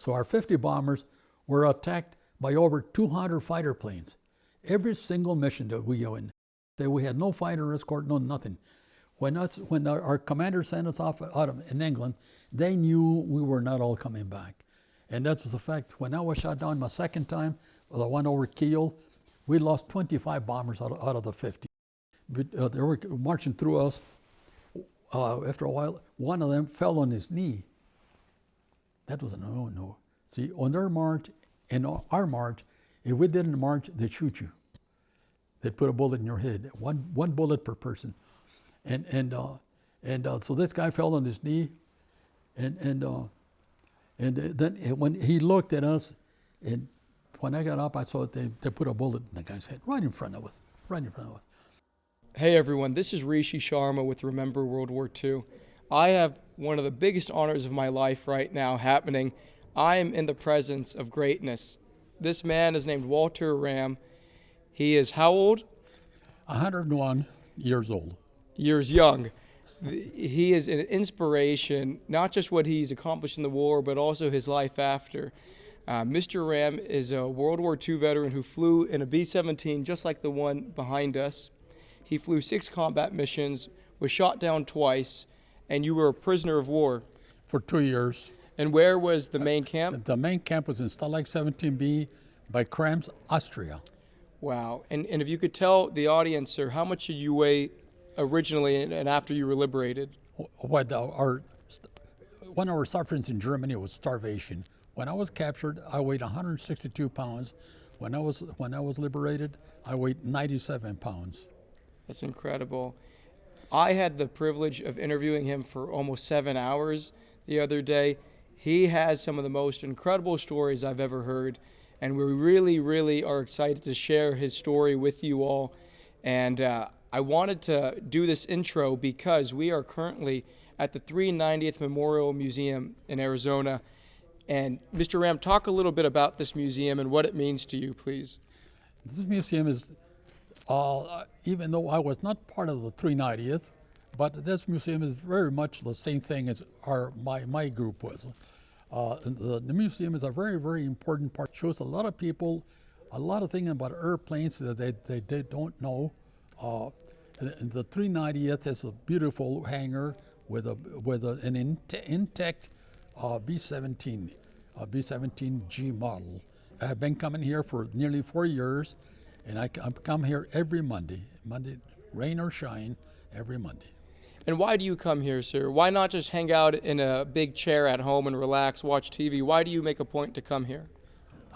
So our 50 bombers were attacked by over 200 fighter planes. Every single mission that we go in, we had no fighter escort, no nothing. When our commander sent us off in England, they knew we were not all coming back. And that's the fact. When I was shot down my second time, the one over Kiel, we lost 25 bombers out of the 50. But, they were marching through us. After a while, one of them fell on his knee. That was a no. See, on their march and our march, if we didn't march, they'd shoot you. They'd put a bullet in your head, one bullet per person. And so this guy fell on his knee, and then when he looked at us, and when I got up, I saw they put a bullet in the guy's head right in front of us. Hey everyone, this is Rishi Sharma with Remember World War II. I have one of the biggest honors of my life right now happening. I am in the presence of greatness. This man is named Walter Ram. He is how old? 101 years old. Years young. He is an inspiration, not just what he's accomplished in the war, but also his life after. Mr. Ram is a World War II veteran who flew in a B-17 just like the one behind us. He flew 6 combat missions, was shot down twice, and you were a prisoner of war. For 2 years. And where was the main camp? The main camp was in Stalag 17B by Krems, Austria. Wow. And if you could tell the audience, sir, how much did you weigh originally and after you were liberated? One of our sufferings in Germany was starvation. When I was captured, I weighed 162 pounds. When I was liberated, I weighed 97 pounds. That's incredible. I had the privilege of interviewing him for almost 7 hours the other day. He has some of the most incredible stories I've ever heard, and we really, really are excited to share his story with you all. And I wanted to do this intro because we are currently at the 390th Memorial Museum in Arizona. And Mr. Ram, talk a little bit about this museum and what it means to you, please. This museum is, even though I was not part of the 390th, but this museum is very much the same thing as my group was. The museum is a very, very important part. It shows a lot of people a lot of things about airplanes that they don't know. The 390th is a beautiful hangar with an intact B-17G model. I've been coming here for nearly 4 years, and I come here every Monday, rain or shine, every Monday. And why do you come here, sir? Why not just hang out in a big chair at home and relax, watch TV? Why do you make a point to come here?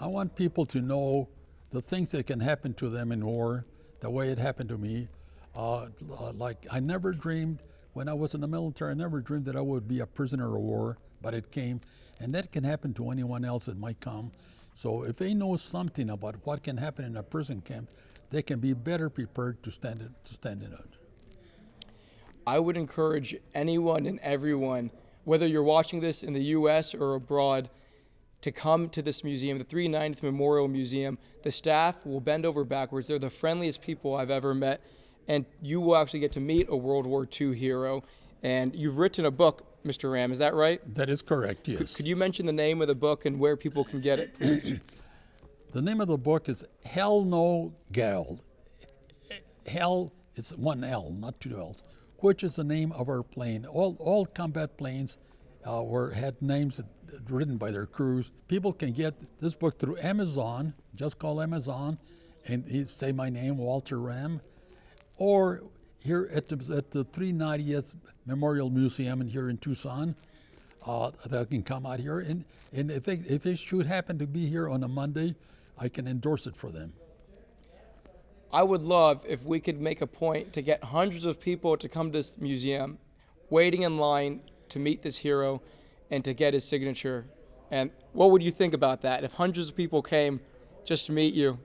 I want people to know the things that can happen to them in war, the way it happened to me. Like I never dreamed, when I was in the military, I never dreamed that I would be a prisoner of war, but it came. And that can happen to anyone else that might come. So if they know something about what can happen in a prison camp, they can be better prepared to stand it out. I would encourage anyone and everyone, whether you're watching this in the U.S. or abroad, to come to this museum, the 390th Memorial Museum. The staff will bend over backwards. They're the friendliest people I've ever met, and you will actually get to meet a World War II hero. And you've written a book, Mr. Ram, is that right? That is correct, yes. Could you mention the name of the book and where people can get it, please? The name of the book is Hell No Gale. Hell is one L, not two L's, which is the name of our plane. All combat planes had names written by their crews. People can get this book through Amazon. Just call Amazon and say my name, Walter Ram, or here at the 390th Memorial Museum here in Tucson. They can come out here, and if they should happen to be here on a Monday, I can endorse it for them. I would love if we could make a point to get hundreds of people to come to this museum, waiting in line to meet this hero and to get his signature. And what would you think about that, if hundreds of people came just to meet you?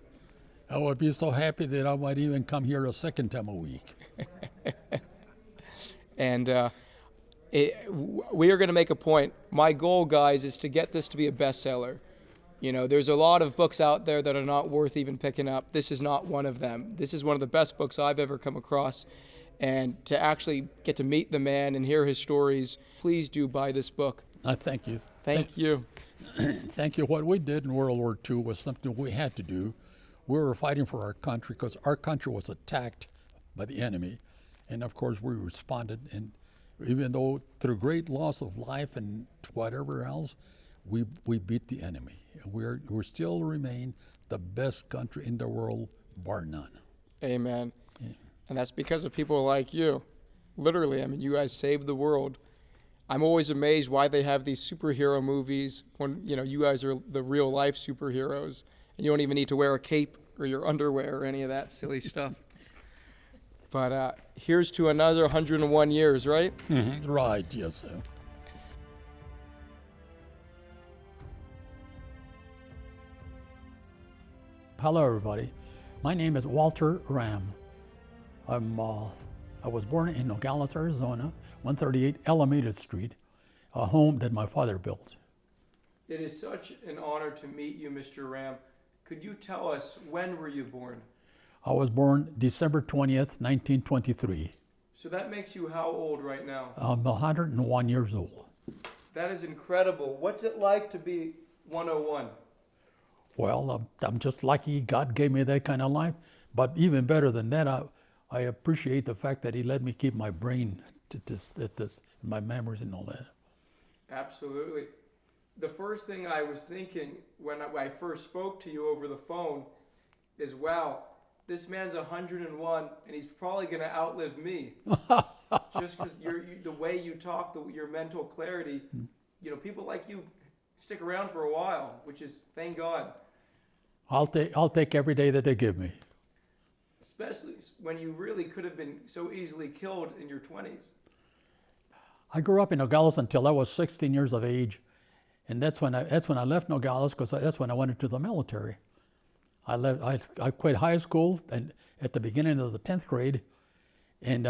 I would be so happy that I might even come here a second time a week. And we are going to make a point. My goal, guys, is to get this to be a bestseller. You know, there's a lot of books out there that are not worth even picking up. This is not one of them. This is one of the best books I've ever come across. And to actually get to meet the man and hear his stories, please do buy this book. I thank you. Thank you. Thank you. What we did in World War II was something we had to do. We were fighting for our country because our country was attacked by the enemy. And of course, we responded. And even though through great loss of life and whatever else, we beat the enemy. We're still remain the best country in the world, bar none. Amen. Yeah. And that's because of people like you. Literally, I mean, you guys saved the world. I'm always amazed why they have these superhero movies when, you guys are the real life superheroes and you don't even need to wear a cape or your underwear or any of that silly stuff. But here's to another 101 years, right? Mm-hmm. Right, yes, sir. Hello, everybody. My name is Walter Ram. I was born in Nogales, Arizona, 138 Alameda Street, a home that my father built. It is such an honor to meet you, Mr. Ram. Could you tell us, when were you born? I was born December 20th, 1923. So that makes you how old right now? I'm 101 years old. That is incredible. What's it like to be 101? Well, I'm just lucky God gave me that kind of life. But even better than that, I appreciate the fact that He let me keep my brain at this, my memories and all that. Absolutely. The first thing I was thinking when I first spoke to you over the phone is, wow, this man's 101 and he's probably going to outlive me. Just because the way you talk, your mental clarity, people like you stick around for a while, which is, thank God. I'll take every day that they give me. Especially when you really could have been so easily killed in your 20s. I grew up in Nogales until I was 16 years of age, and that's when I left Nogales because that's when I went into the military. I quit high school and at the beginning of the 10th grade, and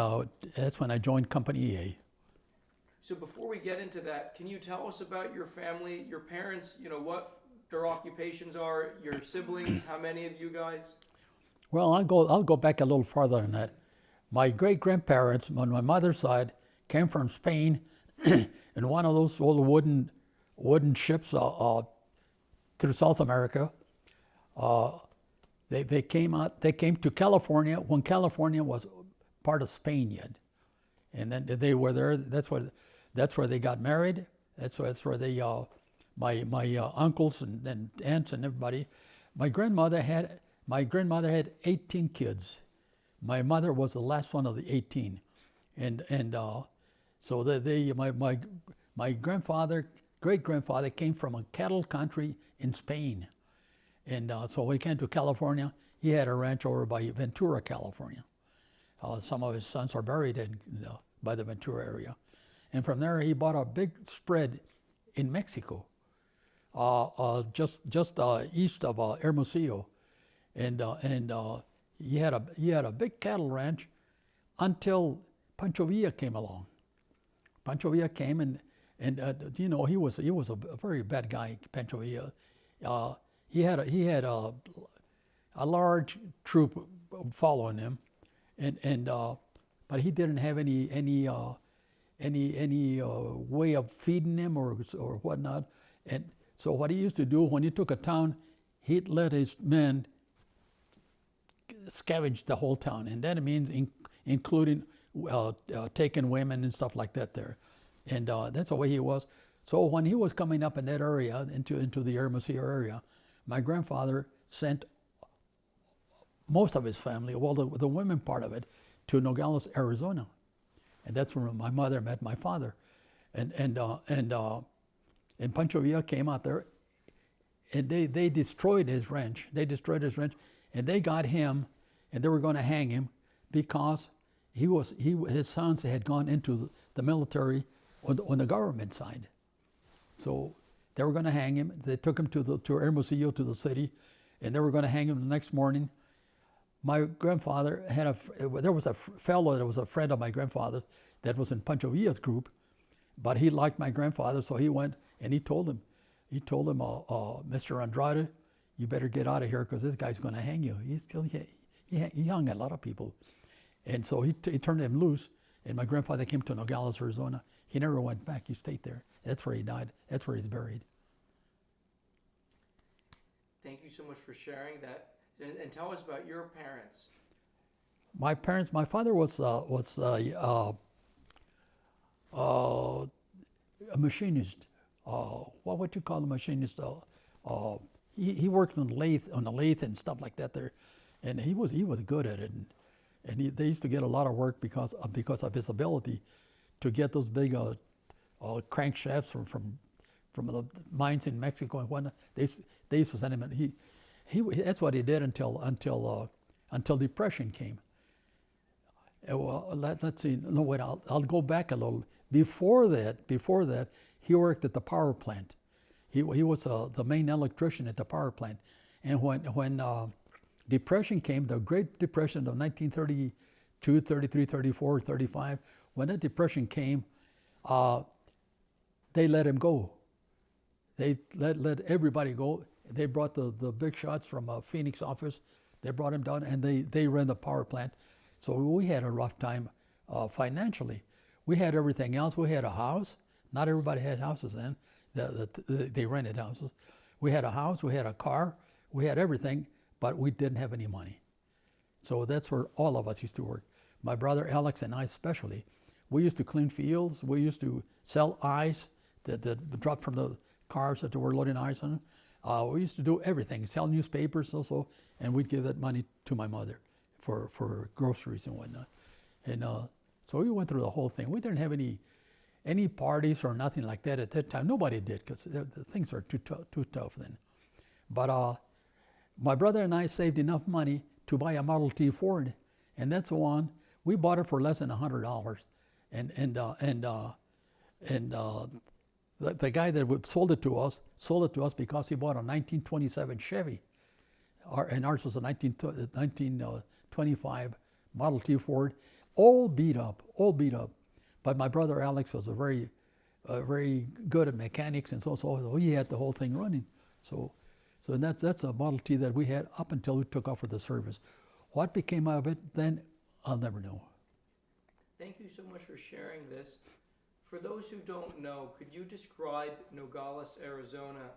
that's when I joined Company EA. So before we get into that, can you tell us about your family, your parents, what their occupations are, your siblings, how many of you guys? Well, I'll go back a little farther than that. My great-grandparents on my mother's side came from Spain in one of those old wooden ships through South America. They came to California when California was part of Spain yet, and then they were there. That's where they got married. That's where they my uncles and aunts and everybody. My grandmother had 18 kids. My mother was the last one of the 18, and so my great-grandfather came from a cattle country in Spain, and so when he came to California, he had a ranch over by Ventura, California. Some of his sons are buried by the Ventura area, and from there he bought a big spread in Mexico, just east of Hermosillo. And he had a big cattle ranch until Pancho Villa came along. Pancho Villa came and he was a very bad guy, Pancho Villa. He had a large troop following him, but he didn't have any way of feeding them or whatnot. And so what he used to do when he took a town, he'd let his men scavenge the whole town, and that means including taking women and stuff like that there, and that's the way he was. So when he was coming up in that area into the Hermosillo area, my grandfather sent most of his family, well, the women part of it, to Nogales, Arizona, and that's where my mother met my father, and Pancho Villa came out there, and they destroyed his ranch. And they got him, and they were going to hang him because his sons had gone into the military on the government side. So they were going to hang him. They took him to Hermosillo, to the city, and they were going to hang him the next morning. My grandfather there was a fellow that was a friend of my grandfather's that was in Pancho Villa's group, but he liked my grandfather, so he went and he told him, Mr. Andrade, you better get out of here because this guy's going to hang you. He hung a lot of people. And so he turned him loose, and my grandfather came to Nogales, Arizona. He never went back. He stayed there. That's where he died. That's where he's buried. Thank you so much for sharing that. And tell us about your parents. My parents, my father was a machinist. What would you call a machinist? He worked on the lathe and stuff like that there, and he was good at it. And they used to get a lot of work because of his ability to get those big crankshafts from the mines in Mexico and whatnot. They used to send him, and he that's what he did until Depression came. Well, let's see. No, wait. I'll go back a little. Before that, he worked at the power plant. He was the main electrician at the power plant. And when Depression came, the Great Depression of 1932, 33, 34, 35, when that Depression came, they let him go. They let everybody go. They brought the big shots from a Phoenix office. They brought him down, and they ran the power plant. So we had a rough time financially. We had everything else. We had a house. Not everybody had houses then. They rented houses. We had a house. We had a car. We had everything, but we didn't have any money. So that's where all of us used to work. My brother Alex and I especially. We used to clean fields. We used to sell ice that dropped from the cars that were loading ice on them. We used to do everything, sell newspapers also, and we'd give that money to my mother for groceries and whatnot. And so we went through the whole thing. We didn't have any parties or nothing like that at that time. Nobody did, because things were too tough then. But my brother and I saved enough money to buy a Model T Ford, and that's the one. We bought it for less than $100, and the guy that sold it to us because he bought a 1927 Chevy, and ours was a 1925 Model T Ford, all beat up. But my brother Alex was very good at mechanics, and so he had the whole thing running. So that's a Model T that we had up until we took off for the service. What became of it then, I'll never know. Thank you so much for sharing this. For those who don't know, could you describe Nogales, Arizona,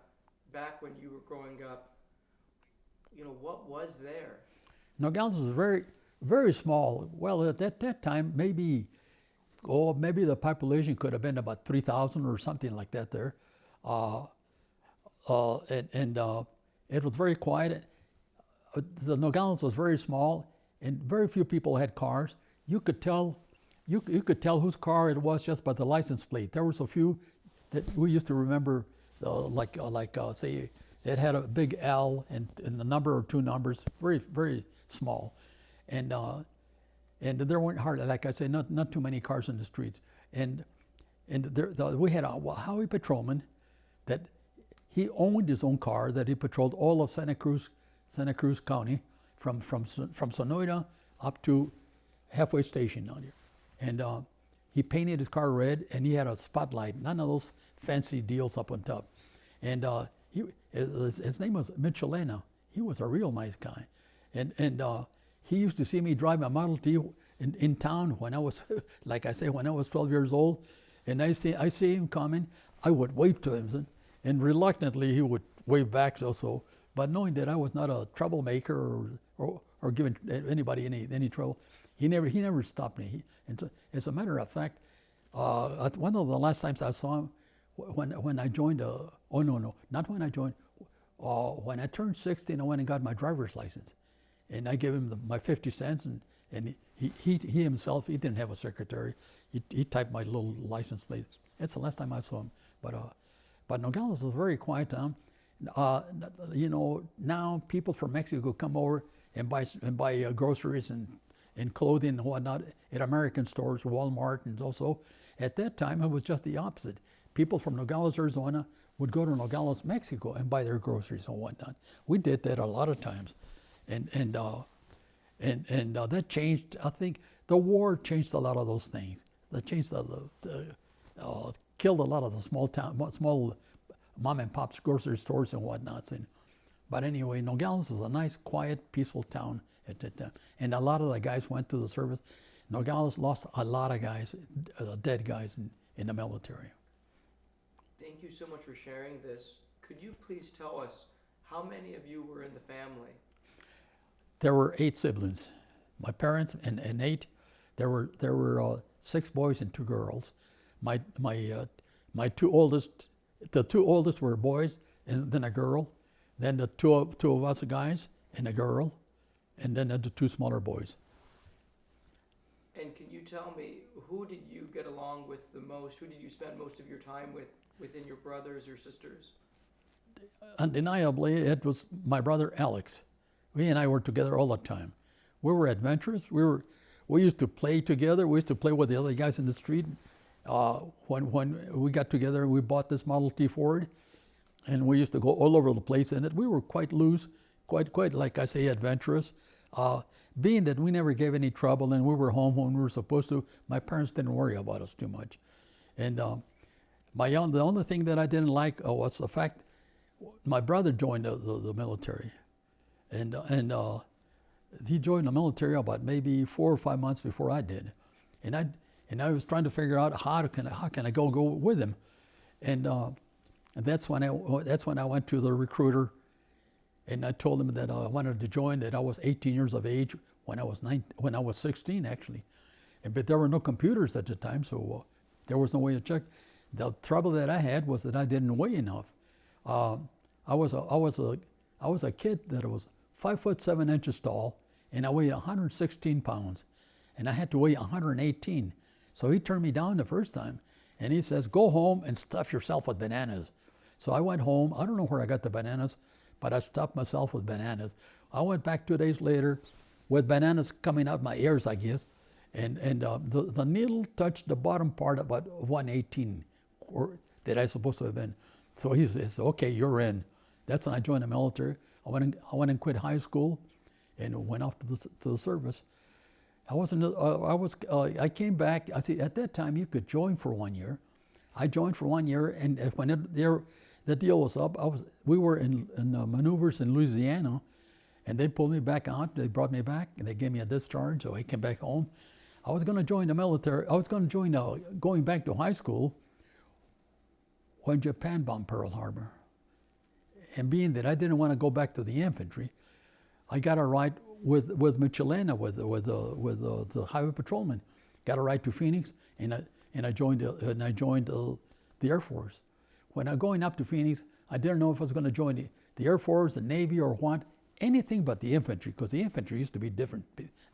back when you were growing up? What was there? Nogales is very, very small. Well, at that time, maybe the population could have been about 3,000 or something like that there. It was very quiet. The Nogales was very small, and very few people had cars. You could tell whose car it was just by the license plate. There was a few that we used to remember, say, it had a big L and a number or two numbers, very, very small. And there weren't hardly, like I say, not too many cars in the streets. And we had a highway patrolman that he owned his own car, that he patrolled all of Santa Cruz County, from Sonoita up to halfway station down here. And he painted his car red, and he had a spotlight, none of those fancy deals up on top. And his name was Michelena. He was a real nice guy. And he used to see me drive my Model T in town when I was, like I say, when I was 12 years old. And I see him coming, I would wave to him, and reluctantly he would wave back also. But knowing that I was not a troublemaker or giving anybody any trouble, he never stopped me. And so, as a matter of fact, one of the last times I saw him, when I joined, not when I joined, when I turned 16, I went and got my driver's license. And I gave him my 50 cents, and he himself, he didn't have a secretary. He typed my little license plate. That's the last time I saw him. But Nogales is a very quiet town. Now people from Mexico come over and buy groceries and clothing and whatnot at American stores, Walmart, and also. At that time, it was just the opposite. People from Nogales, Arizona would go to Nogales, Mexico and buy their groceries and whatnot. We did that a lot of times. And that changed. I think the war changed a lot of those things. That changed killed a lot of the small mom and pop's grocery stores and whatnots. But anyway, Nogales was a nice, quiet, peaceful town at that time. And a lot of the guys went to the service. Nogales lost a lot of guys, dead guys in the military. Thank you so much for sharing this. Could you please tell us how many of you were in the family? There were 8 siblings. My parents and 8. There were 6 boys and 2 girls. My 2 oldest, the 2 oldest were boys, and then a girl. Then the two of us guys and a girl, and then the 2 smaller boys. And can you tell me, who did you get along with the most? Who did you spend most of your time with within your brothers or sisters? Undeniably, it was my brother Alex. We and I were together all the time. We were adventurous. We used to play together. We used to play with the other guys in the street. When we got together, we bought this Model T Ford, and we used to go all over the place in it. We were quite loose, quite like I say, adventurous. Being that we never gave any trouble and we were home when we were supposed to, my parents didn't worry about us too much. And the only thing that I didn't like was the fact my brother joined the military, and he joined the military about maybe 4 or 5 months before I did, and I was trying to figure out how can I go with him, and that's when I went to the recruiter, and I told him that I wanted to join. That I was 18 years of age when I was 16 actually, but there were no computers at the time, so there was no way to check. The trouble that I had was that I didn't weigh enough. I was a kid that was 5'7" tall, and I weighed 116 pounds, and I had to weigh 118. So he turned me down the first time, and he says, "Go home and stuff yourself with bananas." So I went home. I don't know where I got the bananas, but I stuffed myself with bananas. I went back 2 days later with bananas coming out my ears, I guess, and the needle touched the bottom part about 118, that I supposed to have been. So he says, "Okay, you're in." That's when I joined the military. I went and quit high school, and went off to the service. I came back. I see, at that time you could join for 1 year. I joined for 1 year, and when the deal was up, we were in maneuvers in Louisiana, and they pulled me back out. They brought me back, and they gave me a discharge. So I came back home. I was going to join the military. I was going to join going back to high school when Japan bombed Pearl Harbor. And being that I didn't want to go back to the infantry, I got a ride with Michelena, with the highway patrolman. Got a ride to Phoenix, and I joined the Air Force. When I was going up to Phoenix, I didn't know if I was going to join the Air Force, the Navy, or what. Anything but the infantry, because the infantry used to be different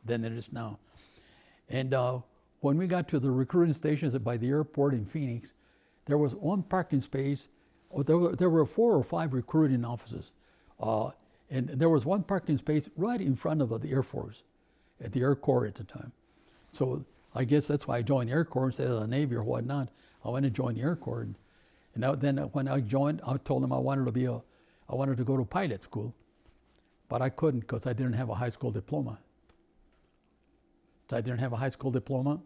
than it is now. And when we got to the recruiting stations by the airport in Phoenix, there was one parking space. There were 4 or 5 recruiting offices, and there was one parking space right in front of the Air Force, at the Air Corps at the time. So I guess that's why I joined the Air Corps instead of the Navy or whatnot. I went to join the Air Corps, and then when I joined, I told them I wanted to go to pilot school, but I couldn't because I didn't have a high school diploma. So I didn't have a high school diploma,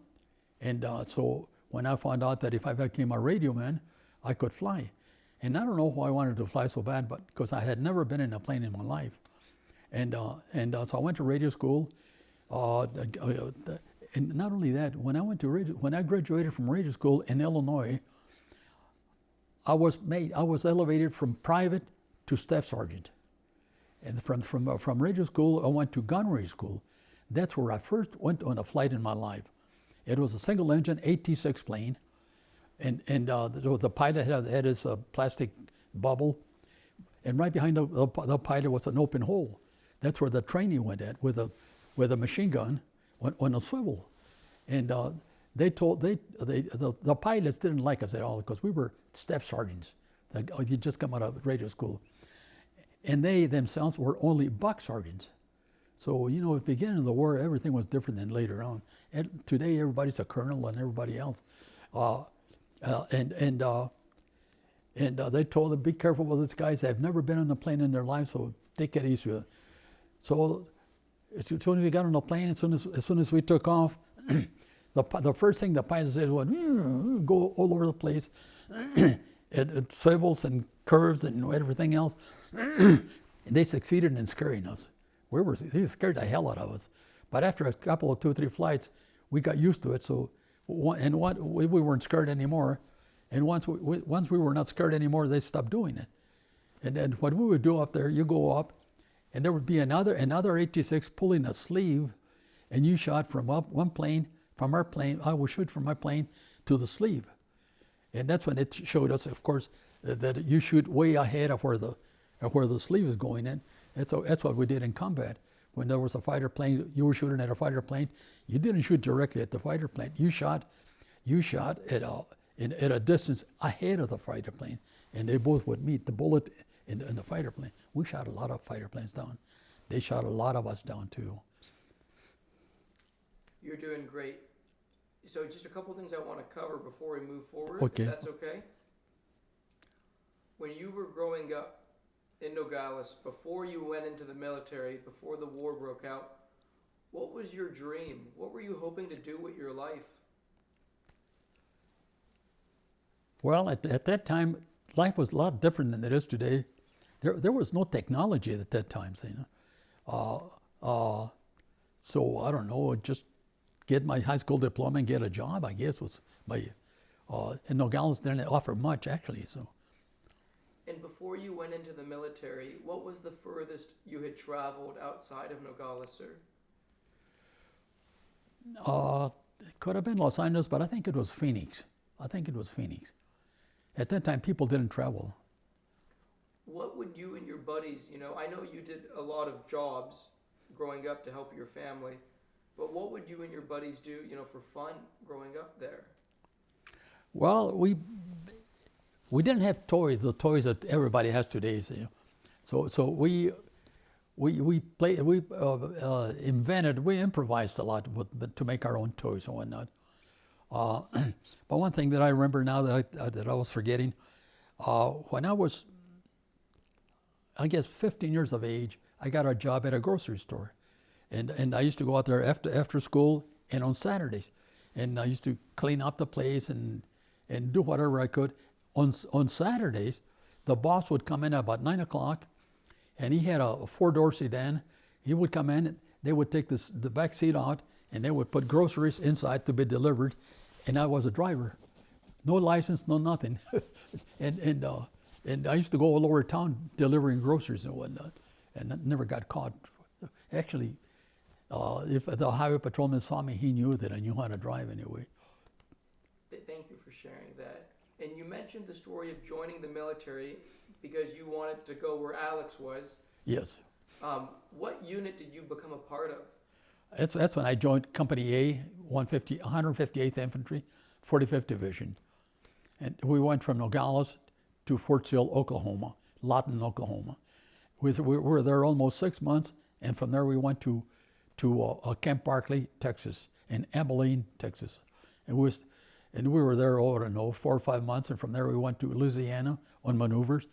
and so when I found out that if I became a radio man, I could fly. And I don't know why I wanted to fly so bad, but because I had never been in a plane in my life. And so I went to radio school. And not only that, when I graduated from radio school in Illinois, I was elevated from private to staff sergeant. And from radio school, I went to gunnery school. That's where I first went on a flight in my life. It was a single engine AT-6 plane. And the pilot had his plastic bubble, and right behind the pilot was an open hole. That's where the trainee went at with a machine gun on a swivel. And the pilots didn't like us at all because we were staff sergeants. You just come out of radio school, and they themselves were only buck sergeants. So at the beginning of the war, everything was different than later on. And today, everybody's a colonel and everybody else. They told them, "Be careful with these guys. They've never been on a plane in their life, so take it easy." So as soon as we got on the plane, as soon as we took off, the first thing the pilot said was, "Go all over the place." It swivels and curves and everything else. And they succeeded in scaring us. They scared the hell out of us. But after a couple of 2 or 3 flights, we got used to it. So we weren't scared anymore. And once we were not scared anymore, they stopped doing it. And then what we would do up there, you go up, and there would be another 86 pulling a sleeve, and you shot from up one plane, from our plane, I would shoot from my plane to the sleeve. And that's when it showed us, of course, that you shoot way ahead of where the sleeve is going in. That's what we did in combat. When there was a fighter plane, you were shooting at a fighter plane, you didn't shoot directly at the fighter plane. You shot at a distance ahead of the fighter plane, and they both would meet, the bullet in the fighter plane. We shot a lot of fighter planes down. They shot a lot of us down too. You're doing great. So just a couple things I want to cover before we move forward, Okay. if that's okay. When you were growing up in Nogales, before you went into the military, before the war broke out, what was your dream? What were you hoping to do with your life? Well, at that time, life was a lot different than it is today. There was no technology at that time, so I don't know, just get my high school diploma and get a job, I guess, was my, and Nogales didn't offer much, actually, so. And before you went into the military, what was the furthest you had traveled outside of Nogales, sir? It could have been Los Angeles, but I think it was Phoenix. At that time, people didn't travel. What would you and your buddies, I know you did a lot of jobs growing up to help your family, but what would you and your buddies do, for fun growing up there? Well, we didn't have the toys that everybody has today. So we improvised a lot to make our own toys and whatnot. But one thing that I remember now that I was forgetting, when I was, I guess, 15 years of age, I got a job at a grocery store, and I used to go out there after school and on Saturdays, and I used to clean up the place and do whatever I could. On Saturdays, the boss would come in at about 9 o'clock, and he had a 4-door sedan. He would come in, they would take the back seat out, and they would put groceries inside to be delivered, and I was a driver. No license, no nothing. and I used to go all over town delivering groceries and whatnot, and I never got caught. Actually, if the highway patrolman saw me, he knew that I knew how to drive anyway. Thank you for sharing that. And you mentioned the story of joining the military because you wanted to go where Alex was. Yes. What unit did you become a part of? That's when I joined Company A, 158th Infantry, 45th Division. And we went from Nogales to Fort Sill, Oklahoma, Lawton, Oklahoma. We were there almost 6 months, and from there we went to Camp Barkley, Texas, and Abilene, Texas. And we were there, 4 or 5 months, and from there we went to Louisiana on maneuvers.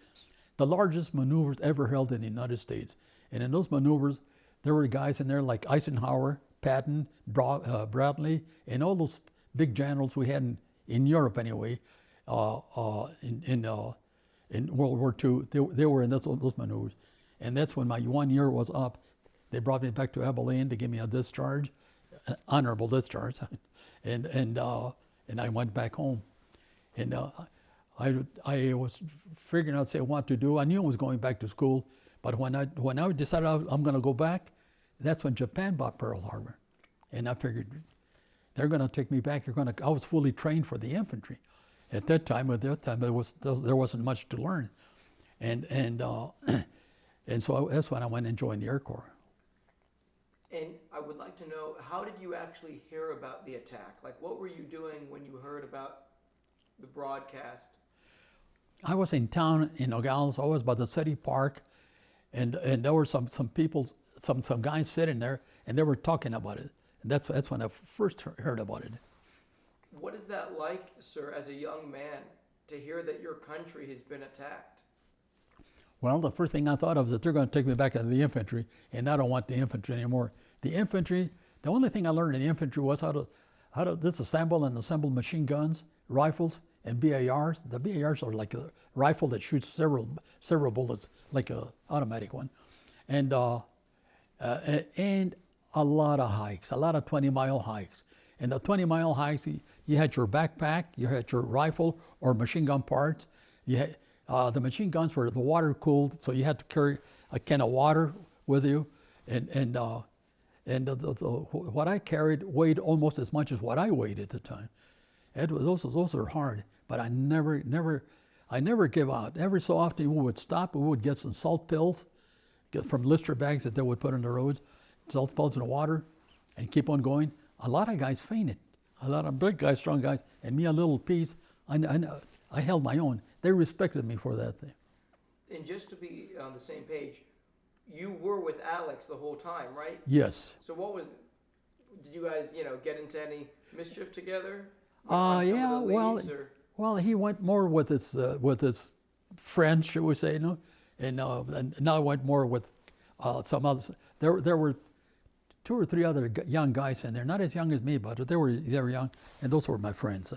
The largest maneuvers ever held in the United States. And in those maneuvers, there were guys in there like Eisenhower, Patton, Bradley, and all those big generals we had in Europe anyway, in World War II. They were in those maneuvers. And that's when my 1 year was up. They brought me back to Abilene to give me a discharge, an honorable discharge, and I went back home. And I was figuring out what to do. I knew I was going back to school, but when I decided I'm going to go back, that's when Japan bought Pearl Harbor, and I figured they're going to take me back. I was fully trained for the infantry. At that time, there wasn't much to learn, and so that's when I went and joined the Air Corps. And I would like to know, how did you actually hear about the attack? Like, what were you doing when you heard about the broadcast? I was in town in Nogales. I was by the city park, and there were some people, some guys sitting there, and they were talking about it. And that's when I first heard about it. What is that like, sir, as a young man, to hear that your country has been attacked? Well, the first thing I thought of is that they're going to take me back into the infantry, and I don't want the infantry anymore. The infantry, the only thing I learned in the infantry was how to disassemble and assemble machine guns, rifles, and BARs. The BARs are like a rifle that shoots several bullets, like an automatic one, and a lot of hikes, a lot of 20-mile hikes. And the 20-mile hikes, You had your backpack, you had your rifle or machine gun parts. You had, the machine guns were the water cooled, so you had to carry a can of water with you, and what I carried weighed almost as much as what I weighed at the time. Those are hard, but I never give out. Every so often we would stop, we would get some salt pills from blister bags that they would put on the roads, salt pills in water, and keep on going. A lot of guys fainted. A lot of big guys, strong guys, and me a little piece. I held my own. They respected me for that thing. And just to be on the same page, you were with Alex the whole time, right? Yes. So did you guys, get into any mischief together? Yeah, well, he went more with his friends, should we say, and now I went more with some others. There were 2 or 3 other young guys in there, not as young as me, but they were young, and those were my friends.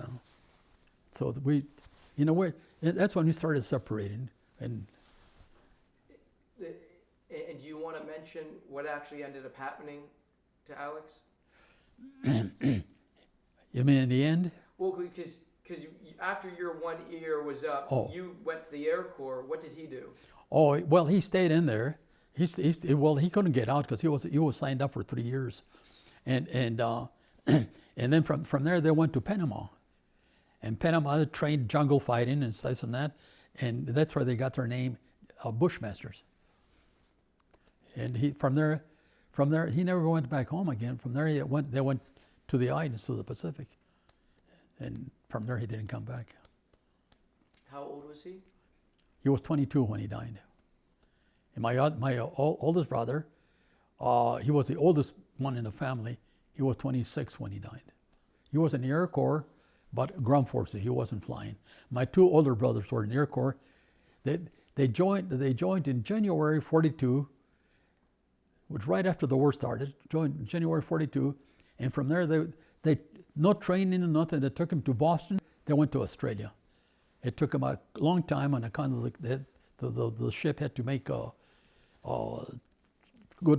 So that's when we started separating. And do you want to mention what actually ended up happening to Alex? You mean in the end? Well, because after your 1 year was up, you went to the Air Corps. What did he do? Oh, well, he stayed in there. He couldn't get out because he was signed up for 3 years, and then from there they went to Panama, and Panama they trained jungle fighting and this and that, and that's where they got their name, Bushmasters. And from there he never went back home again. From there they went to the islands, to the Pacific, and from there he didn't come back. How old was he? He was 22 when he died. And my oldest brother, he was the oldest one in the family. He was 26 when he died. He was in the Air Corps, but ground forces. He wasn't flying. My 2 older brothers were in the Air Corps. They joined in January 42, which right after the war started. Joined in January 42, and from there they no training and nothing. They took him to Boston. They went to Australia. It took them a long time on account of the ship had to make go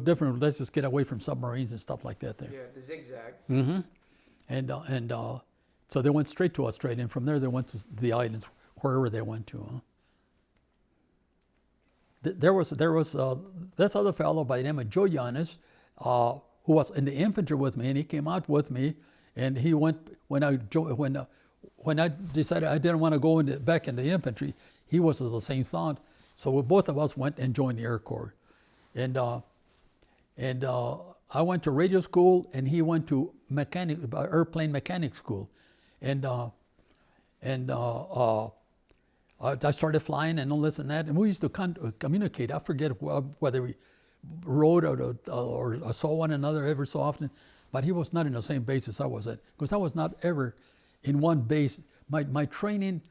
different. Let's just get away from submarines and stuff like that there. Yeah, the zigzag. Mm-hmm. And so they went straight to Australia, and from there they went to the islands, wherever they went to. There was this other fellow by the name of Joe Yanis, who was in the infantry with me, and he came out with me, and he went when I decided I didn't want to go back in the infantry. He was of the same thought, so both of us went and joined the Air Corps, and I went to radio school, and he went to airplane mechanic school, and I started flying and all this and that, and we used to communicate. I forget whether we rode or saw one another every so often, but he was not in the same base as I was at, because I was not ever in one base. My training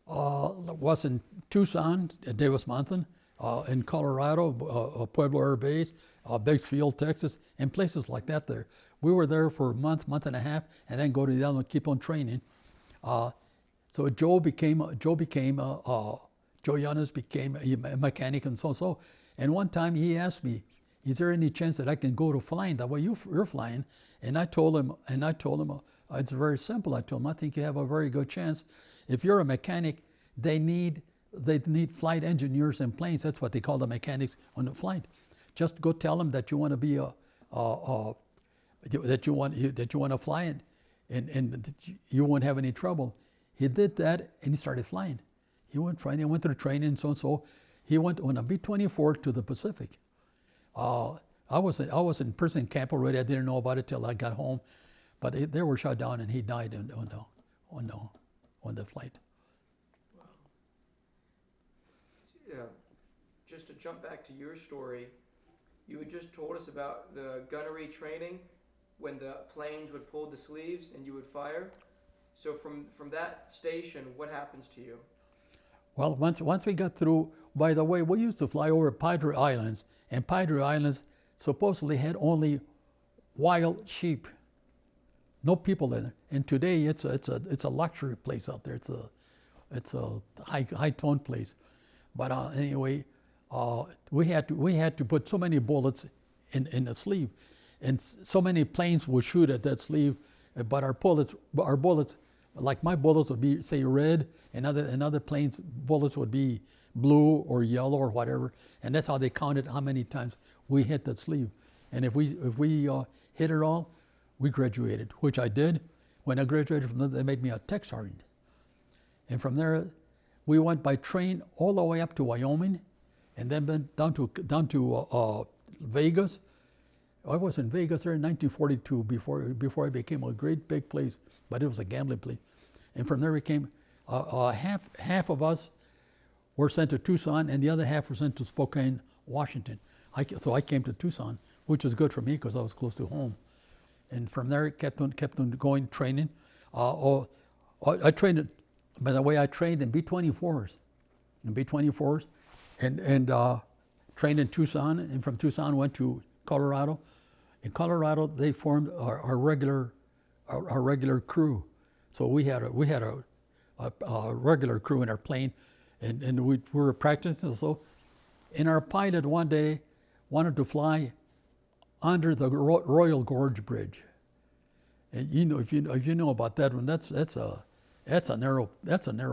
was in Tucson, Davis Mountain, in Colorado, Pueblo Air Base, Bakersfield, Texas, and places like that there. We were there for a month and a half, and then go to the other one, keep on training. So Joe Yanis became a mechanic and so. And one time he asked me, "Is there any chance that I can go to flying the way you're flying?" And I told him, it's very simple. I told him, I think you have a very good chance. If you're a mechanic, they need flight engineers in planes. That's what they call the mechanics on the flight. Just go tell them that you want to be that you want to fly it, and you won't have any trouble. He did that, and he started flying. He went flying. He went to the training and so. He went on a B-24 to the Pacific. I was in prison camp already. I didn't know about it till I got home, but they were shot down, and he died on the flight. Wow. Yeah. Just to jump back to your story, you had just told us about the gunnery training when the planes would pull the sleeves and you would fire. So from that station, what happens to you? Well, once we got through, by the way, we used to fly over Padre Islands, and Padre Islands supposedly had only wild sheep, no people in it. And today it's a luxury place out there. It's a high tone place. But anyway, we had to put so many bullets in the sleeve, and so many planes would shoot at that sleeve but our bullets, like my bullets would be, say, red, and other planes' bullets would be blue or yellow or whatever, and that's how they counted how many times we hit that sleeve. And if we hit it all, we graduated, which I did. When I graduated from there, they made me a tech sergeant. And from there, we went by train all the way up to Wyoming, and then went down to Vegas. I was in Vegas there in 1942 before it became a great big place, but it was a gambling place. And from there we came, half of us were sent to Tucson, and the other half were sent to Spokane, Washington. So I came to Tucson, which was good for me because I was close to home. And from there it kept on going, training. I trained, by the way, I trained in B-24s, and trained in Tucson, and from Tucson went to Colorado. In Colorado, they formed our regular crew. So we had a regular crew in our plane, and we were practicing. So, and our pilot one day wanted to fly under the Royal Gorge Bridge. And you know, if you know about that one, that's a narrow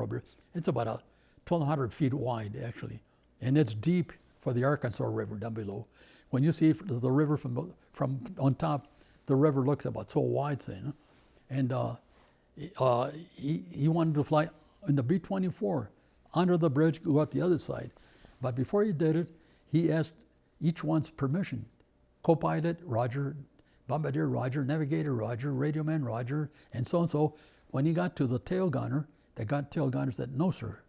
bridge. It's about 1,200 feet wide actually, and it's deep for the Arkansas River down below. When you see the river from on top, the river looks about so wide, say, you know? And he wanted to fly in the B-24 under the bridge, go out the other side. But before he did it, he asked each one's permission. Co-pilot, Roger; bombardier, Roger; navigator, Roger; radio man, Roger, and so and so. When he got to the tail gunner, the tail gunner said, "No, sir."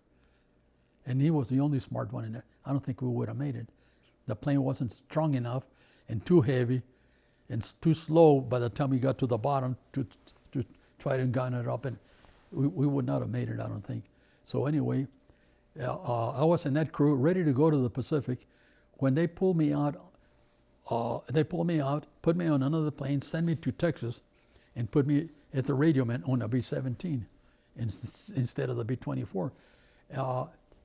And he was the only smart one in there. I don't think we would have made it. The plane wasn't strong enough and too heavy and too slow by the time we got to the bottom to try to gun it up, and we would not have made it, I don't think. So anyway, I was in that crew ready to go to the Pacific when they pulled me out. Put me on another plane, sent me to Texas, and put me as a radio man on a B-17 instead of the B-24.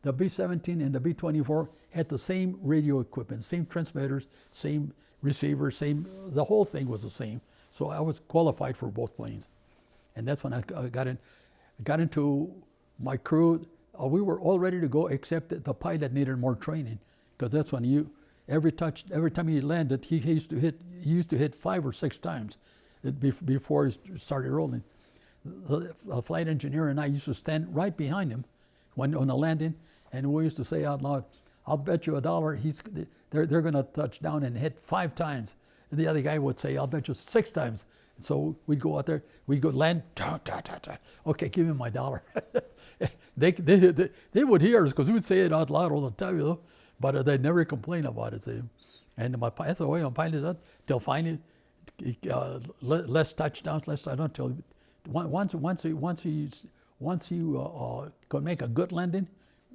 The B-17 and the B-24 had the same radio equipment, same transmitters, same receivers, the whole thing was the same. So I was qualified for both planes. And that's when I got into my crew. We were all ready to go, except that the pilot needed more training, because that's when every time he landed, he used to hit 5 or 6 times before he started rolling. The flight engineer and I used to stand right behind him on the landing, and we used to say out loud, "I'll bet you $1 they're going to touch down and hit 5 times." And the other guy would say, "I'll bet you 6 times." And so we'd go out there, we'd go land, okay, give me my $1. They would hear us because we'd say it out loud all the time, you know, but they'd never complain about it. See? And that's the way my pilot is till finally less touchdowns, till once he could make a good landing,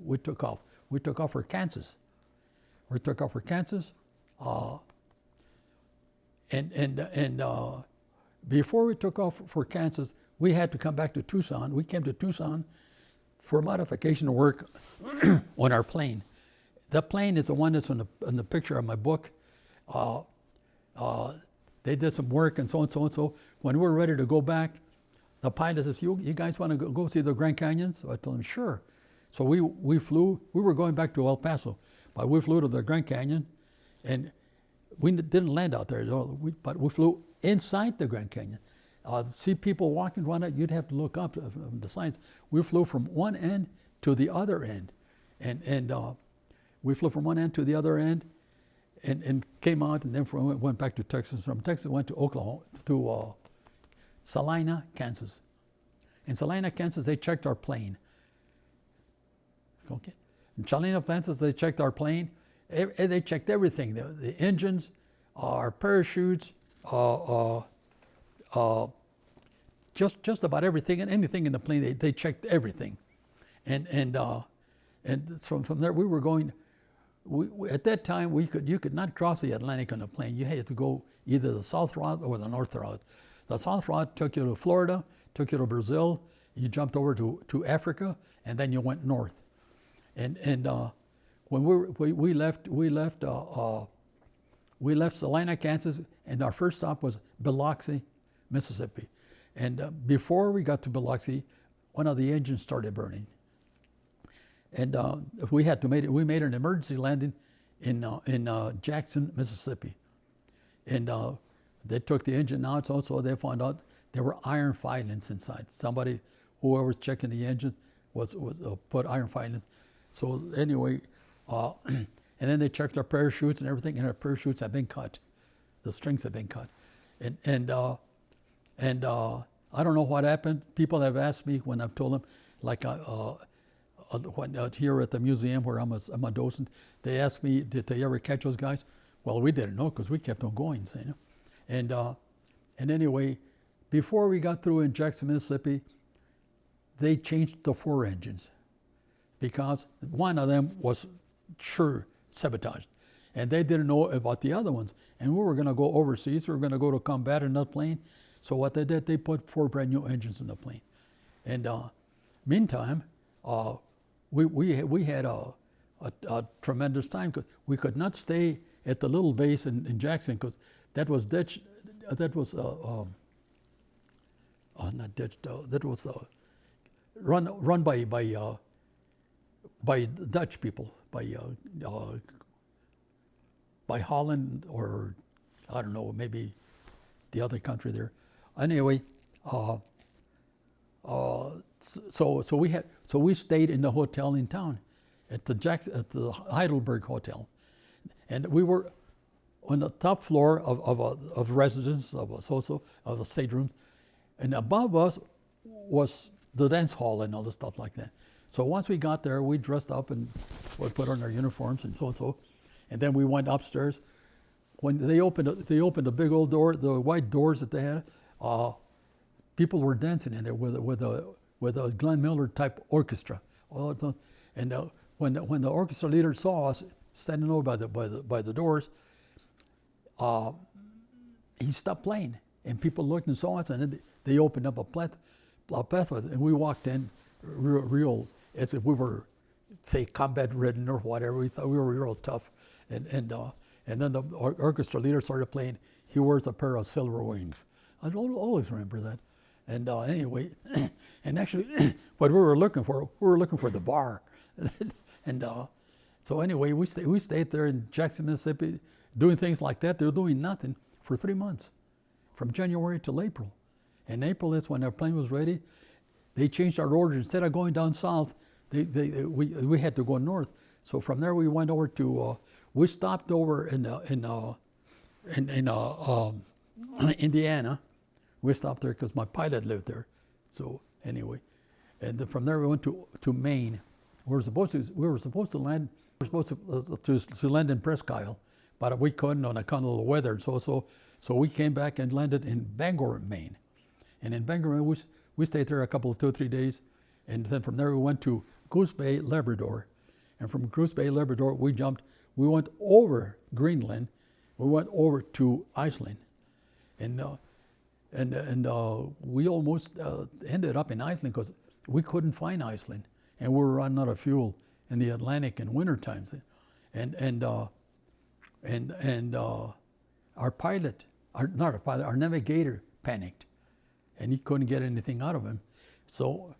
we took off. We took off for Kansas. And before we took off for Kansas, we had to come back to Tucson. We came to Tucson for modification work on our plane. The plane is the one that's in the picture of my book. They did some work and so and so and so. When we were ready to go back, the pilot says, you guys want to go see the Grand Canyon? So I told him, sure. So we flew. We were going back to El Paso, but we flew to the Grand Canyon, and we didn't land out there at all. But we flew inside the Grand Canyon. See people walking around it, you'd have to look up the signs. We flew from one end to the other end, and we flew from one end to the other end, and came out, and then went back to Texas. From Texas, went to Oklahoma, to Salina, Kansas. In Salina, Kansas, they checked our plane. Okay. In Salina, Kansas, they checked our plane. They checked everything: the engines, our parachutes, just about everything and anything in the plane. They checked everything, and from there we were going. At that time, you could not cross the Atlantic on a plane. You had to go either the south route or the north route. The south route took you to Florida, took you to Brazil. You jumped over to Africa, and then you went north. And when we left Salina, Kansas, and our first stop was Biloxi, Mississippi. And before we got to Biloxi, one of the engines started burning. And we made an emergency landing in Jackson, Mississippi. And they took the engine out, so they found out there were iron filings inside. Whoever was checking the engine was put iron filings. So anyway, and then they checked our parachutes and everything, and our parachutes had been cut. The strings had been cut. And I don't know what happened. People have asked me when I've told them, like here at the museum where I'm a docent, they asked me, did they ever catch those guys? Well, we didn't know because we kept on going, you know. And anyway, before we got through in Jackson, Mississippi, they changed the 4 engines because one of them was sure sabotaged. And they didn't know about the other ones. And we were going to go overseas. We were going to go to combat in that plane. So what they did, they put 4 brand new engines in the plane. And meantime, we had a tremendous time because we could not stay at the little base in Jackson because that was run by Dutch people, by Holland, or I don't know, maybe the other country there. Anyway, so we stayed in the hotel in town, at the Heidelberg Hotel, and we were on the top floor of residence of the staterooms, and above us was the dance hall and all the stuff like that. So once we got there, we dressed up and we put on our uniforms and so, and then we went upstairs. When they opened the big old door, the white doors that they had, people were dancing in there with a Glenn Miller type orchestra. And when the orchestra leader saw us standing over by the doors, he stopped playing, and people looked and saw us, and then they opened up a plethora, and we walked in real as if we were, say, combat ridden or whatever. We thought we were real tough, and then the orchestra leader started playing "He Wears a Pair of Silver Wings." I always remember that. And anyway, and actually, what we were looking for the bar, and so anyway, we stayed there in Jackson, Mississippi, doing things like that. They were doing nothing for 3 months, from January till April. And April is when our plane was ready. They changed our orders. Instead of going down south, we had to go north. So from there we went over to. We stopped over in Indiana. We stopped there because my pilot lived there. So anyway, and then from there we went to Maine. We were supposed to land. We were supposed to land in Presque Isle, but we couldn't on account of the weather. So we came back and landed in Bangor, Maine. And in Bangor, we stayed there a couple of 2 or 3 days, and then from there we went to Goose Bay, Labrador, and from Goose Bay, Labrador we went over Greenland, we went over to Iceland, and we almost ended up in Iceland because we couldn't find Iceland, and we were running out of fuel in the Atlantic in winter times, and our navigator panicked, and he couldn't get anything out of him. So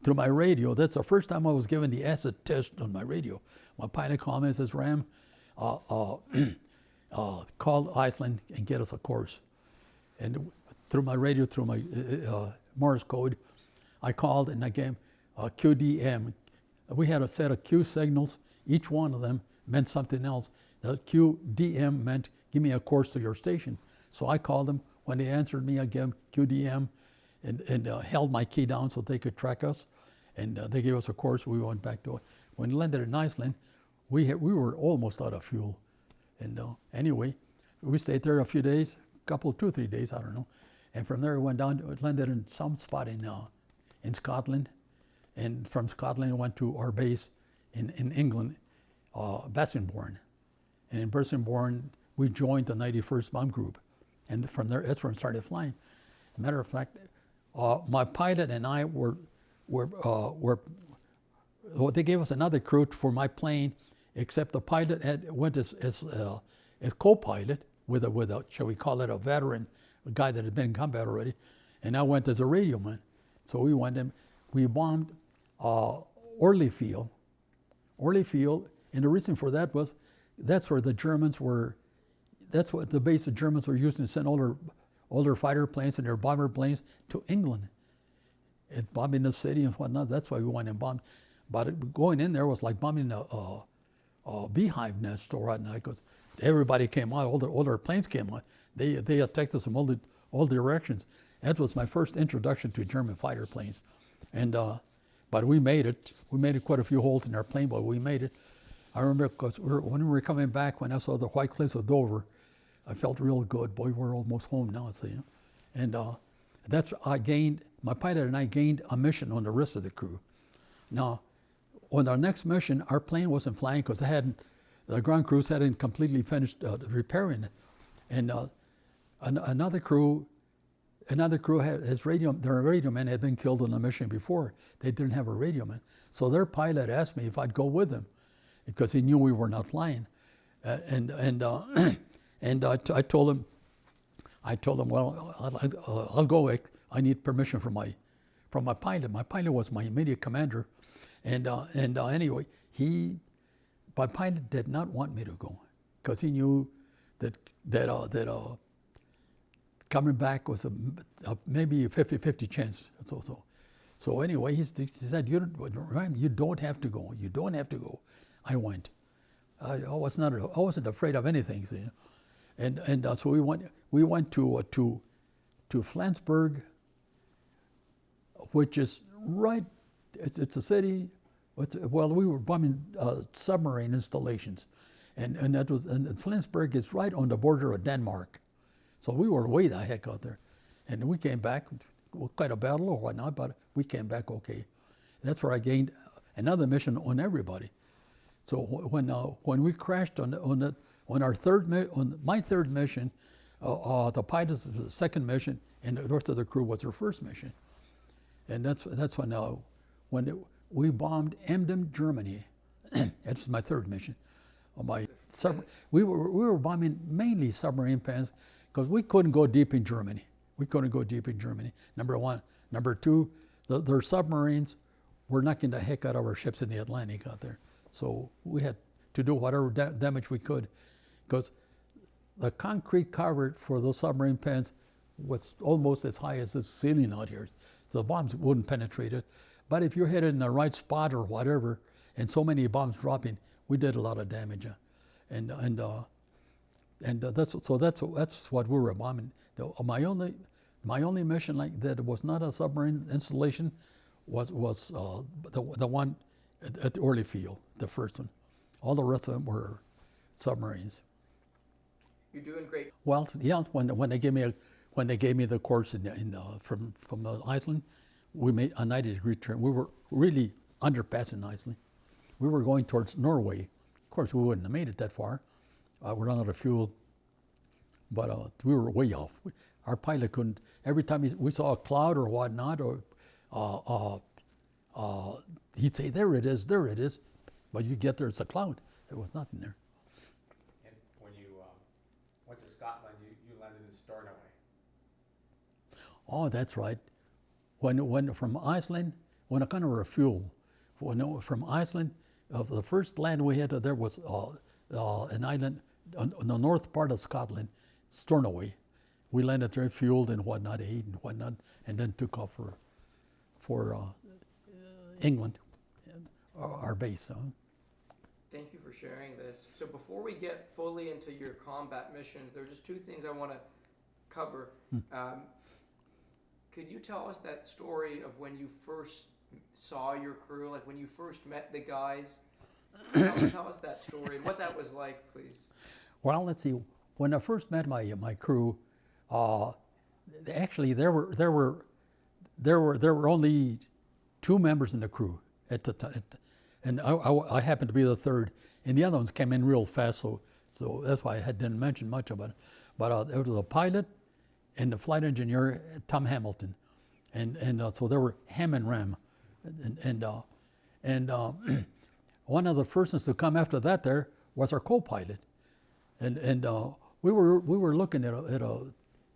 through my radio, that's the first time I was given the acid test on my radio. My pilot called me and says, "Ram, call Iceland and get us a course." And through my radio, through my Morse code, I called and I gave QDM. We had a set of Q signals. Each one of them meant something else. The QDM meant, "Give me a course to your station." So I called them. When they answered me, I gave them QDM and held my key down so they could track us. And they gave us a course. We went back to it. When we landed in Iceland, we were almost out of fuel. And anyway, we stayed there a few days, 2 or 3 days, I don't know. And from there we went down, landed in some spot in Scotland. And from Scotland we went to our base in England, Bassingbourn. And in Bassingbourn, we joined the 91st Bomb Group. And from there, that's where I started flying. Matter of fact, my pilot and I they gave us another crew for my plane, except the pilot went as co-pilot with a, shall we call it, a veteran, a guy that had been in combat already. and I went as a radio man. So we went and we bombed Orly Field. Orly Field, and the reason for that was that's where the Germans were. That's what the base the Germans were using to send all their fighter planes and their bomber planes to England, and bombing the city and whatnot. That's why we went and bombed. But going in there was like bombing a beehive nest or whatnot, because everybody came out, all their planes came out. They attacked us from all directions. That was my first introduction to German fighter planes, and but we made it. We made quite a few holes in our plane, but we made it. I remember because when we were coming back, when I saw the White Cliffs of Dover, I felt real good. Boy, we're almost home now, so, you know. And my pilot and I gained a mission on the rest of the crew. Now, on our next mission, our plane wasn't flying because the ground crews hadn't completely finished repairing it. And another crew had their radio man had been killed on a mission before. They didn't have a radio man. So their pilot asked me if I'd go with them because he knew we were not flying. And I told him, well, I'll go. I need permission from my pilot. My pilot was my immediate commander. And anyway, my pilot did not want me to go because he knew that coming back was maybe a 50-50 chance. So anyway, he said, Ryan, you don't have to go. You don't have to go. I went. I wasn't afraid of anything. See? And so we went to Flensburg, which is right. It's a city. Well, we were bombing submarine installations, and Flensburg is right on the border of Denmark. So we were way the heck out there, and we came back. Quite a battle or whatnot, but we came back okay. That's where I gained another mission on everybody. So when we crashed on my third mission, the pilots was the second mission, and the rest of the crew was their first mission. And that's when we bombed Emden, Germany. That's my third mission. We were bombing mainly submarine pens because we couldn't go deep in Germany. Number one. Number two, their submarines were knocking the heck out of our ships in the Atlantic out there. So we had to do whatever damage we could, because the concrete cover for those submarine pens was almost as high as the ceiling out here. So the bombs wouldn't penetrate it. But if you hit it in the right spot or whatever, and so many bombs dropping, we did a lot of damage. That's what we were bombing. My only mission like that was not a submarine installation was the one at Orly Field, the first one. All the rest of them were submarines. You're doing great. Well, yeah. When they gave me the course from Iceland, we made a 90-degree turn. We were really underpassing Iceland. We were going towards Norway. Of course, we wouldn't have made it that far. We ran out of fuel, but we were way off. Our pilot couldn't. Every time we saw a cloud or whatnot, or he'd say, there it is. But you get there, it's a cloud. There was nothing there. And when you went to Scotland, you landed in Stornoway. Oh, that's right. When from Iceland, when I kind of refueled, from Iceland, the first land we had there was an island on the north part of Scotland, Stornoway. We landed there, fueled and whatnot, ate and whatnot, and then took off for England, our base. Thank you for sharing this. So before we get fully into your combat missions, there are just two things I want to cover. Could you tell us that story of when you first saw your crew, like when you first met the guys? Tell us that story and what that was like, please. Well, let's see. When I first met my crew, actually there were only two members in the crew at the time, and I happened to be the third, and the other ones came in real fast, so that's why I didn't mention much about it. But there was a pilot and the flight engineer, Tom Hamilton, and so there were Ham and Ram, and one of the first ones to come after that there was our co-pilot, and we were looking at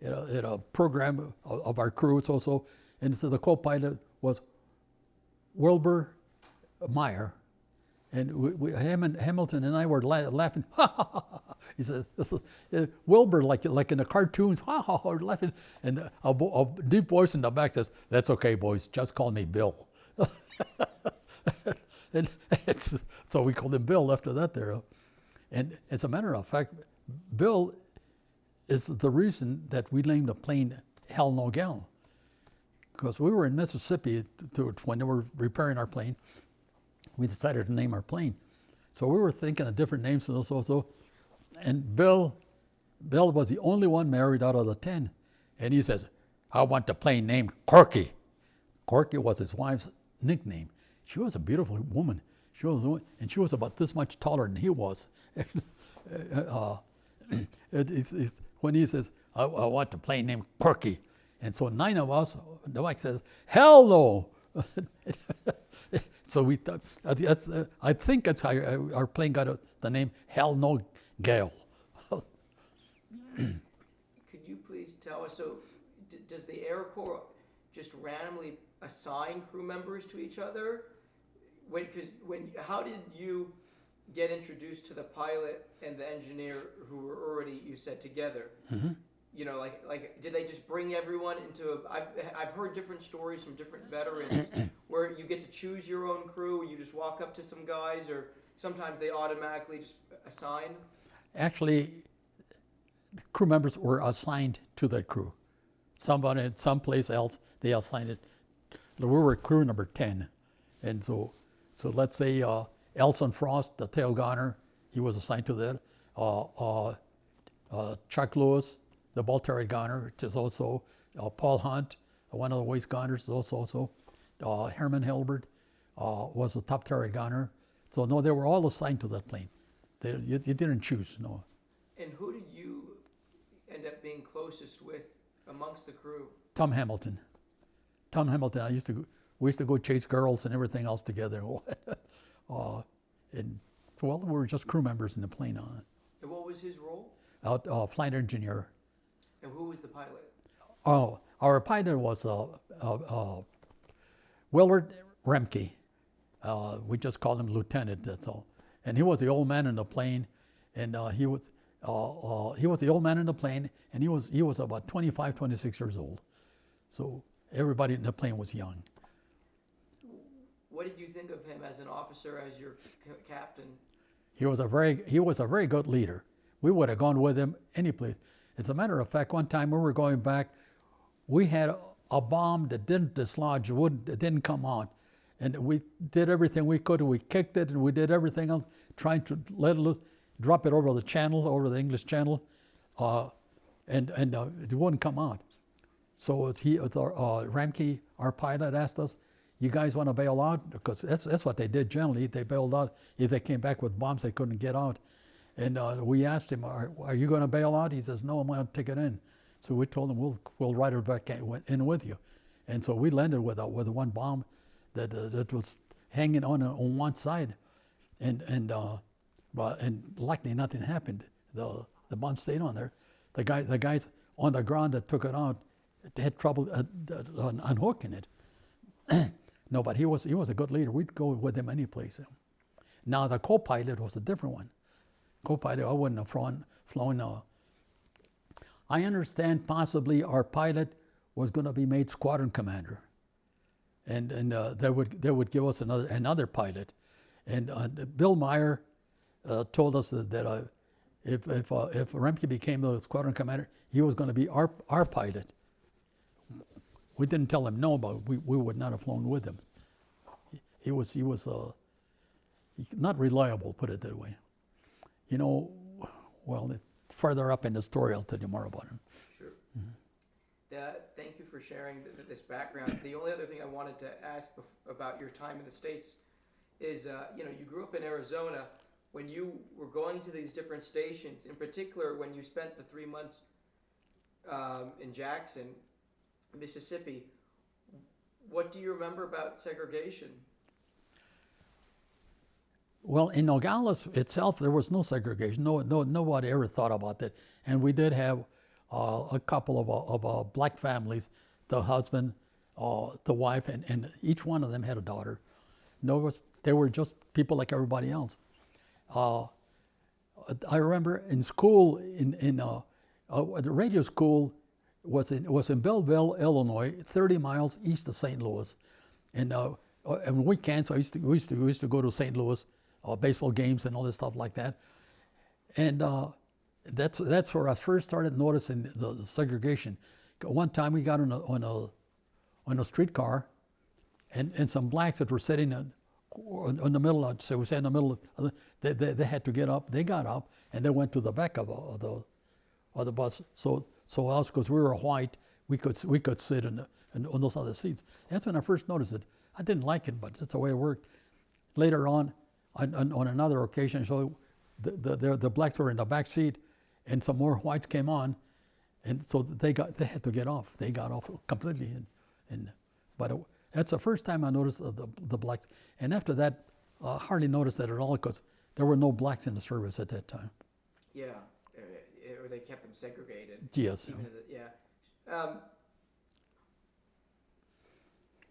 in a program of our crew. So and so the co-pilot was Wilbur Meyer, and Hamilton and I were laughing. He said, "This is Wilbur, like in the cartoons." We're laughing, and a deep voice in the back says, "That's okay, boys. Just call me Bill." and so we called him Bill after that. There, and as a matter of fact, Bill is the reason that we named the plane Hell No Gale, because we were in Mississippi when they were repairing our plane. We decided to name our plane, so we were thinking of different names. And Bill was the only one married out of the 10, and he says, "I want the plane named Corky." Corky was his wife's nickname. She was a beautiful woman. She was about this much taller than he was. When he says, I want the plane named Corky. And so 9 of us, the Mike says, "Hell no." So we thought, I think that's how our plane got the name Hell No Gale. Could you please tell us, so does the Air Corps just randomly assign crew members to each other? How did you get introduced to the pilot and the engineer who were already, you said, together? Mm-hmm. You know, like did they just bring everyone into I've heard different stories from different veterans where you get to choose your own crew, you just walk up to some guys, or sometimes they automatically just assign? Actually, crew members were assigned to that crew. Somebody, someplace else, they assigned it. We were crew number 10. And so let's say Elson Frost, the tail gunner, he was assigned to that. Chuck Lewis, the ball turret gunner, is also Paul Hunt, one of the waist gunners, is also Herman Hilbert was the top turret gunner. So no, they were all assigned to that plane. You didn't choose, no. And who did you end up being closest with amongst the crew? Tom Hamilton. We used to go chase girls and everything else together. And well, we were just crew members in the plane. And what was his role? Flight engineer. And who was the pilot? Oh, our pilot was Willard Remke. We just called him Lieutenant. That's all. And he was the old man in the plane, and he was the old man in the plane, and he was about 25, 26 years old. So everybody in the plane was young. What did you think of him as an officer, as your captain? He was a very good leader. We would have gone with him any place. As a matter of fact, one time when we were going back, we had a bomb that didn't dislodge, it didn't come out. And we did everything we could. We kicked it and we did everything else, trying to let it loose, drop it over the channel, over the English Channel, and it wouldn't come out. So Ramke, our pilot, asked us, "You guys want to bail out?" Because that's what they did generally. They bailed out. If they came back with bombs, they couldn't get out. And we asked him, "Are you going to bail out?" He says, "No, I'm going to take it in." So we told him, "We'll ride it back in with you." And so we landed with one bomb that was hanging on one side, and luckily nothing happened. The bomb stayed on there. The guys on the ground that took it out, they had trouble unhooking it. No, but he was a good leader. We'd go with him any place. Now the co-pilot was a different one. Co-pilot, I wouldn't have flown. I understand possibly our pilot was going to be made squadron commander, and they would give us another pilot. And Bill Meyer told us that if Remke became the squadron commander, he was going to be our pilot. We didn't tell him no, but we would not have flown with him. He was not reliable, put it that way. You know, well, further up in the story, I'll tell you more about him. Sure. Mm-hmm. Thank you for sharing this background. The only other thing I wanted to ask about your time in the States is, you grew up in Arizona. When you were going to these different stations, in particular when you spent the 3 months in Jackson, Mississippi, what do you remember about segregation? Well, in Nogales itself, there was no segregation. Nobody ever thought about that. And we did have a couple of black families, the husband, the wife, and each one of them had a daughter. No, they were just people like everybody else. I remember in school, the radio school was in Belleville, Illinois, 30 miles east of St. Louis, and weekends we used to go to St. Louis, baseball games and all this stuff like that, and that's where I first started noticing the segregation. One time we got on a streetcar, and some blacks that were sitting in the middle, I'd say we sat in the middle, they had to get up. They got up and they went to the back of the bus. So us, because we were white, we could sit on those other seats. That's when I first noticed it. I didn't like it, but that's the way it worked. Later on another occasion, so the blacks were in the back seat, and some more whites came on, and so they had to get off. They got off completely, but that's the first time I noticed the blacks. And after that, I hardly noticed that at all because there were no blacks in the service at that time. Yeah, or they kept them segregated. Yes.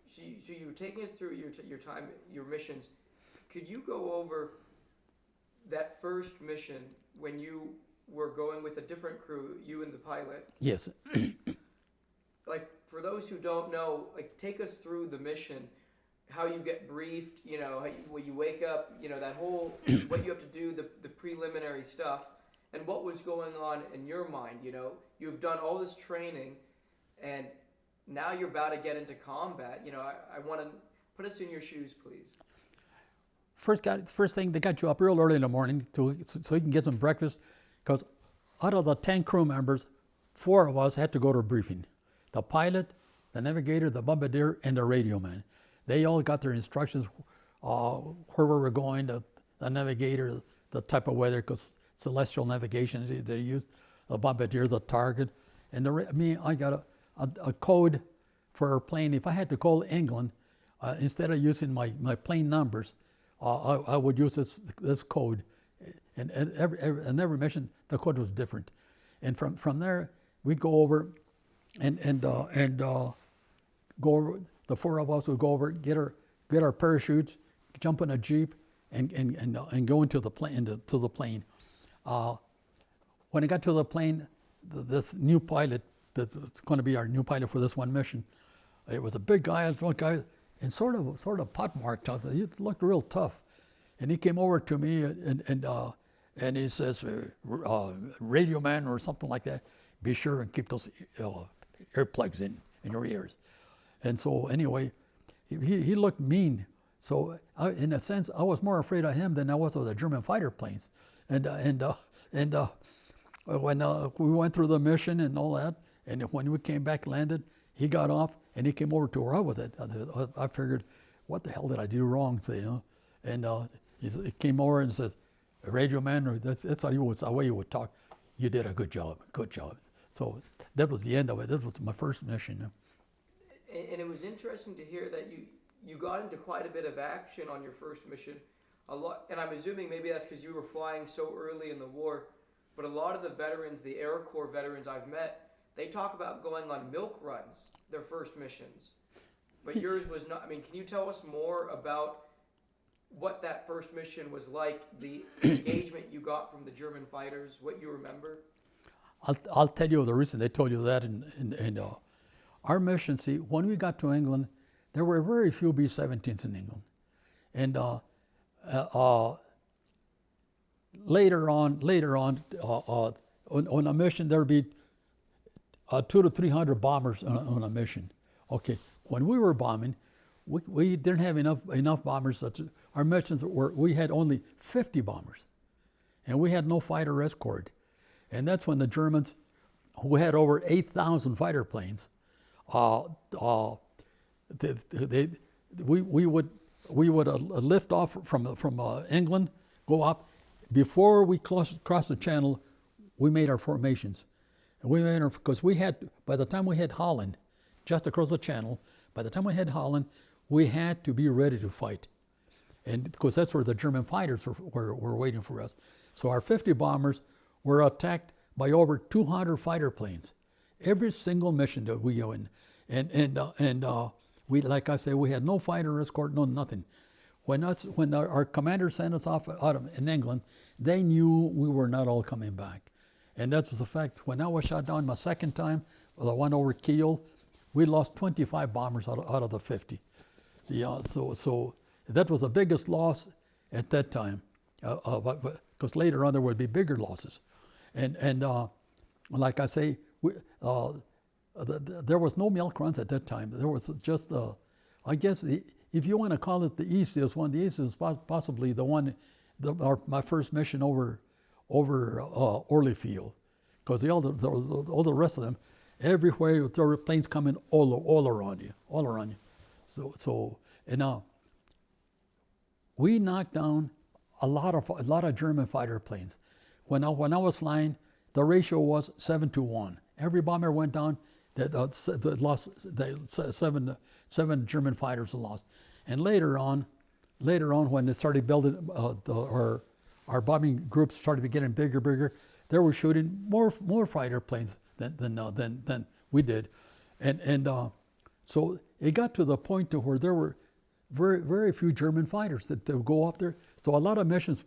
So you were taking us through your time, your missions. Could you go over that first mission when you were going with a different crew, you and the pilot? Yes. Like, for those who don't know, like, take us through the mission, how you get briefed, when you wake up, that whole, what you have to do, the preliminary stuff, and what was going on in your mind. You've done all this training, and now you're about to get into combat. I want to put us in your shoes, please. First thing, they got you up real early in the morning so you can get some breakfast, because out of the 10 crew members, 4 of us had to go to a briefing. The pilot, the navigator, the bombardier, and the radio man. They all got their instructions, where we were going, the navigator, the type of weather, because celestial navigation they use, the bombardier, the target, and I got a code for our plane. If I had to call England, instead of using my plane numbers, I would use this code, and every mission the code was different, and from there we'd go over. And go over. The 4 of us would go over, get our parachutes, jump in a jeep, and go into the plane. To the plane. When I got to the plane, this new pilot that's going to be our new pilot for this one mission, it was a big guy, and sort of pockmarked out. He looked real tough, and he came over to me and he says, "Radio man" or something like that. Be sure and keep those earplugs in your ears. And so anyway, he looked mean. So in a sense, I was more afraid of him than I was of the German fighter planes. And when we went through the mission and all that, and when we came back, landed, he got off and he came over to where I was at. I figured, what the hell did I do wrong? So, and he came over and says, "Radio man," that's how the way he would talk. "You did a good job. So that was the end of it. That was my first mission. And it was interesting to hear that you got into quite a bit of action on your first mission. A lot, and I'm assuming maybe that's because you were flying so early in the war. But a lot of the veterans, the Air Corps veterans I've met, they talk about going on milk runs, their first missions. But yours was not. I mean, can you tell us more about what that first mission was like, the engagement you got from the German fighters, what you remember? I'll tell you the reason they told you that. In our mission, see, when we got to England, there were very few B-17s in England. And later on a mission, there'd be 200 to 300 bombers on a mission. Okay, when we were bombing, we didn't have enough bombers. Our missions we had only 50 bombers, and we had no fighter escort. And that's when the Germans, who had over 8,000 fighter planes, we would lift off from England, go up. Before we crossed the channel, we made our formations. And we made because by the time we hit Holland, just across the channel, we had to be ready to fight. And because that's where the German fighters were waiting for us. So our 50 bombers were attacked by over 200 fighter planes. Every single mission that we go in, and we, like I say, we had no fighter escort, no nothing. When our commander sent us off in England, they knew we were not all coming back, and that's the fact. When I was shot down my second time, the one over Kiel, we lost 25 bombers out of the 50. Yeah, so that was the biggest loss at that time, because later on there would be bigger losses, and like I say, there was no milk runs at that time. There was just, I guess, if you want to call it the easiest one, the easiest was possibly the one, my first mission over Orlyfield, because all the rest of them, everywhere there were planes coming all around you. So and we knocked down a lot of German fighter planes. When I was flying, the ratio was 7-1. Every bomber went down, lost seven German fighters lost. And later on, when they started building, our bombing groups started getting bigger, they were shooting more fighter planes than we did, and so it got to the point to where there were very few German fighters that would go up there. So a lot of missions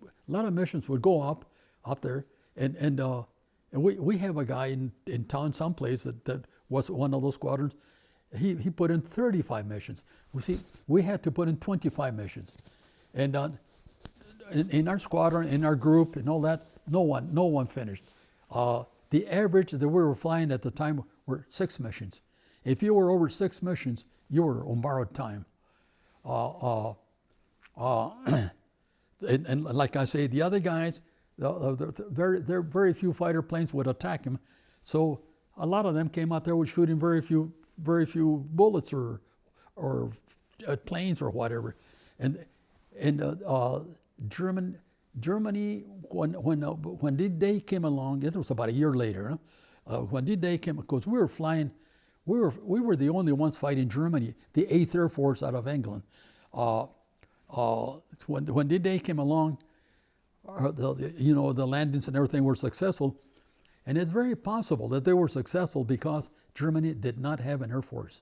would go up there, and we have a guy in town someplace that was one of those squadrons. He put in 35 missions. We had to put in 25 missions, and in our squadron, in our group, and all that, no one finished. The average that we were flying at the time were 6 missions. If you were over 6 missions, you were on borrowed time. And like I say, the other guys, there very few fighter planes would attack him, so a lot of them came out there with shooting very few bullets or planes or whatever, and Germany, when D-Day came along, it was about a year later. When D-Day came, because we were flying, we were the only ones fighting Germany, the 8th Air Force out of England. When D-Day came along, the landings and everything were successful, and it's very possible that they were successful because Germany did not have an Air Force.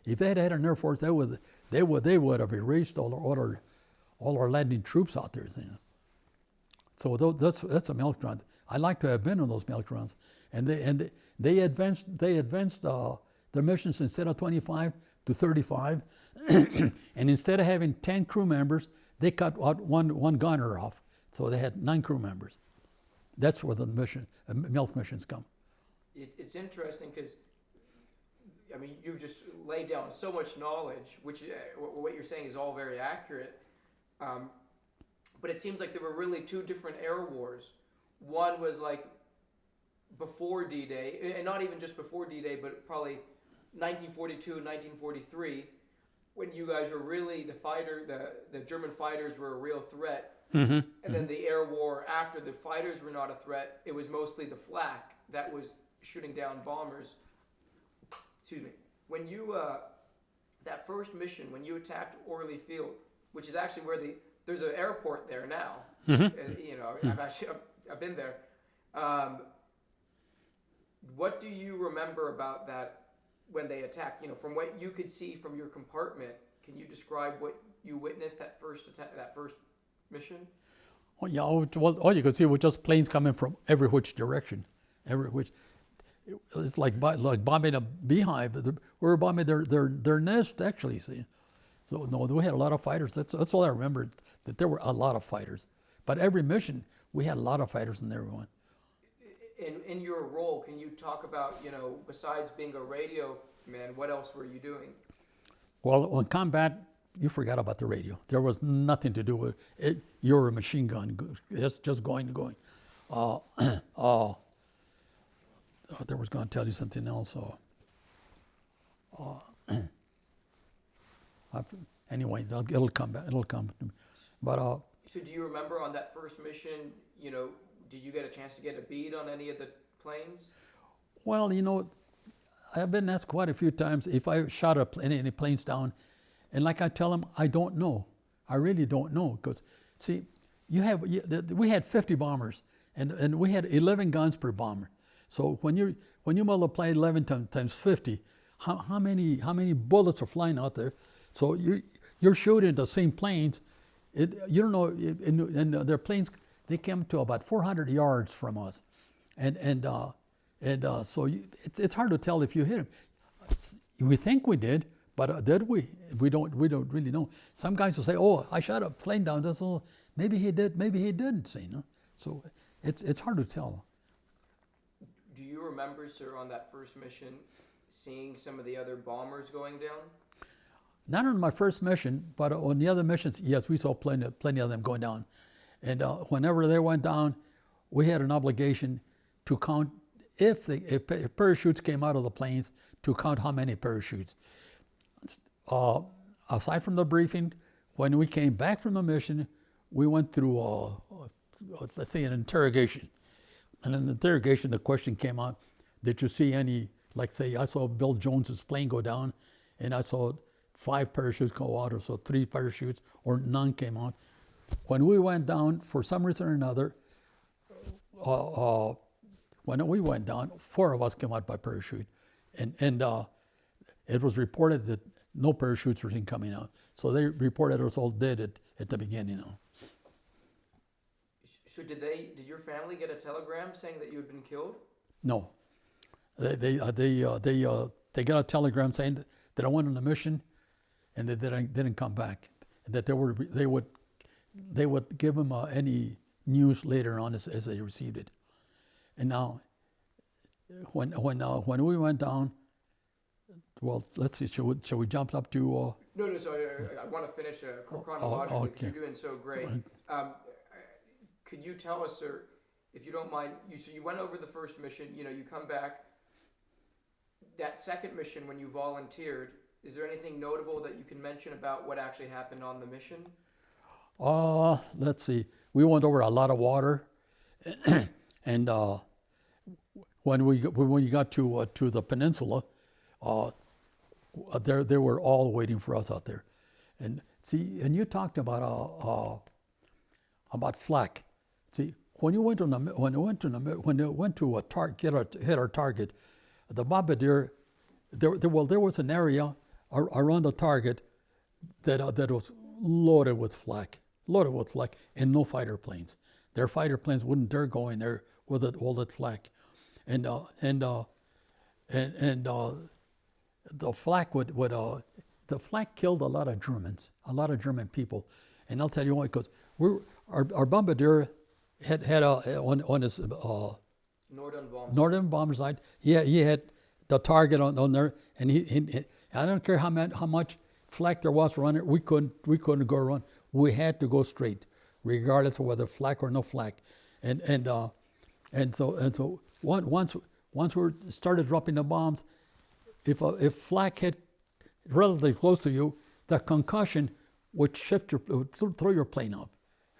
If they had had an Air Force, they would have erased all our landing troops out there. So that's a milk run. I like to have been on those milk runs, and they advanced the missions instead of 25 to 35, and instead of having 10 crew members, they cut out one gunner off, so they had 9 crew members. That's where the milk missions come. It's interesting because, I mean, you've just laid down so much knowledge, which what you're saying is all very accurate. But it seems like there were really 2 different air wars. One was like before D-Day, and not even just before D-Day, but probably 1942, 1943, when you guys were really the German fighters were a real threat. Mm-hmm. And then the air war after the fighters were not a threat, it was mostly the flak that was shooting down bombers. Excuse me. When you, that first mission, when you attacked Orly Field, which is actually where there's an airport there now. Mm-hmm. I've been there. What do you remember about that when they attacked? From what you could see from your compartment, can you describe what you witnessed that first mission? Well, yeah, all you could see was just planes coming from every which direction, It's like bombing a beehive. We were bombing their nest, actually. See, so no, we had a lot of fighters. That's all I remembered. That there were a lot of fighters, but every mission we had a lot of fighters in everyone. In your role, can you talk about, besides being a radio man, what else were you doing? Well, on combat, you forgot about the radio. There was nothing to do with it. You were a machine gun. It's just going. I was going to tell you something else. Anyway, it'll come back. It'll come to me. But so, do you remember on that first mission? Did you get a chance to get a bead on any of the planes? Well, I've been asked quite a few times if I shot any planes down, and like I tell them, I don't know. I really don't know, because see, we had 50 bombers, and we had 11 guns per bomber. So when you multiply 11 times 50, how many bullets are flying out there? So you're shooting the same planes. You don't know, and their planes, they came to about 400 yards from us, and so it's hard to tell if you hit them. We think we did, but did we? We don't really know. Some guys will say, "Oh, I shot a plane down." That's all. Maybe he did. Maybe he didn't. See, no? So it's hard to tell. Do you remember, sir, on that first mission, seeing some of the other bombers going down? Not on my first mission, but on the other missions, yes, we saw plenty of them going down. And whenever they went down, we had an obligation to count if parachutes came out of the planes, to count how many parachutes. Aside from the briefing, when we came back from the mission, we went through, let's say, an interrogation. And in the interrogation, the question came out, did you see any, like say, I saw Bill Jones's plane go down, and I saw 5 parachutes go out, or so 3 parachutes, or none came out. When we went down, for some reason or another, when we went down, 4 of us came out by parachute. And it was reported that no parachutes were seen coming out. So they reported us all dead at the beginning. You know. So did your family get a telegram saying that you had been killed? No. They got a telegram saying that I went on a mission and that they didn't come back. That they would give them any news later on as they received it. And now, when we went down, well, let's see, shall we jump up to? No, sorry, I want to finish chronologically because you're doing so great. Could you tell us, sir, if you don't mind, you went over the first mission, you come back. That second mission when you volunteered, is there anything notable that you can mention about what actually happened on the mission? Let's see. We went over a lot of water, and when you got to the peninsula, they were all waiting for us out there. And see, and you talked about flak. See, when you went to hit our target, the bombardier, there was an area around the target that was loaded with flak, and no fighter planes. Their fighter planes wouldn't dare go in there with all that flak, and the flak the flak killed a lot of German people, and I'll tell you why, because our bombardier had on his northern bomber side, he had the target on there, and he I don't care how much flak there was around it, we couldn't go around. We had to go straight, regardless of whether flak or no flak, and so once we started dropping the bombs, if flak hit relatively close to you, the concussion would throw your plane up.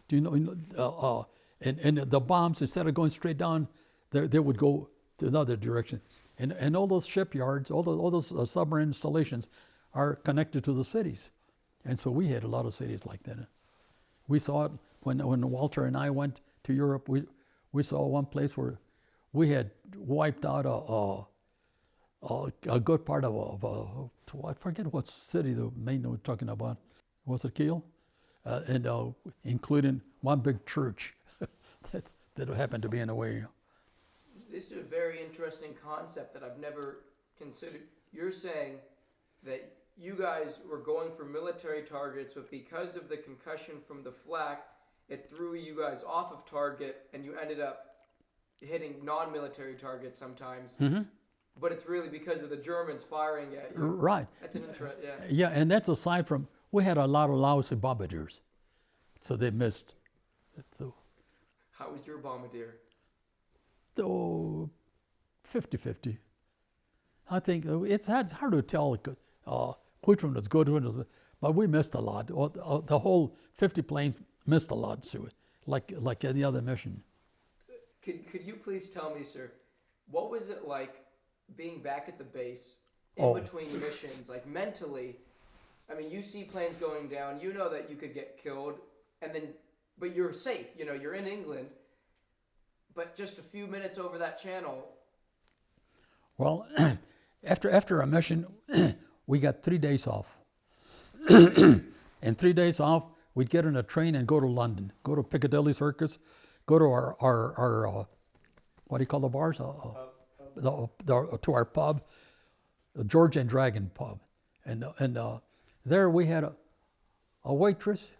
Do you know? And the bombs, instead of going straight down, they would go to another direction. And all those shipyards, all those submarine installations are connected to the cities. And so we had a lot of cities like that. We saw it when Walter and I went to Europe. We saw one place where we had wiped out a good part of I forget what city the main was talking about. Was it Kiel? And including one big church that happened to be in the way. This is a very interesting concept that I've never considered. You're saying that you guys were going for military targets, but because of the concussion from the flak, it threw you guys off of target, and you ended up hitting non-military targets sometimes. Mm-hmm. But it's really because of the Germans firing at you. Right. That's an interest. Yeah. Yeah, and that's aside from, we had a lot of lousy bombardiers, so they missed. So, how was your bombardier? 50-50. I think it's hard to tell which one was good, but we missed a lot. The whole 50 planes missed a lot, so like any other mission. Could you please tell me, sir, what was it like being back at the base in between missions, like mentally? I mean, you see planes going down, you know that you could get killed, but you're safe. You're in England. But just a few minutes over that channel. Well, after a mission, we got 3 days off. And 3 days off, we'd get on a train and go to London, go to Piccadilly Circus, go to our what do you call the bars? To our pub, the George and Dragon pub. And there we had a waitress,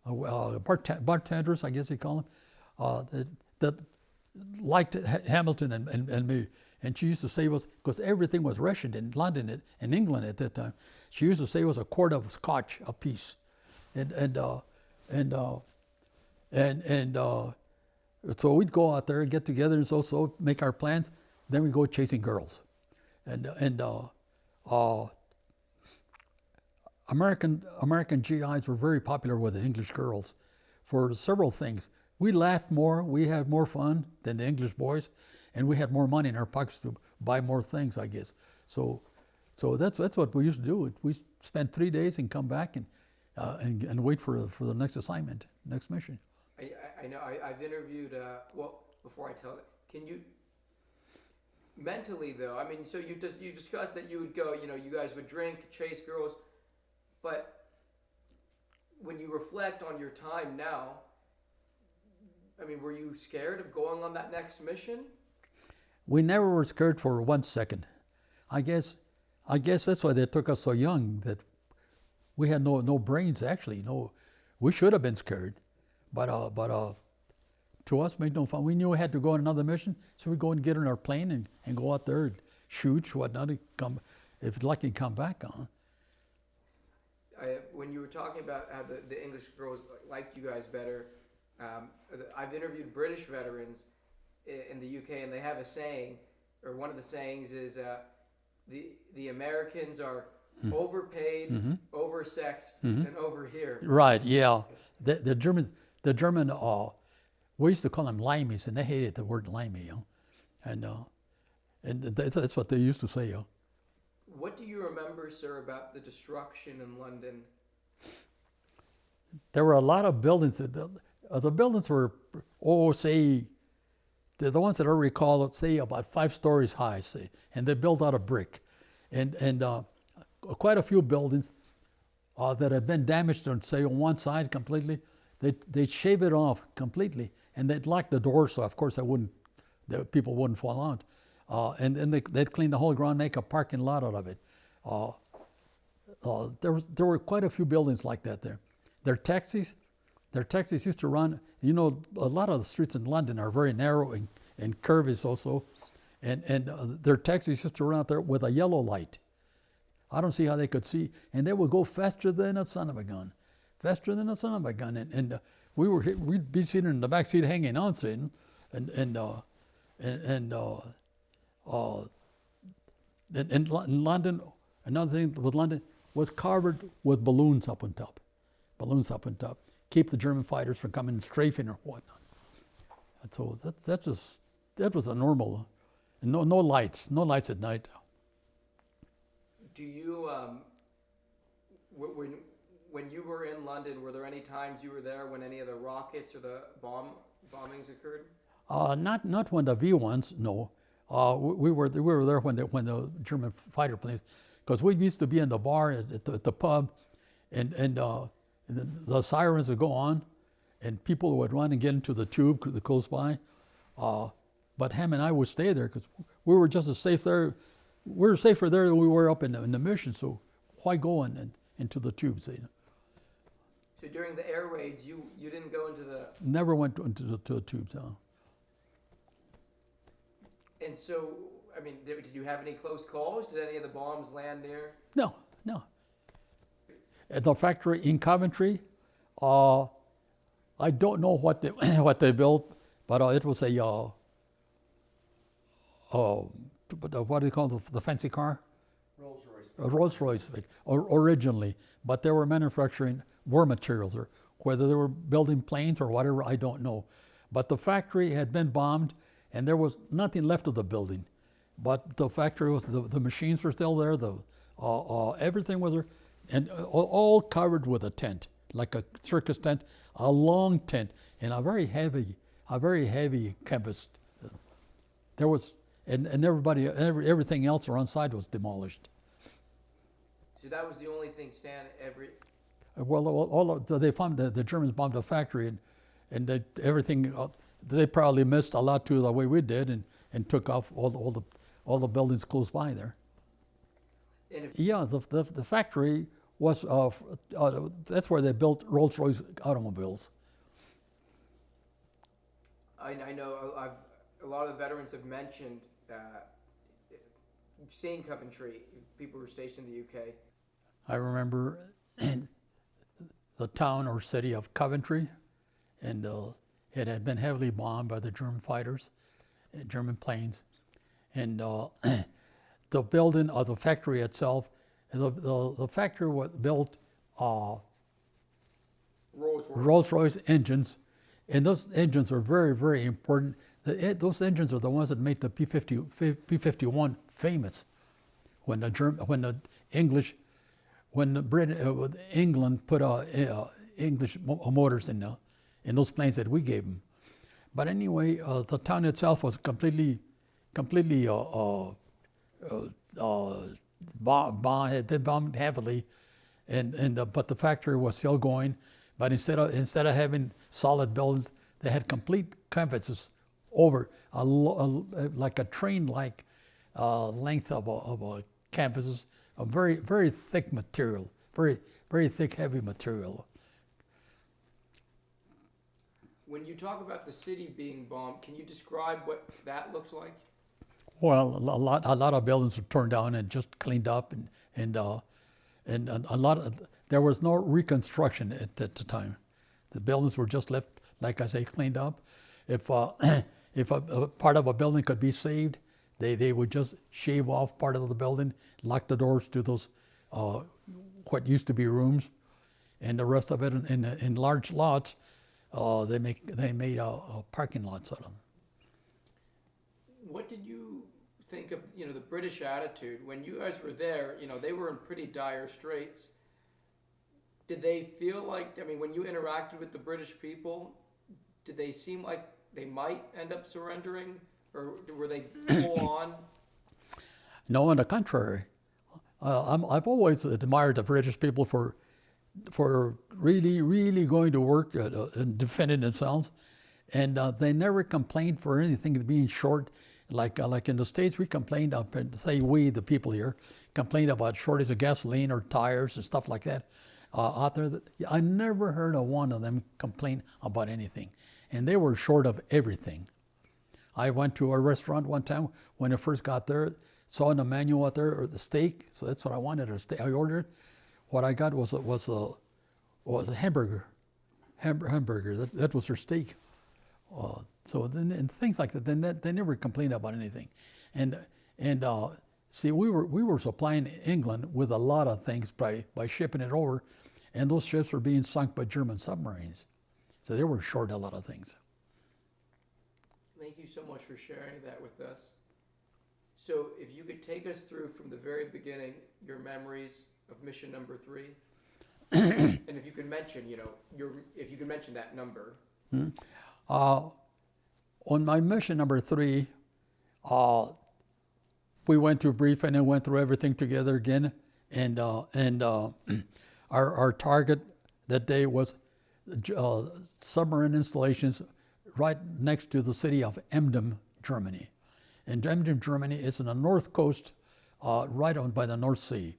bartenders, I guess you call them, that liked Hamilton and me. And she used to save us, because everything was rationed in London, in England at that time. She used to save us a quart of scotch a piece. So we'd go out there and get together and so make our plans. Then we go chasing girls. American GIs were very popular with the English girls for several things. We laughed more, we had more fun than the English boys, and we had more money in our pockets to buy more things, I guess. So that's what we used to do. We spent 3 days and come back and wait for the next assignment, next mission. I know. I've interviewed. Well, before I tell it, can you mentally though? I mean, so you discussed that you would go. You know, you guys would drink, chase girls, but when you reflect on your time now, I mean, were you scared of going on that next mission? We never were scared for 1 second. I guess that's why they took us so young, that we had no brains actually. No, we should have been scared, but to us made no fun. We knew we had to go on another mission, so we'd go and get on our plane and go out there and shoot, whatnot, and come, if lucky, come back on. When you were talking about how the English girls liked you guys better, I've interviewed British veterans in the UK, and they have a saying, or one of the sayings is, the Americans are overpaid, oversexed, and over here. Right. Yeah. The German. We used to call them limeys, and they hated the word limey, and that's what they used to say, What do you remember, sir, about the destruction in London? There were a lot of buildings. The buildings were, say, the ones that I recall, say about 5 stories high, say, and they built out of brick, and quite a few buildings that had been damaged on, say, on one side completely. They'd shave it off completely, and they'd lock the door, so of course the people wouldn't fall out. And then they'd clean the whole ground, make a parking lot out of it. There were quite a few buildings like that there. Their taxis used to run. You know, a lot of the streets in London are very narrow and curvy also, and their taxis used to run out there with a yellow light. I don't see how they could see, and they would go faster than a son of a gun, and we'd be sitting in the back seat hanging on, saying, in London, another thing with London was covered with balloons up on top, keep the German fighters from coming and strafing or whatnot. And so that was a normal, no lights at night. Do you, when you were in London, were there any times you were there when any of the rockets or the bombings occurred? Not when the V1s, no. We were there when the German fighter planes, because we used to be in the bar at the pub, and the sirens would go on, and people would run and get into the tube close by. But Ham and I would stay there because we were just as safe there. We were safer there than we were up in the mission. So why go into the tubes? So during the air raids, you didn't go into the... Never went into the tubes. And so, I mean, did you have any close calls? Did any of the bombs land near? No. At the factory in Coventry, I don't know what they built, but it was a what do you call the fancy car? Rolls-Royce originally, but they were manufacturing war materials, or whether they were building planes or whatever, I don't know. But the factory had been bombed, and there was nothing left of the building. But the factory was, the machines were still there, everything was there, and all covered with a tent, like a circus tent, a long tent, and a very heavy canvas There was, and everything else around side was demolished. So that was the only thing Well, they found the Germans bombed the factory, and everything. They probably missed a lot too the way we did, and took off all the buildings close by there. Yeah, the factory was that's where they built Rolls-Royce automobiles. I know a lot of the veterans have mentioned seeing Coventry. People were stationed in the UK. I remember the town or city of Coventry, and it had been heavily bombed by the German fighters, German planes, and the building of the factory itself, the factory was built Rolls-Royce engines, and those engines are very, very important. Those engines are the ones that made the P-51 famous. When England put English motors in those planes that we gave them. But anyway, the town itself was completely bombed. It been bombed heavily, but the factory was still going. But instead of having solid buildings, they had complete canvases over like a train-like length of canvases, a very, very thick material, very, very thick, heavy material. When you talk about the city being bombed, can you describe what that looks like? Well, a lot of buildings were torn down and just cleaned up, and a lot of, there was no reconstruction at the time. The buildings were just left, like I say, cleaned up. If a part of a building could be saved, they would just shave off part of the building, lock the doors to those what used to be rooms, and the rest of it in large lots. They made parking lots out of them. What did you think of the British attitude when you guys were there? They were in pretty dire straits. Did they feel like, when you interacted with the British people, did they seem like they might end up surrendering, or were they full on? No, on the contrary. I've always admired the British people for really, really going to work and defending themselves, and they never complained for anything being short. Like in the States, we complained we, the people here, complained about shortage of gasoline or tires and stuff like that. Out there, I never heard of one of them complain about anything, and they were short of everything. I went to a restaurant one time when I first got there, saw in the menu out there the steak, so that's what I wanted. I ordered. What I got was a hamburger. Hamburger. That was their steak. So then, and things like that. Then they never complained about anything, and see, we were supplying England with a lot of things by shipping it over, and those ships were being sunk by German submarines, so they were short a lot of things. Thank you so much for sharing that with us. So, if you could take us through from the very beginning your memories of mission number 3, and if you could mention, that number. On my mission number 3, we went to a briefing and went through everything together again, and our target that day was submarine installations right next to the city of Emden, Germany. And Emden, Germany is in the north coast, right on by the North Sea.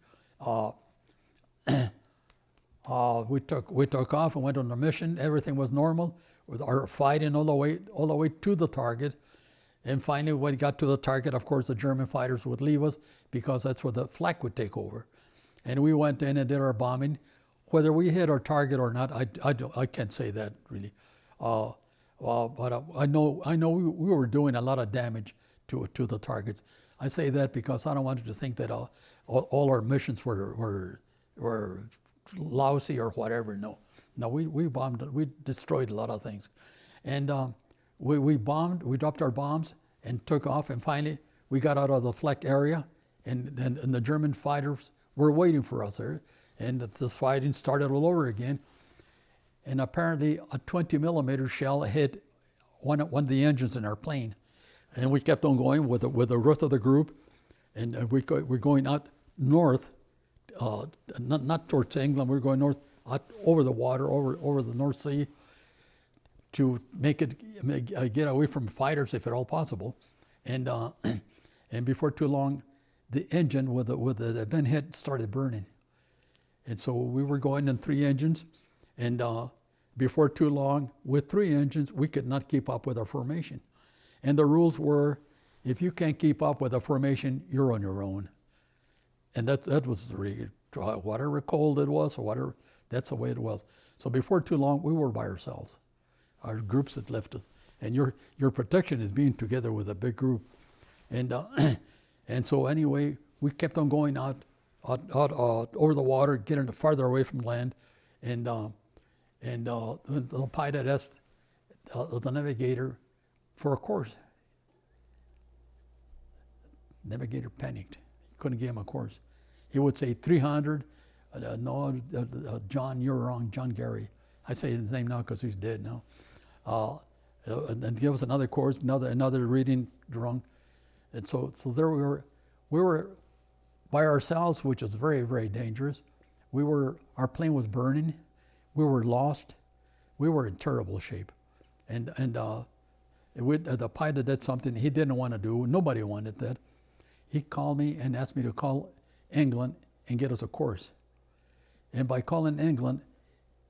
We took off and went on a mission. Everything was normal, with our fighting all the way to the target. And finally, when we got to the target, of course, the German fighters would leave us because that's where the flak would take over. And we went in and did our bombing. Whether we hit our target or not, I can't say that really. But I know we were doing a lot of damage to the targets. I say that because I don't want you to think that all our missions were lousy or whatever. No, we bombed. We destroyed a lot of things, and we bombed. We dropped our bombs and took off. And finally, we got out of the flak area, and the German fighters were waiting for us there. And this fighting started all over again. And apparently, a 20 millimeter shell hit one of the engines in our plane. And we kept on going with the rest of the group, and we're going out north, not towards England. We're going north, out over the water, over the North Sea, to get away from fighters if at all possible, and before too long, the engine with the vent head started burning, and so we were going in 3 engines, and before too long, with 3 engines, we could not keep up with our formation. And the rules were, if you can't keep up with a formation, you're on your own. And that was whatever cold it was, or whatever, that's the way it was. So before too long, we were by ourselves. Our groups had left us. And your protection is being together with a big group. And and so anyway, we kept on going out over the water, getting farther away from land. And the pilot asked the navigator for a course. Navigator panicked. He couldn't give him a course. He would say 300. No, John, you're wrong. John Gary. I say his name now because he's dead now. And then give us another course, another reading wrong. And so there we were by ourselves, which was very, very dangerous. Our plane was burning. We were lost. We were in terrible shape. And the pilot did something he didn't want to do. Nobody wanted that. He called me and asked me to call England and get us a course. And by calling England,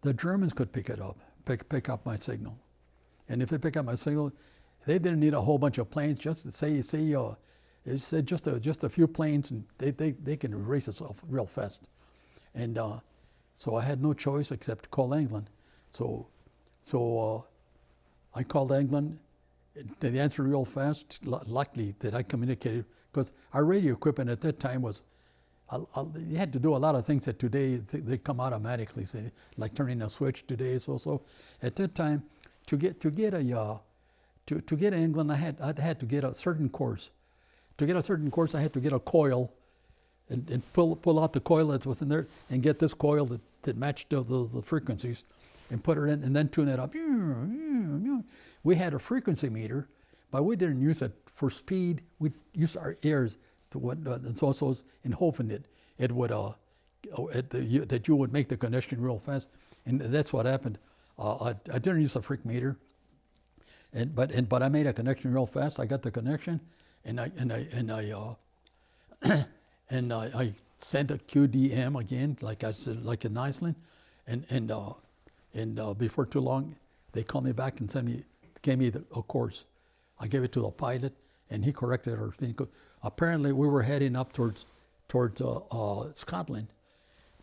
the Germans could pick it up, pick up my signal. And if they pick up my signal, they didn't need a whole bunch of planes. Just say just a few planes, and they can erase itself real fast. And so I had no choice except to call England. So I called England. They answered real fast. Luckily that I communicated, because our radio equipment at that time was, you had to do a lot of things that today they come automatically, say, like turning a switch today. So at that time, to get England, I had to get a certain course. To get a certain course, I had to get a coil, and pull out the coil that was in there, and get this coil that matched the frequencies, and put it in, and then tune it up. We had a frequency meter, but we didn't use it for speed. We used our ears to what, and so in hoping it would that you would make the connection real fast, and that's what happened. I didn't use a freak meter, but I made a connection real fast. I got the connection, and I sent a QDM again, like I said, like in Iceland, and before too long, they called me back and gave me a course. I gave it to the pilot, and he corrected our speed. Apparently, we were heading up towards Scotland,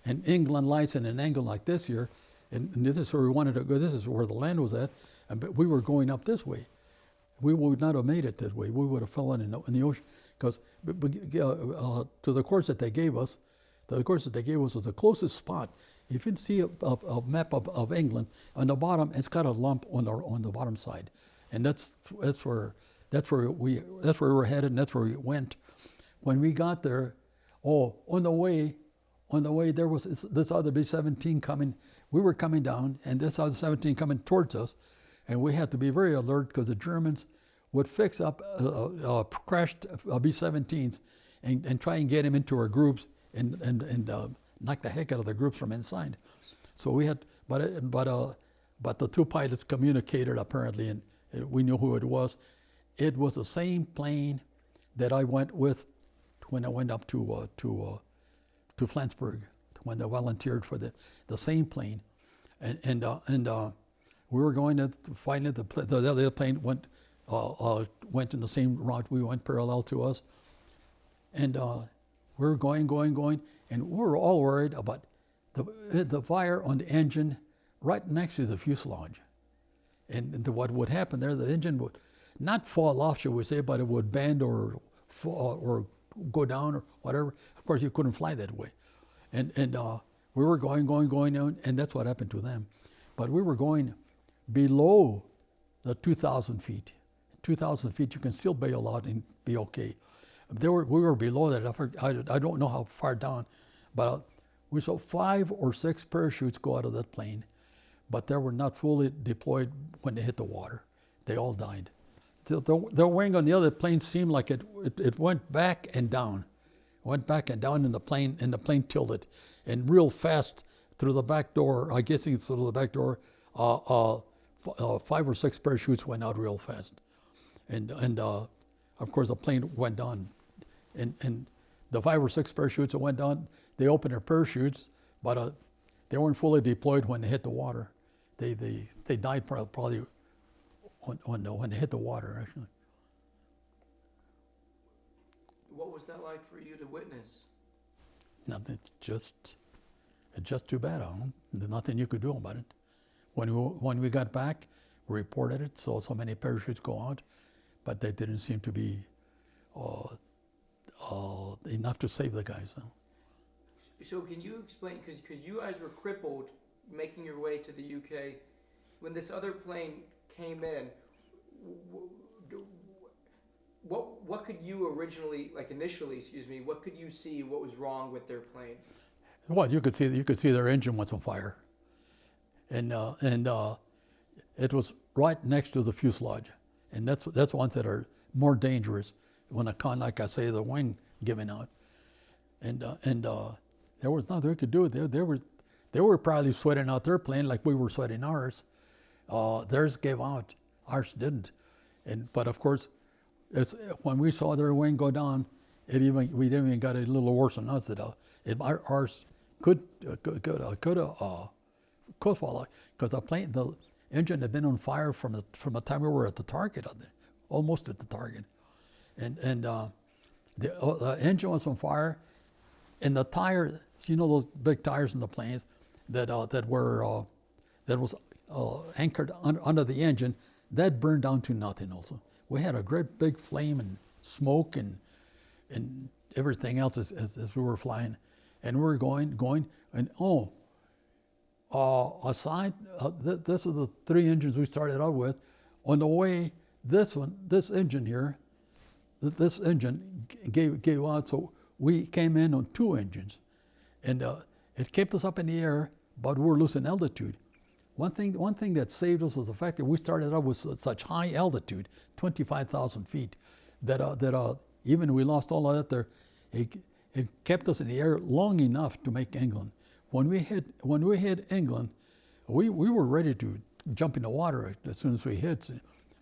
and England lies in an angle like this here, and this is where we wanted to go. This is where the land was at, but we were going up this way. We would not have made it this way. We would have fallen in the ocean, because to the course that they gave us, was the closest spot. If you can see a map of England, on the bottom, it's got a lump on the bottom side, and that's where we were headed, and that's where we went. When we got there, on the way there was this other B-17 coming. We were coming down, and this other 17 coming towards us, and we had to be very alert, because the Germans would fix up crashed B-17s and try and get him into our groups and knock the heck out of the groups from inside. So we had, but the 2 pilots communicated apparently, and we knew who it was. It was the same plane that I went with when I went up to Flensburg, when they volunteered for the same plane, and we were going to find it. The other plane went in the same route we went, parallel to us, and we were going, and we were all worried about the fire on the engine right next to the fuselage, and what would happen there, the engine would not fall off, shall we say, but it would bend or fall, or go down or whatever. Of course, you couldn't fly that way, and we were going, and that's what happened to them. But we were going below the 2,000 feet. 2,000 feet, you can still bail out and be okay. We were below that. I don't know how far down, but we saw 5 or 6 parachutes go out of that plane, but they were not fully deployed when they hit the water. They all died. the wing on the other plane seemed like it went back and down, and the plane tilted, and real fast through the back door. I guess it's through the back door. 5 or 6 parachutes went out real fast, and of course the plane went down, and the 5 or 6 parachutes that went down, they opened their parachutes, but they weren't fully deployed when they hit the water. They died probably when they hit the water, actually. What was that like for you to witness? Nothing. It's just too bad. There's nothing you could do about it. When we got back, we reported it. Saw so many parachutes go out, but they didn't seem to be enough to save the guys. So can you explain, because you guys were crippled making your way to the UK, when this other plane came in, what could you initially, what could you see what was wrong with their plane? Well, you could see their engine was on fire, and it was right next to the fuselage, and that's ones that are more dangerous when like I say, the wing giving out, and there was nothing they could do. They were probably sweating out their plane like we were sweating ours. Theirs gave out, ours didn't, but of course, when we saw their wing go down, we didn't even got a little worse than us. Ours could fall out because the engine had been on fire from the time we were at the target, almost at the target, and the engine was on fire, and the tire, those big tires in the planes that was anchored under the engine, that burned down to nothing. Also, we had a great big flame and smoke and everything else as we were flying, and we were going, and aside, this is the 3 engines we started out with. On the way, this engine gave out, so we came in on 2 engines, and it kept us up in the air, but we were losing altitude. One thing that saved us was the fact that we started out with such high altitude, 25,000 feet, that even we lost all of that there, it kept us in the air long enough to make England. When we hit England, we were ready to jump in the water as soon as we hit,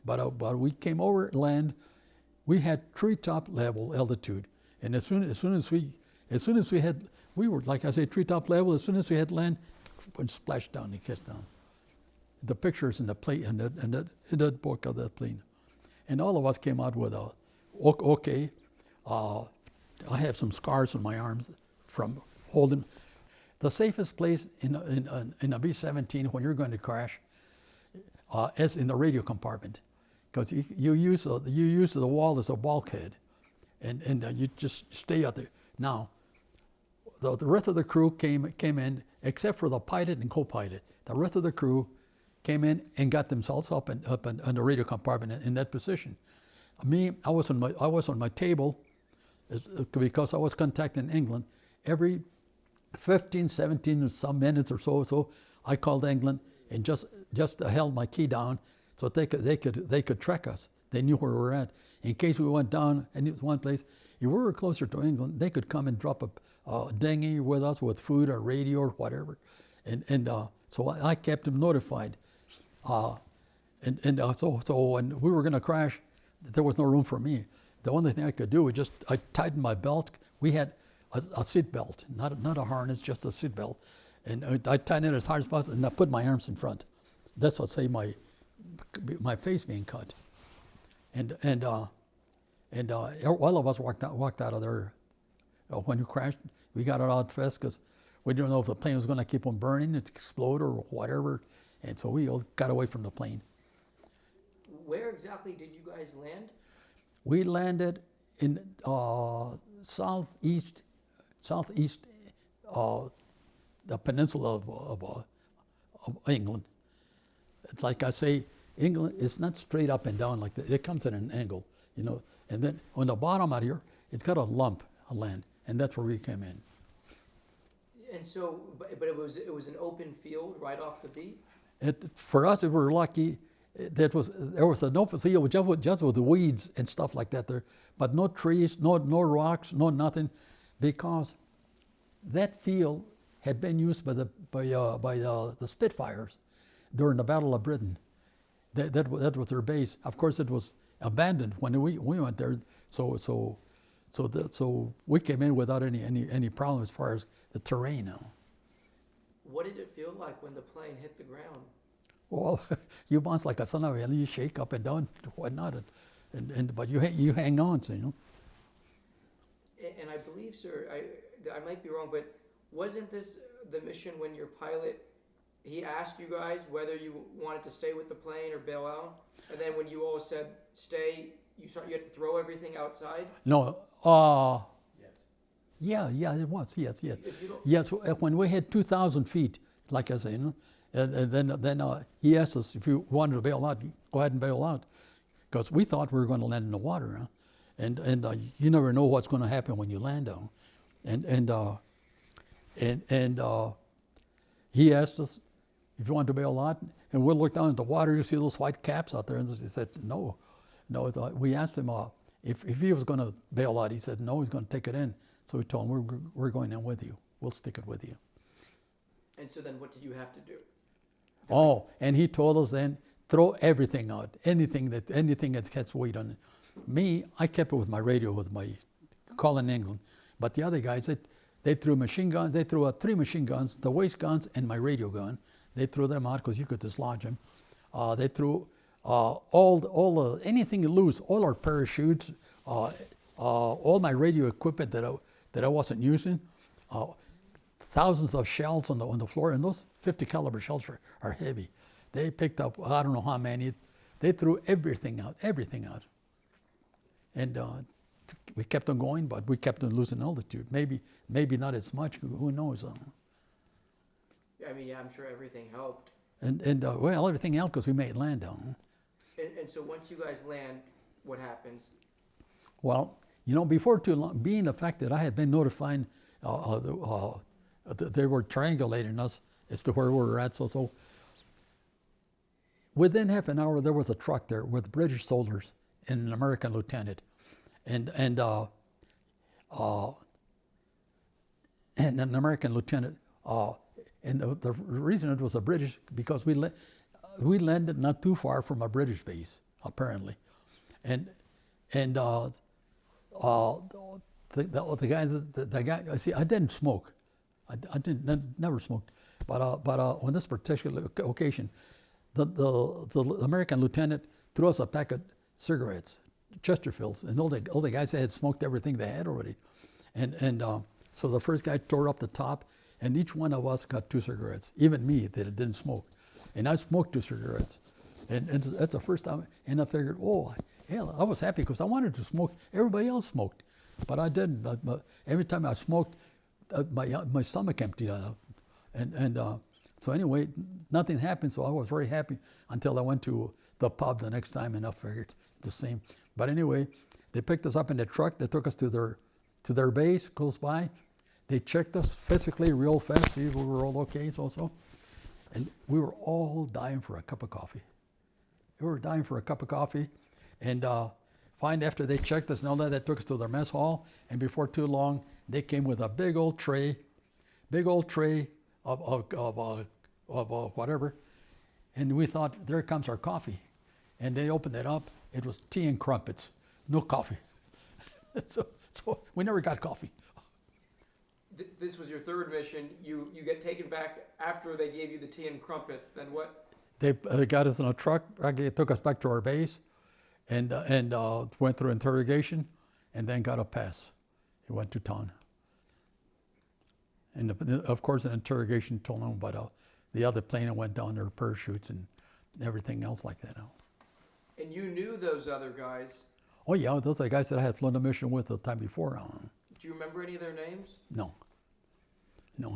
but we came over land. We had treetop level altitude, and as soon as we had, we were, like I say, treetop level. As soon as we had land, went splash down and hit down. The pictures in the plane, in that book of that plane, and all of us came out with okay. I have some scars on my arms from holding. The safest place in a B-17 when you're going to crash is in the radio compartment, because you use the wall as a bulkhead, and you just stay out there. Now, the rest of the crew came in, except for the pilot and co-pilot. The rest of the crew came in and got themselves up in the radio compartment in that position. Me, I was on my table, because I was contacting England. Every 15, 17 or some minutes or so, I called England and just held my key down so that they could track us. They knew where we were at. In case we went down and it was one place, if we were closer to England, they could come and drop a dinghy with us with food or radio or whatever, and so I kept them notified. So when we were going to crash, there was no room for me. The only thing I could do was I tightened my belt. We had a seat belt, not a harness, just a seat belt, and I tightened it as hard as possible, and I put my arms in front. That's what saved my face being cut. And all of us walked out of there. When we crashed, we got it out fast because we didn't know if the plane was going to keep on burning, it explode or whatever, and so we all got away from the plane. Where exactly did you guys land? We landed in southeast, the peninsula of England. It's like I say, England is not straight up and down like that. It comes at an angle, And then on the bottom out here, it's got a lump of land, and that's where we came in. And so, but it was an open field right off the beach. For us, if we were lucky, there was an open field just with the weeds and stuff like that there, but no trees, no rocks, no nothing, because that field had been used by the Spitfires during the Battle of Britain. That was their base. Of course, it was abandoned when we went there. So we came in without any problem as far as the terrain now. What did it feel like when the plane hit the ground? Well, you bounce like a son of a, you shake up and down, whatnot, but you hang on, so, you know. And I believe, sir, I might be wrong, but wasn't this the mission when your pilot, he asked you guys whether you wanted to stay with the plane or bail out, and then when you all said stay, you had to throw everything outside? No, Yes. yeah, it was, yes. If you don't, Yes, when we hit 2,000 feet, like I say, you know, and then he asked us if you wanted to bail out, go ahead and bail out, because we thought we were going to land in the water, huh? And you never know what's going to happen when you land down, and he asked us if you wanted to bail out, and we looked down at the water, you see those white caps out there, and he said no. We asked him if he was going to bail out. He said no, he's going to take it in. So we told him we're going in with you. We'll stick it with you. and so then what did you have to do? Oh, and he told us then, throw everything out, anything that has weight on it. Me, I kept it with my radio, with my Colne England. But the other guys, they threw machine guns. They threw out 3 machine guns, the waist guns, and my radio gun. They threw them out because you could dislodge them. They threw anything loose, all our parachutes, all my radio equipment that I wasn't using. Thousands of shells on the floor, and those 50 caliber shells are heavy. They picked up, I don't know how many. They threw everything out. And we kept on going, but we kept on losing altitude. Maybe not as much, who knows? I mean, yeah, I'm sure everything helped. Well, everything helped because we made land down. And so once you guys land, what happens? Well, you know, before too long, being the fact that I had been notifying, they were triangulating us as to where we were at, so within half an hour there was a truck there with British soldiers and an American lieutenant, and an American lieutenant, and the reason it was a British, because we landed not too far from a British base apparently, and the guy. I see. I didn't smoke. I never smoked. But on this particular occasion, the American lieutenant threw us a pack of cigarettes, Chesterfields, and all the guys had smoked everything they had already, and so the first guy tore up the top, and each one of us got 2 cigarettes. Even me, that didn't smoke, and I smoked 2 cigarettes, and that's the first time. And I figured, oh, hell, I was happy because I wanted to smoke. Everybody else smoked, but I didn't. Every time I smoked, my stomach emptied out, and so anyway, nothing happened. So I was very happy until I went to the pub the next time, and I figured the same. But anyway, they picked us up in the truck. They took us to their base close by. They checked us physically real fast, see if we were all okay, so. And we were all dying for a cup of coffee. And fine, after they checked us and all that, they took us to their mess hall. And before too long, they came with a big old tray of whatever. And we thought, there comes our coffee. And they opened it up. It was tea and crumpets, no coffee. so we never got coffee. This was your 3rd mission. You get taken back after they gave you the tea and crumpets. Then what? They got us in a truck. They took us back to our base, and went through interrogation, and then got a pass. He went to town. And of course, an interrogation told him about the other plane that went down, their parachutes and everything else like that. And you knew those other guys. Oh yeah, those are the guys that I had flown a mission with the time before. Do you remember any of their names? No,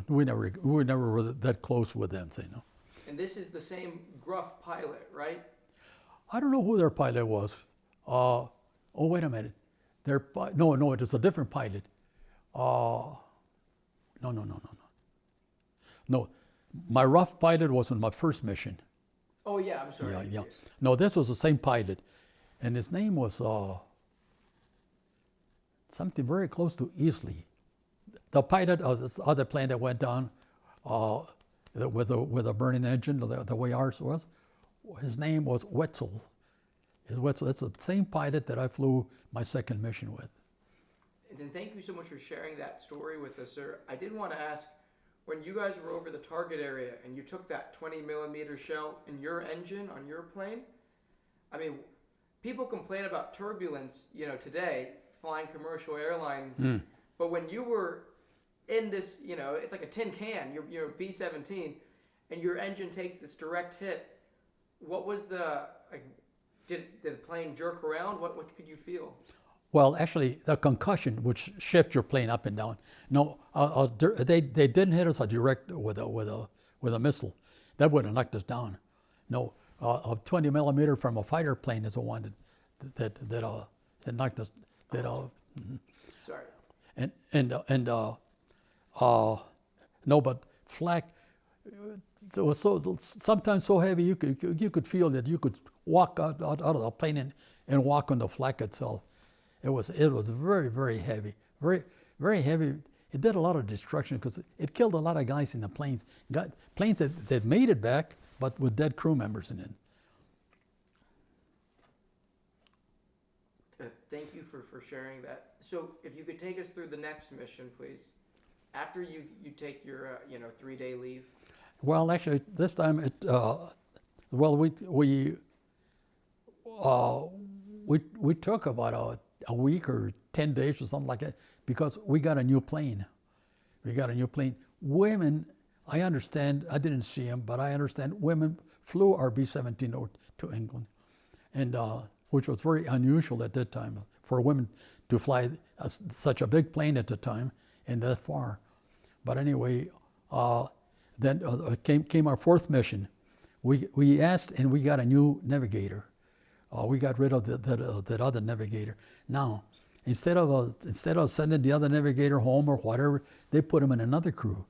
we never were that close with them. Say no. And this is the same gruff pilot, right? I don't know who their pilot was. Oh wait a minute, no, it was a different pilot. No. My rough pilot was on my first mission. Oh yeah, I'm sorry. Yeah. No, this was the same pilot, and his name was something very close to Easley. The pilot of this other plane that went down with a burning engine, the way ours was, his name was Wetzel. It's the same pilot that I flew my second mission with. And then thank you so much for sharing that story with us, sir. I did want to ask, when you guys were over the target area and you took that 20 millimeter shell in your engine on your plane, I mean, people complain about turbulence, today, flying commercial airlines, but when you were in this, it's like a tin can, you're B-17, and your engine takes this direct hit, what was did the plane jerk around? What could you feel? Well, actually, the concussion would shift your plane up and down. No, they didn't hit us direct with a missile. That would have knocked us down. No, a 20 millimeter from a fighter plane is the one that knocked us. Sorry. No, but flak. It was sometimes so heavy you could feel that you could walk out of the plane and walk on the flak itself. It was very, very heavy, very heavy. It did a lot of destruction because it killed a lot of guys in the planes. Planes that made it back, but with dead crew members in it. Thank you for sharing that. So if you could take us through the next mission, please. After you take your 3-day leave. Well, actually, this time we took about a week or 10 days or something like that because we got a new plane. Women, I understand, I didn't see them, but I understand women flew our B-17 to England, and which was very unusual at that time for women to fly such a big plane at the time and that far. But anyway, then came our fourth mission. We asked and we got a new navigator. We got rid of that other navigator. Now, instead of sending the other navigator home or whatever, they put him in another crew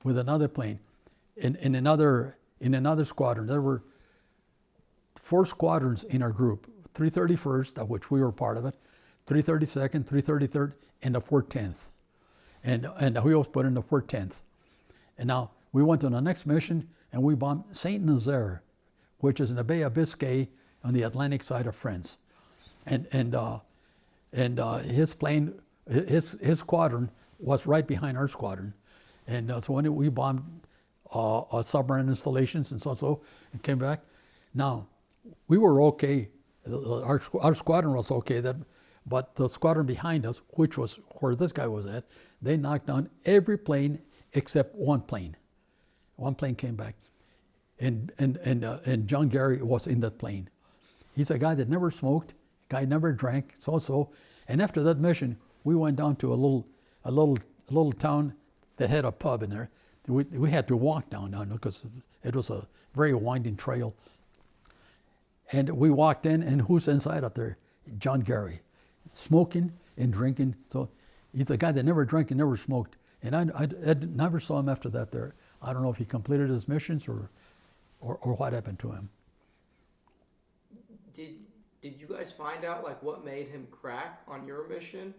with another plane. In another squadron. There were 4 squadrons in our group: 331st, of which we were part of it, 332nd, 333rd, and the 410th. And we was put in the 410th. And now we went on the next mission and we bombed Saint Nazaire, which is in the Bay of Biscay on the Atlantic side of France. And his plane, his squadron was right behind our squadron. And so when we bombed submarine installations and so and came back. Now, we were okay. Our squadron was okay, but the squadron behind us, which was where this guy was at, they knocked down every plane except one plane. One plane came back. And John Gary was in that plane. He's a guy that never smoked, guy never drank, so. And after that mission, we went down to a little town that had a pub in there. We had to walk down because it was a very winding trail. And we walked in, and who's inside up there? John Gary, smoking and drinking. So he's a guy that never drank and never smoked. And I never saw him after that there. I don't know if he completed his missions or what happened to him. Did you guys find out what made him crack on your mission?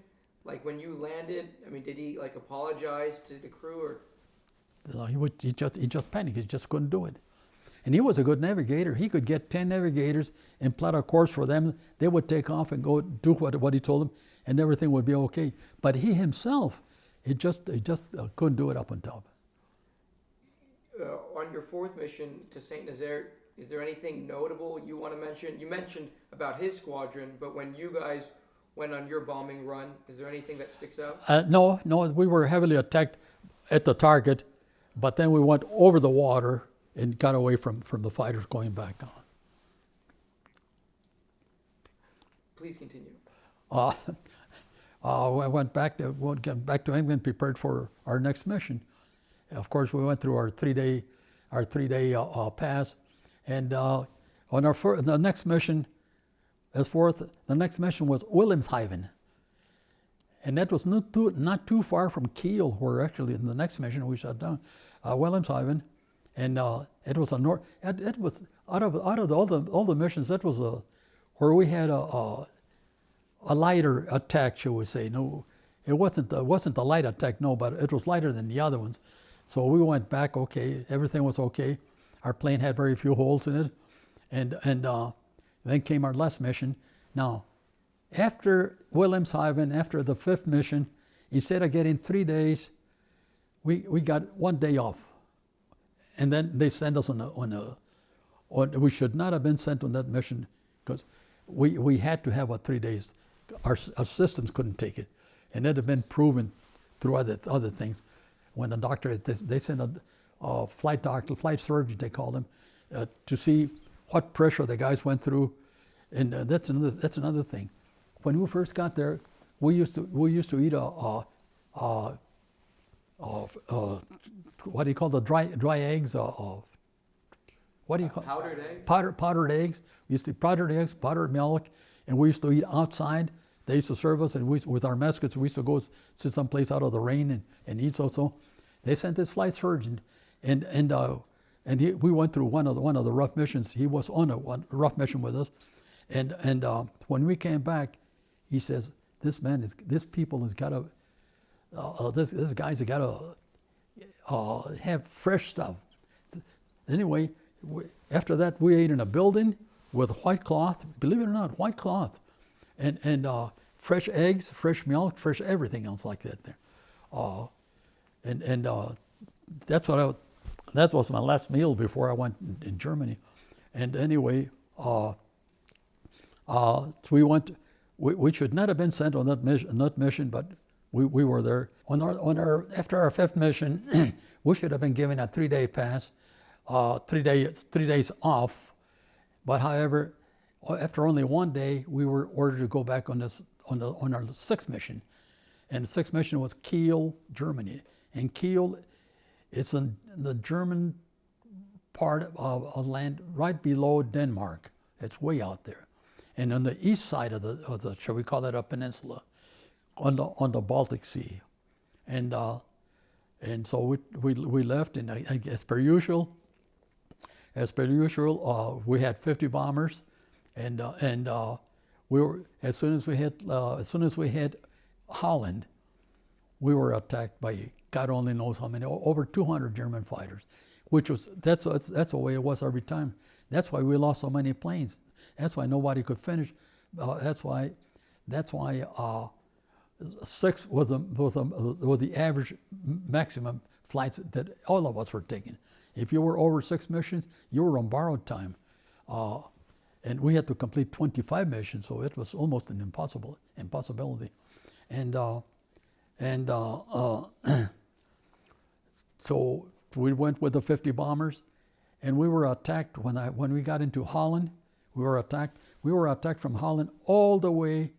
When you landed, did he apologize to the crew or? No, he just panicked. He just couldn't do it. And he was a good navigator. He could get 10 navigators and plot a course for them. They would take off and go do what he told them, and everything would be okay. But he himself, he just couldn't do it up on top. On your fourth mission to Saint Nazaire, is there anything notable you want to mention? You mentioned about his squadron, but when you guys went on your bombing run, is there anything that sticks out? No, we were heavily attacked at the target, but then we went over the water and got away from the fighters going back on. Please continue. We went back to England, prepared for our next mission. Of course, we went through our three-day pass, and on the next mission, the next mission was Wilhelmshaven, and that was not too far from Kiel, where actually in the next mission we shot down Wilhelmshaven, and it was it was out of all the missions, that was where we had a lighter attack, shall we say. No, it wasn't the light attack, no, but it was lighter than the other ones. So we went back, okay, everything was okay. Our plane had very few holes in it, and then came our last mission. Now, after Wilhelmshaven, after the 5th mission, instead of getting 3 days, we got 1 day off. And then they sent us we should not have been sent on that mission because we had to have 3 days. Our systems couldn't take it. And it had been proven through other things. When the doctor, they sent a flight doctor, flight surgeon, they called him, to see what pressure the guys went through. And that's another thing. When we first got there, we used to eat what do you call the dry eggs? What do you call Powdered egg? Powdered eggs. We used to eat powdered eggs, powdered milk, and we used to eat outside. They used to serve us, and with our muskets, we used to go sit someplace out of the rain and eat. So they sent this flight surgeon, and we went through one of the rough missions. He was on a rough mission with us, and when we came back, he says, this guy's got to have fresh stuff. Anyway, after that, we ate in a building with white cloth. Believe it or not, white cloth, and fresh eggs, fresh milk, fresh everything else like that there. That was my last meal before I went in Germany. And anyway, so we went. We should not have been sent on that mission, but we were there. After our 5th mission, we should have been given a 3-day pass, 3 days off. But however, after only 1 day, we were ordered to go back on our 6th mission, and the 6th mission was Kiel, Germany. And Kiel, it's in the German part of land right below Denmark. It's way out there, and on the east side of the shall we call it a peninsula, on the Baltic Sea, and so we left, and as per usual, we had 50 bombers, and we were as soon as we hit Holland, we were attacked by God only knows how many, over 200 German fighters, that's the way it was every time. That's why we lost so many planes. That's why nobody could finish. That's why 6 was the average maximum flights that all of us were taking. If you were over 6 missions, you were on borrowed time. And we had to complete 25 missions, so it was almost an impossibility. So we went with the 50 bombers, and we were attacked when we got into Holland. We were attacked from Holland all the way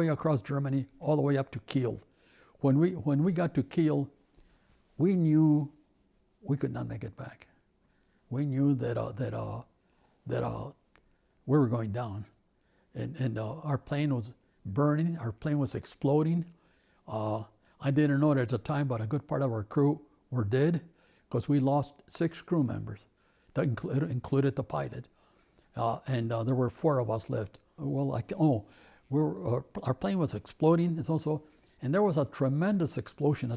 across Germany, all the way up to Kiel. When we got to Kiel, we knew we could not make it back. We knew that we were going down, and our plane was burning. Our plane was exploding. I didn't know it at the time, but a good part of our crew were dead because we lost 6 crew members. That included the pilot, and there were 4 of us left. Well, our plane was exploding. And there was a tremendous explosion.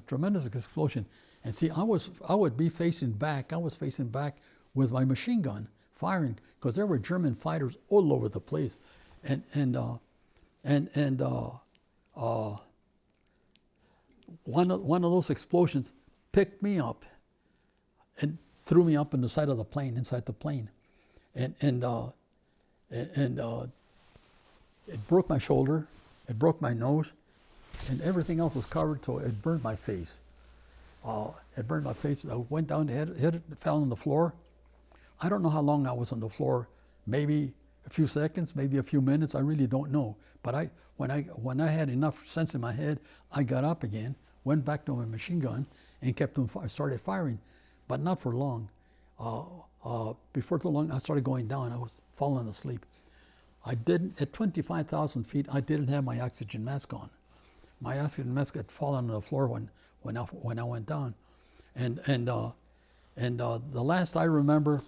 And see, I would be facing back. I was facing back with my machine gun, firing, because there were German fighters all over the place, and one of those explosions picked me up and threw me up in the side of the plane, inside the plane, and it broke my shoulder, it broke my nose, and everything else was covered, so it burned my face. I went down, hit it, fell on the floor. I don't know how long I was on the floor, maybe a few seconds, maybe a few minutes, I really don't know. But when I had enough sense in my head, I got up again, went back to my machine gun, and started firing, but not for long. Before too long, I started going down. I was falling asleep. At 25,000 feet, I didn't have my oxygen mask on. My oxygen mask had fallen on the floor when I went down, and And the last I remember,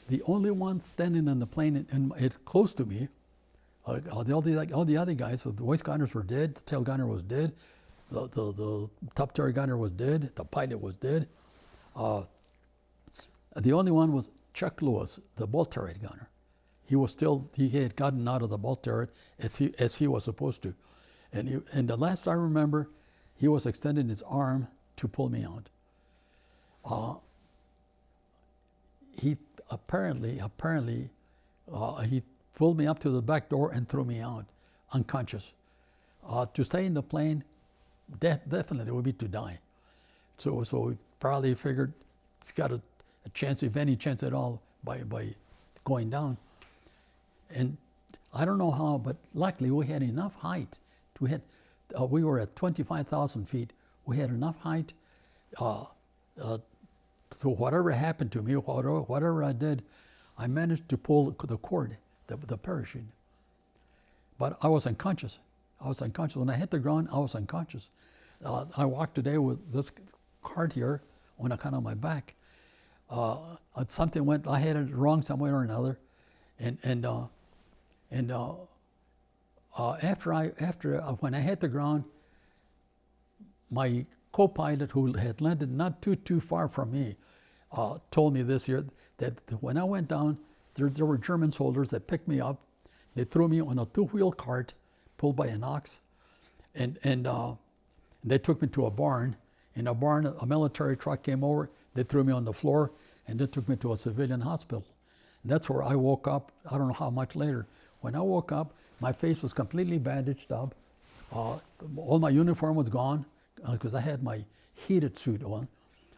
the only one standing in the plane and it close to me, all the other guys, so the waist gunners were dead, the tail gunner was dead, the top turret gunner was dead, the pilot was dead. The only one was Chuck Lewis, the bolt turret gunner. He had gotten out of the bolt turret as he was supposed to. And the last I remember, he was extending his arm to pull me out. He apparently, he pulled me up to the back door and threw me out, unconscious. To stay in the plane, definitely would be to die. So we probably figured it's got a chance, if any chance at all, by going down. And I don't know how, but luckily we had enough height. We were at 25,000 feet. We had enough height so whatever happened to me, whatever I did, I managed to pull the cord, the parachute. But I was unconscious. When I hit the ground, I was unconscious. I walked today with this card here on account of my back. Something went, I had it wrong somewhere or another. When I hit the ground, my co-pilot, who had landed not too far from me, told me this year that when I went down, there were German soldiers that picked me up. They threw me on a two-wheel cart pulled by an ox, and they took me to a barn. In a barn, a military truck came over. They threw me on the floor, and they took me to a civilian hospital. And that's where I woke up. I don't know how much later. When I woke up, my face was completely bandaged up. All my uniform was gone because I had my heated suit on.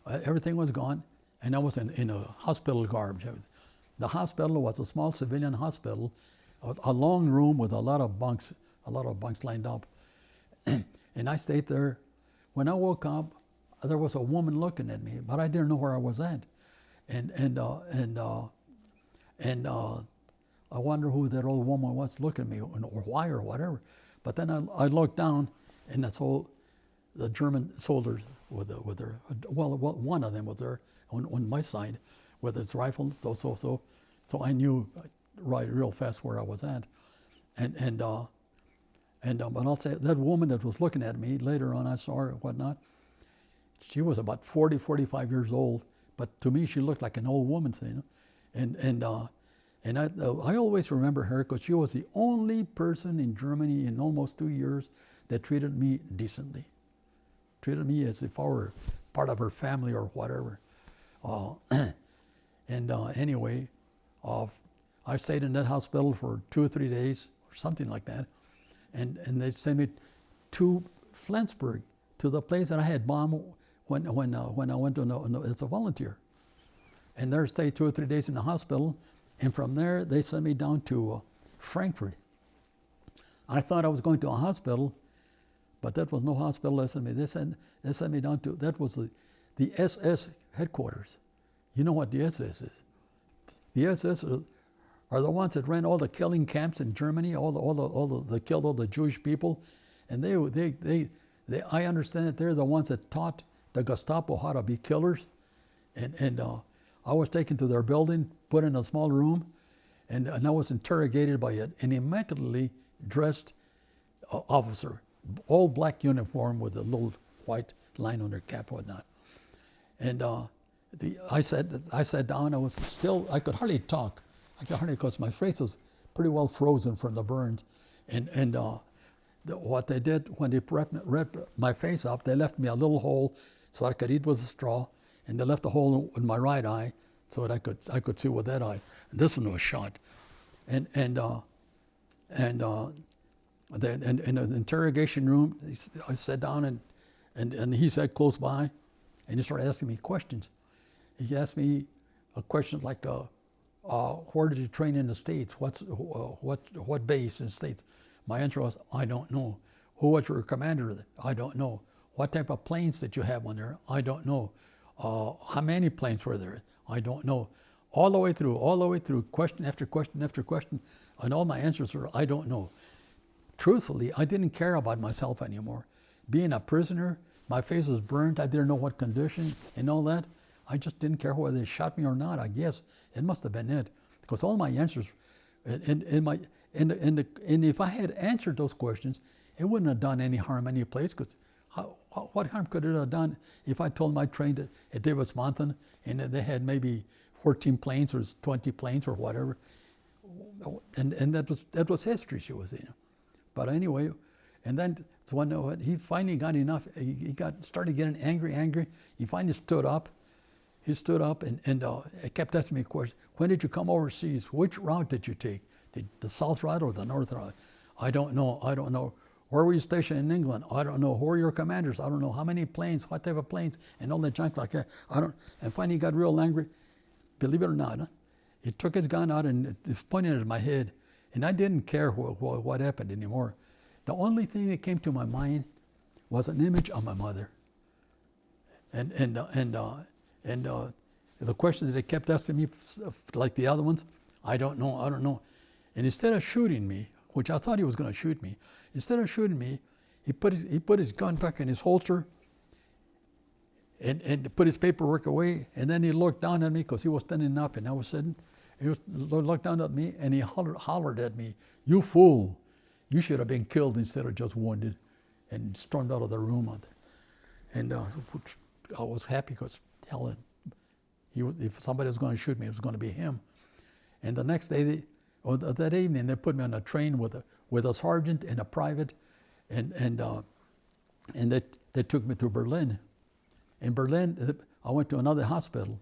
Everything was gone, and I was in a hospital garb. The hospital was a small civilian hospital, a long room with a lot of bunks lined up. And I stayed there. When I woke up, there was a woman looking at me, but I didn't know where I was at. And I wonder who that old woman was looking at me, or why, or whatever. But then I looked down, and that's all the German soldiers with their, one of them was there on my side with his rifle. So I knew real fast where I was at. But I'll say that woman that was looking at me, later on I saw her and whatnot, she was about 40, 45 years old, but to me she looked like an old woman, you know. And I always remember her because she was the only person in Germany in almost 2 years that treated me decently. Treated me as if I were part of her family or whatever. Anyway, I stayed in that hospital for 2 or 3 days or something like that. And they sent me to Flensburg, to the place that I had bombed when I went as a volunteer. And there I stayed 2 or 3 days in the hospital. And from there, they sent me down to Frankfurt. I thought I was going to a hospital, but that was no hospital. They sent me down to, that was the SS headquarters. You know what the SS is? The SS are the ones that ran all the killing camps in Germany. They killed all the Jewish people, and I understand that they're the ones that taught the Gestapo how to be killers, and I was taken to their building, put in a small room, and I was interrogated by an immaculately dressed officer, all black uniform with a little white line on their cap and whatnot. And I sat down. I could hardly talk. Because my face was pretty well frozen from the burns. And what they did when they ripped my face up, they left me a little hole so I could eat with a straw, and they left a hole in my right eye so that I could see with that eye. And this one was shot. And in the interrogation room, I sat down and he sat close by, and he started asking me questions. He asked me a question like, where did you train in the States? What base in the States? My answer was, I don't know. Who was your commander? I don't know. What type of planes did you have on there? I don't know. How many planes were there? I don't know. All the way through, question after question after question, and all my answers were, I don't know. Truthfully, I didn't care about myself anymore. Being a prisoner, my face was burnt. I didn't know what condition and all that. I just didn't care whether they shot me or not. I guess it must have been it, because all my answers, and if I had answered those questions, it wouldn't have done any harm any place. Because what harm could it have done if I told my train at Davis Mountain and they had maybe 14 planes or 20 planes or whatever, and that was history, she was in. But anyway, and then when he finally got enough, he started getting angry. He finally stood up. He stood up and kept asking me a question. When did you come overseas? Which route did you take? The south route or the north route? I don't know. Where were you stationed in England? I don't know. Who are your commanders? I don't know. How many planes? What type of planes? And all that junk like that. And finally he got real angry. Believe it or not, huh? He took his gun out and was pointing it at my head. And I didn't care what happened anymore. The only thing that came to my mind was an image of my mother. And the question that they kept asking me, like the other ones, I don't know. And instead of shooting me, which I thought he was going to shoot me, instead of shooting me, he put his gun back in his holster and put his paperwork away. And then he looked down at me because he was standing up and I was sitting. He looked down at me and he hollered at me, "You fool! You should have been killed instead of just wounded," and stormed out of the room. And I was happy because, hell, if somebody was going to shoot me, it was going to be him. And the next day, that evening, they put me on a train with a sergeant and a private, and they took me to Berlin. In Berlin, I went to another hospital,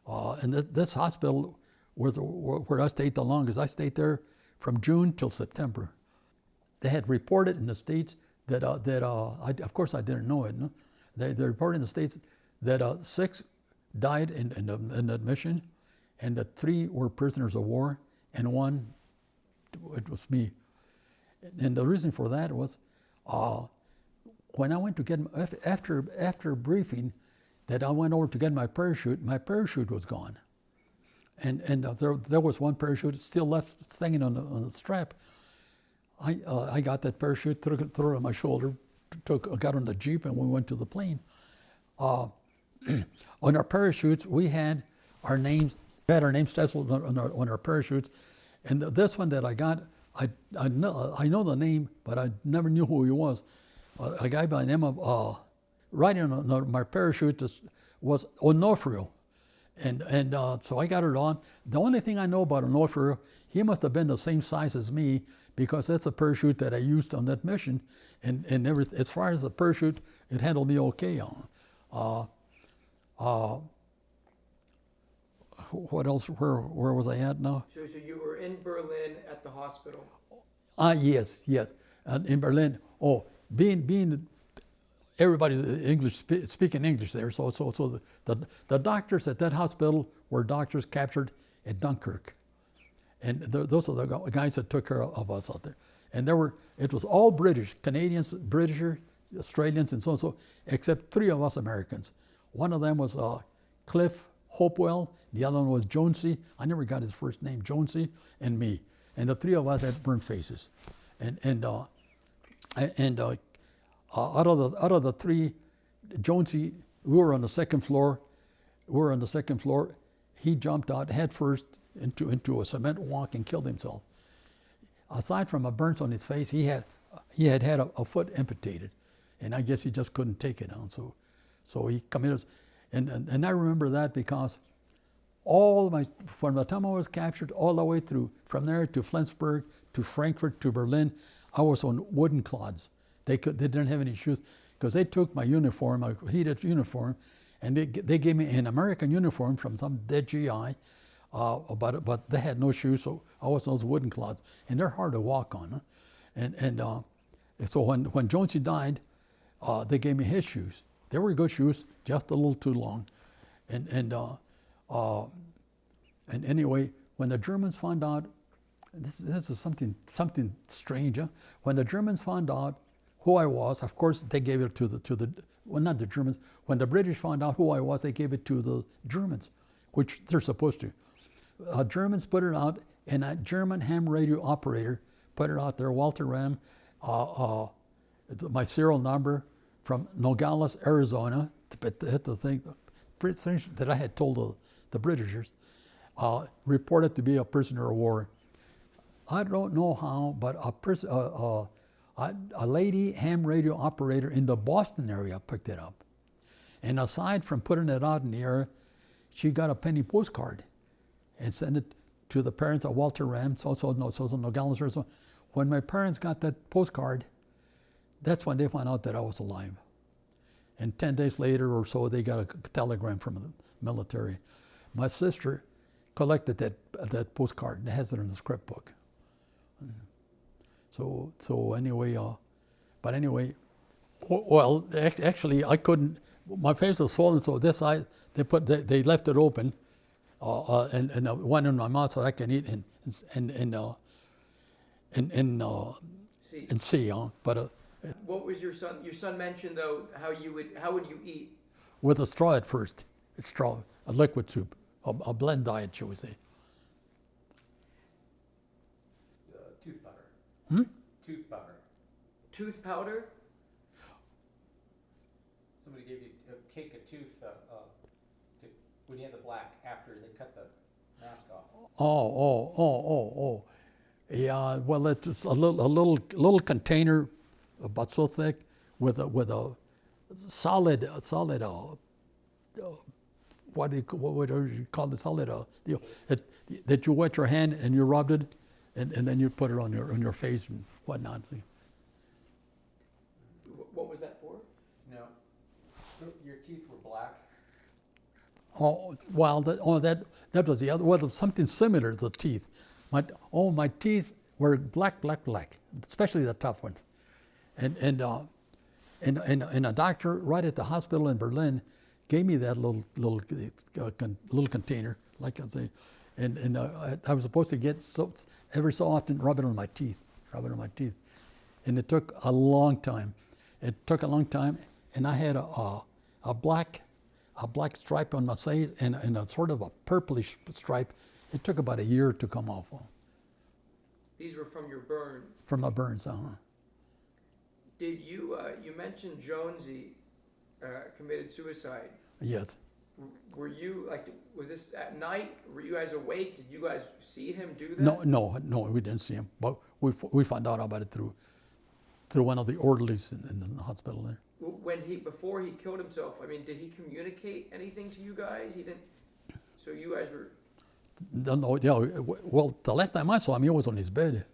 and this hospital was where I stayed the longest. I stayed there from June till September. They had reported in the States that of course I didn't know it. No? They reported in the States that 6 died in admission, and that 3 were prisoners of war, and 1, it was me. And the reason for that was, when I went to get after a briefing, that I went over to get my parachute was gone, and there was one parachute still left hanging on the strap. I got that parachute, threw it on my shoulder, got on the Jeep, and we went to the plane. On our parachutes, we had our names stenciled on our parachutes, and this one that I got, I know the name, but I never knew who he was. A guy by the name of writing on my parachute was Onofrio, and so I got it on. The only thing I know about Onofrio, he must have been the same size as me, because that's a parachute that I used on that mission, and as far as the parachute, it handled me okay. What else? Where was I at now? So you were in Berlin at the hospital. Yes. In Berlin. Oh, being everybody's English speaking English there. So the doctors at that hospital were doctors captured at Dunkirk, and those are the guys that took care of us out there. And it was all British, Canadians, Britishers, Australians, and so, except 3 of us Americans. One of them was Cliff Hopewell. The other one was Jonesy. I never got his first name, Jonesy, and me. And the 3 of us had burnt faces. And out of the 3, Jonesy, we were on the second floor. He jumped out head first into a cement walk and killed himself. Aside from a burns on his face, he had a foot amputated, and I guess he just couldn't take it on. So he committed, and I remember that because from the time I was captured all the way through, from there to Flensburg, to Frankfurt, to Berlin, I was on wooden clods. They didn't have any shoes, because they took my uniform, my heated uniform, and they gave me an American uniform from some dead GI, but they had no shoes, so I was on those wooden clods, and they're hard to walk on. Huh? So when Jonesy died, they gave me his shoes. They were good shoes, just a little too long, and anyway, when the Germans found out, this is something strange. Huh? When the Germans found out who I was, of course they gave it to the well, not the Germans. When the British found out who I was, they gave it to the Germans, which they're supposed to. Germans put it out, and a German ham radio operator put it out there, Walter Ram, my serial number from Nogales, Arizona, hit the thing, things that I had told the Britishers reported to be a prisoner of war. I don't know how, but a lady ham radio operator in the Boston area picked it up. And aside from putting it out in the air, she got a penny postcard and sent it to the parents of Walter Ram, so Nogales. So when my parents got that postcard, that's when they found out that I was alive. And 10 days later or so, they got a telegram from the military. My sister collected that postcard and has it in the script book. So anyway, but anyway, well, actually I couldn't. My face was swollen, so this eye they left it open, and one in my mouth so I can eat and see. But What was your son? Your son mentioned though how would you eat? With a straw at first, a liquid soup, a blend diet, shall we say. Tooth butter. Hmm? Tooth butter. Tooth powder? Somebody gave you a cake of tooth when you had the black after they cut the mask off. Oh. Yeah, well, it's a little container about so thick with a solid what would you call the solid that you wet your hand and you rubbed it and then you put it on your face and whatnot. What was that for? No, your teeth were black. Oh, well, that was the other. Well, something similar to the teeth. My teeth were black, especially the tough ones. And a doctor right at the hospital in Berlin gave me that little container, like I say, and I was supposed to get every so often rub it on my teeth, and it took a long time. And I had a black stripe on my face and a sort of a purplish stripe. It took about a year to come off. These were from your burn. From my burns, Did you mentioned Jonesy committed suicide? Yes. Were you was this at night? Were you guys awake? Did you guys see him do that? No, we didn't see him, but we found out about it through one of the orderlies in the hospital there. Before he killed himself, I mean, did he communicate anything to you guys? He didn't. So you guys were. No, yeah. Well, the last time I saw him, he was on his bed,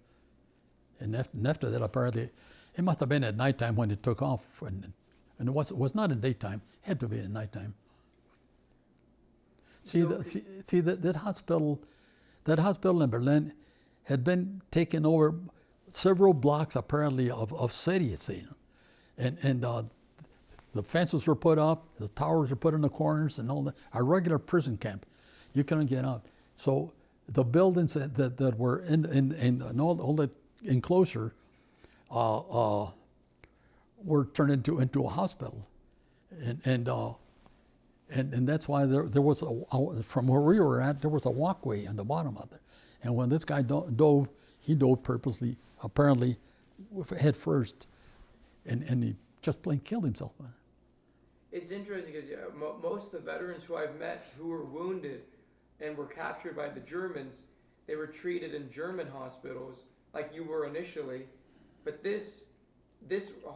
and after that, apparently, it must have been at nighttime when it took off, and it was not in daytime. It had to be at nighttime. That hospital in Berlin had been taken over several blocks apparently of cities, and the fences were put up, the towers were put in the corners, and all that. A regular prison camp, you couldn't get out. So the buildings that were in all the enclosure were turned into a hospital, and that's why there was from where we were at, there was a walkway on the bottom of it. And when this guy dove, he dove purposely, apparently head first, and he just plain killed himself. It's interesting because most of the veterans who I've met who were wounded and were captured by the Germans, they were treated in German hospitals like you were initially, but this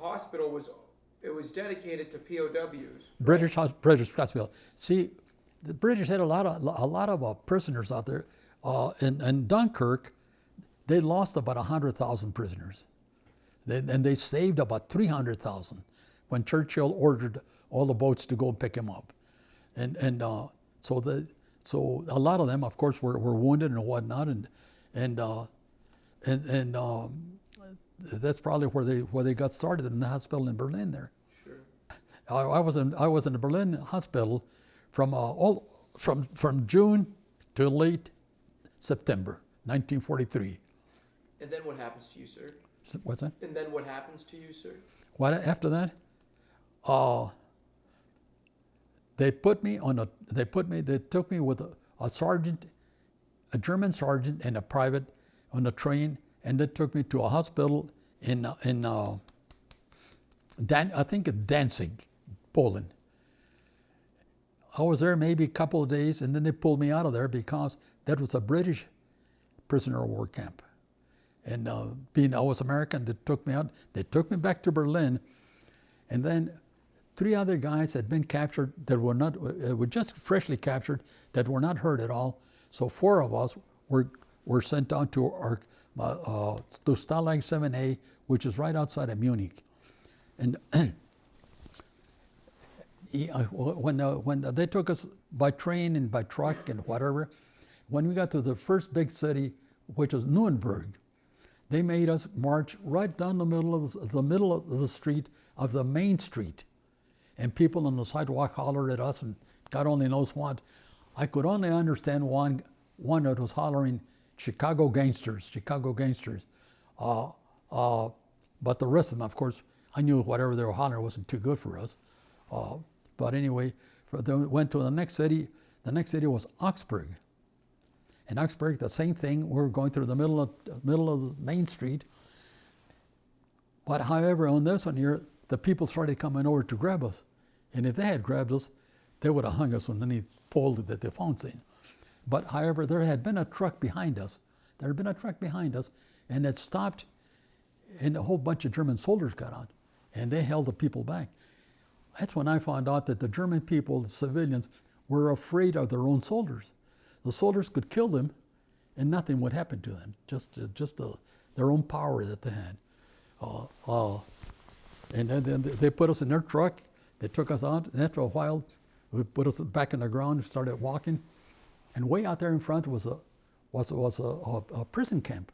hospital was dedicated to POWs. British hospital. See, the British had a lot of prisoners out there. In Dunkirk, they lost about 100,000 prisoners, and they saved about 300,000 when Churchill ordered all the boats to go and pick them up, so a lot of them, of course, were wounded and whatnot, and that's probably where they got started in the hospital in Berlin there. Sure. I was in the Berlin hospital from June to late September 1943. And then what happens to you, sir? What's that? And then what happens to you, sir? What after that? They took me with a sergeant, a German sergeant, and a private on a train, and they took me to a hospital in I think Danzig, Poland. I was there maybe a couple of days, and then they pulled me out of there because that was a British prisoner of war camp. And being I was American, they took me out. They took me back to Berlin, and then 3 other guys had been captured that were not were just freshly captured that were not hurt at all. So 4 of us were sent down to our to Stalag 7A, which is right outside of Munich, and. When they took us by train and by truck and whatever, when we got to the first big city, which was Nuremberg, they made us march right down the middle of the street of the main street, and people on the sidewalk hollered at us and God only knows what. I could only understand one that was hollering Chicago gangsters, but the rest of them, of course, I knew whatever they were hollering wasn't too good for us. But anyway, went to the next city. The next city was Augsburg. In Augsburg, the same thing. We were going through the middle of the main street. But however, on this one here, the people started coming over to grab us. And if they had grabbed us, they would have hung us on any pole that they found. But however, there had been a truck behind us. And it stopped, and a whole bunch of German soldiers got out, and they held the people back. That's when I found out that the German people, the civilians, were afraid of their own soldiers. The soldiers could kill them, and nothing would happen to them. Just their own power that they had. And then they put us in their truck. They took us out, and after a while, they put us back in the ground and started walking. And way out there in front was a prison camp,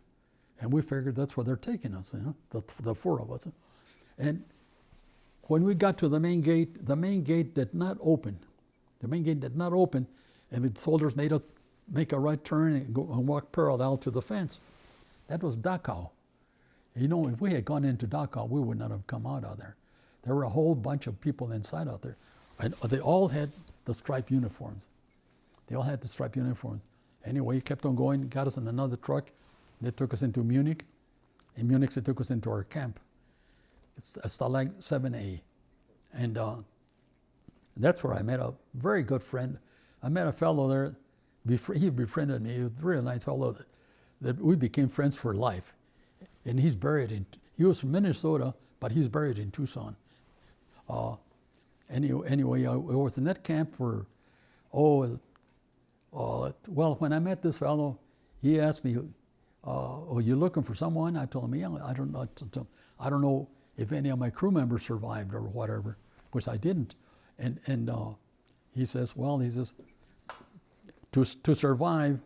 and we figured that's where they're taking us. The 4 of us, and. When we got to the main gate did not open. And the soldiers made us make a right turn and go and walk parallel to the fence. That was Dachau. If we had gone into Dachau, we would not have come out of there. There were a whole bunch of people inside out there. And they all had the striped uniforms. Anyway, kept on going, got us in another truck. They took us into Munich. In Munich, they took us into our camp. It's Stalag 7A. And that's where I met a very good friend. I met a fellow there. He befriended me. He was a really nice fellow that we became friends for life. And he was from Minnesota, but he's buried in Tucson. Anyway, I was in that camp for, when I met this fellow, he asked me, you looking for someone? I told him, yeah, I don't know if any of my crew members survived or whatever, which I didn't. And he says, to survive,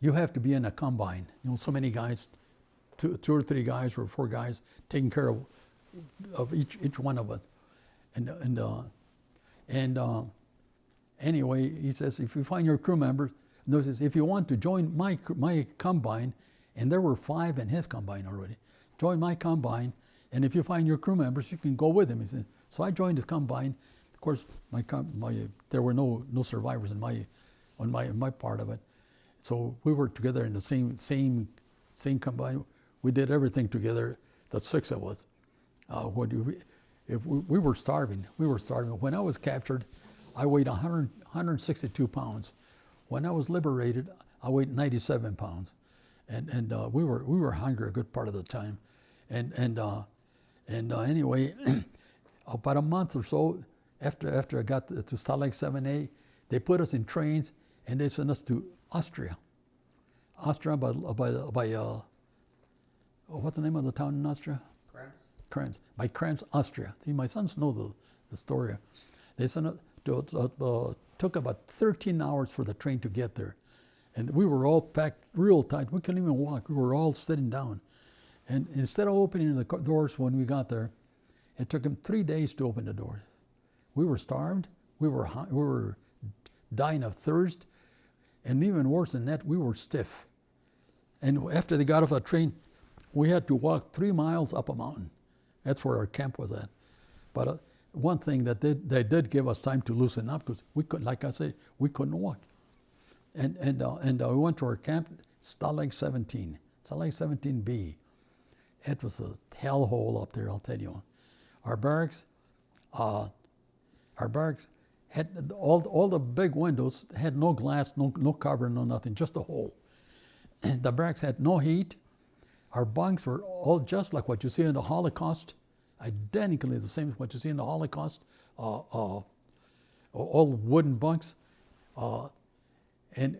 you have to be in a combine. So many guys, two or 3 guys or 4 guys taking care of each one of us. Anyway, he says, if you find your crew members, he says, if you want to join my combine, and there were 5 in his combine already, join my combine, and if you find your crew members, you can go with him. He said. So I joined his combine. Of course, there were no survivors in my part of it. So we were together in the same combine. We did everything together. The 6 of us. We were starving. When I was captured, I weighed 162 pounds. When I was liberated, I weighed 97 pounds. And we were hungry a good part of the time, and anyway, about a month or so after I got to Stalag 7A, they put us in trains and they sent us to Austria. By what's the name of the town in Austria? Krems. By Krems, Austria. See, my sons know the story. They sent us took about 13 hours for the train to get there. And we were all packed real tight. We couldn't even walk. We were all sitting down. And instead of opening the doors when we got there, it took them 3 days to open the doors. We were starved. We were dying of thirst. And even worse than that, we were stiff. And after they got off the train, we had to walk 3 miles up a mountain. That's where our camp was at. But one thing that they did give us time to loosen up, because we could, like I say, we couldn't walk. And we went to our camp, Stalag 17, Stalag 17B. It was a hellhole up there, I'll tell you. Our barracks, had all the big windows had no glass, no cover, no nothing, just a hole. The barracks had no heat. Our bunks were all just like what you see in the Holocaust, identically the same as what you see in the Holocaust. All wooden bunks, and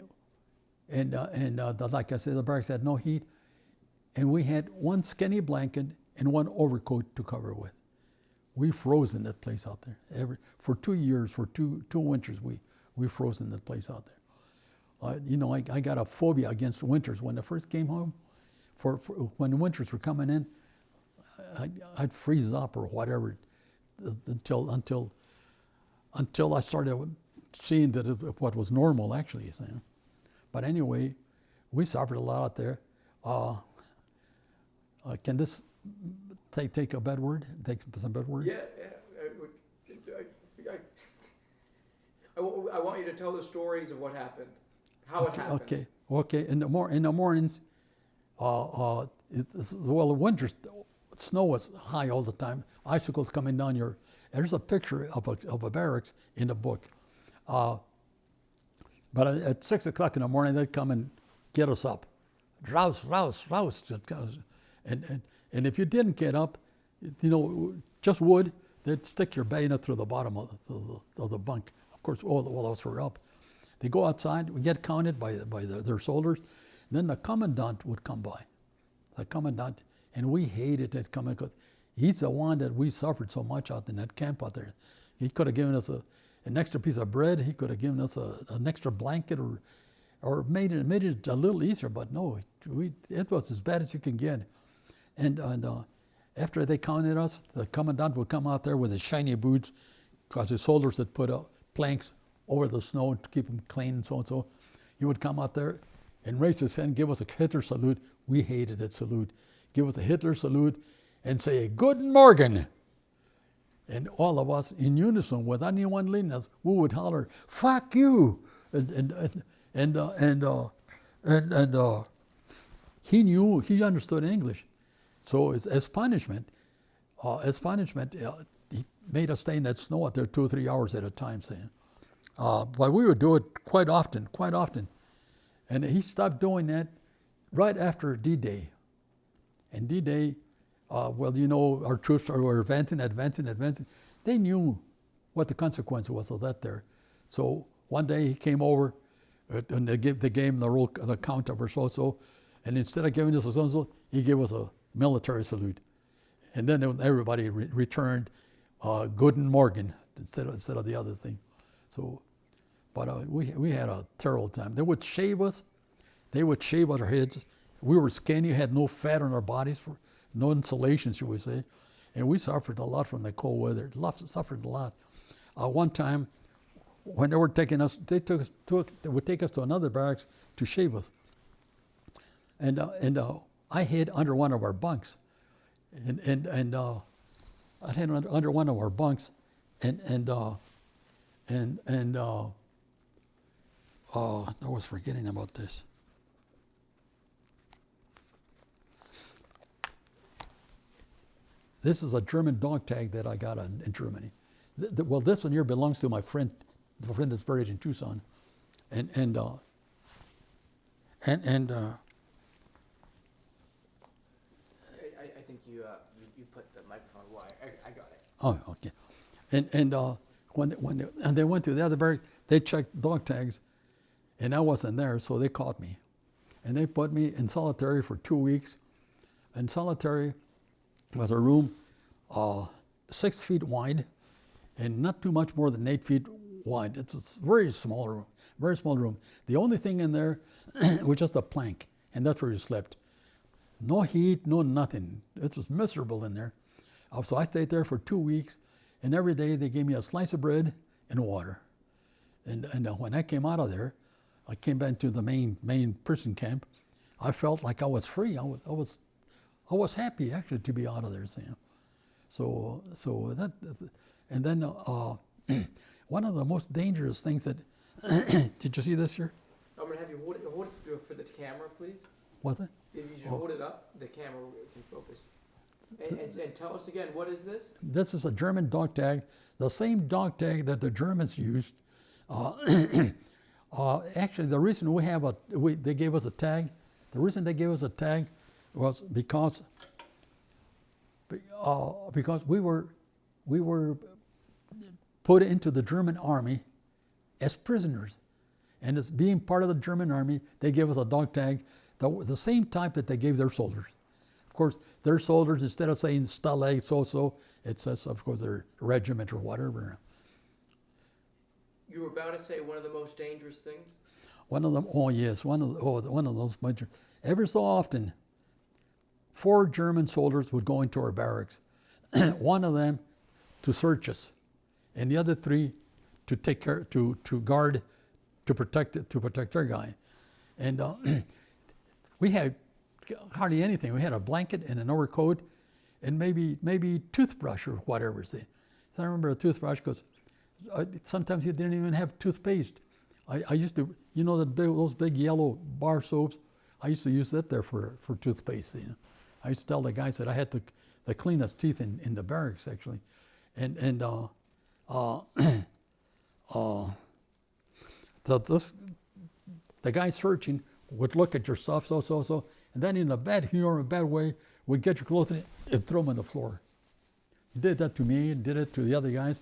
like I said, the barracks had no heat, and we had one skinny blanket and one overcoat to cover with. We froze in that place out there. For 2 years, for two winters, we froze in that place out there. You know, I got a phobia against winters. When I first came home, when the winters were coming in, I'd freeze up or whatever until I started seeing that what was normal actually. So. But anyway, we suffered a lot out there. Can this take a bad word? Take some bad words? Yeah. I want you to tell the stories of what happened, how it happened. Okay. In the mornings, well, the winters, snow was high all the time. Icicles coming down your. There's a picture of a barracks in the book. But at 6 o'clock in the morning, they'd come and get us up. Rouse. And if you didn't get up, you know, just wood, they'd stick your bayonet through the bottom of the bunk. Of course, all of us were up. They go outside, we get counted by their soldiers. Then the commandant would come by. The commandant, and we hated that commandant because he's the one that we suffered so much out in that camp out there. He could have given us an extra piece of bread. He could have given us an extra blanket or made it a little easier. But no, it was as bad as you can get. And after they counted us, the commandant would come out there with his shiny boots because his soldiers had put planks over the snow to keep them clean and so and so. He would come out there and raise his hand, give us a Hitler salute. We hated that salute. Give us a Hitler salute and say, "Guten Morgen." And all of us in unison, without anyone leading us, we would holler, "Fuck you!" And he understood English. So as punishment, he made us stay in that snow out there 2 or 3 hours at a time. But we would do it quite often. And he stopped doing that right after D-Day. And D-Day, well, you know, our troops were advancing. They knew what the consequence was of that there. So one day he came over, and they gave him the count of or so, and instead of giving us a so-and-so, he gave us a military salute. And then everybody returned Guten Morgen instead of the other thing. So, but we had a terrible time. They would shave us. They would shave our heads. We were skinny, had no fat on our bodies, no insulation, should we say. And we suffered a lot from the cold weather. Suffered a lot. One time, when they were taking us, they would take us to another barracks to shave us. And I hid under one of our bunks, and I hid under one of our bunks, I was forgetting about this. This is a German dog tag that I got in Germany. Well, this one here belongs to my friend, the friend that's buried in Tucson, and I think you put the microphone wire. I got it. Oh, okay. When they went to the other barrack, they checked dog tags, and I wasn't there, so they caught me, and they put me in solitary for 2 weeks. And solitary was a room 6 feet wide, and not too much more than 8 feet wide. It's a very small room. The only thing in there was just a plank, and that's where you slept. No heat, no nothing. It was miserable in there. So I stayed there for 2 weeks, and every day they gave me a slice of bread and water. And when I came out of there, I came back to the main prison camp. I felt like I was free. I was happy actually to be out of there. So that, and then one of the most dangerous things that did you see this here? I'm gonna have you hold it for the camera, please. Was it? If you should hold it up, the camera can focus. And tell us again, what is this? This is a German dog tag, the same dog tag that the Germans used. Actually, the reason they gave us a tag, the reason they gave us a tag was because we were put into the German army as prisoners, and as being part of the German army, they gave us a dog tag, the same type that they gave their soldiers. Of course, their soldiers, instead of saying Stalag so-so, it says, of course, their regiment or whatever. You were about to say one of the most dangerous things? One of them, oh yes, one of those major. Every so often, 4 German soldiers would go into our barracks. One of them to search us, and the other 3 to take care, to guard, to protect their guy. And we had hardly anything. We had a blanket and an overcoat, and maybe toothbrush or whatever. So I remember a toothbrush because sometimes you didn't even have toothpaste. I used to, you know, those big yellow bar soaps. I used to use that there for toothpaste. You know, I used to tell the guys that I had the cleanest teeth in the barracks actually, and the guy searching would look at your stuff so, and then in a bad humor, a bad way, would get your clothes and throw them on the floor. He did that to me, did it to the other guys,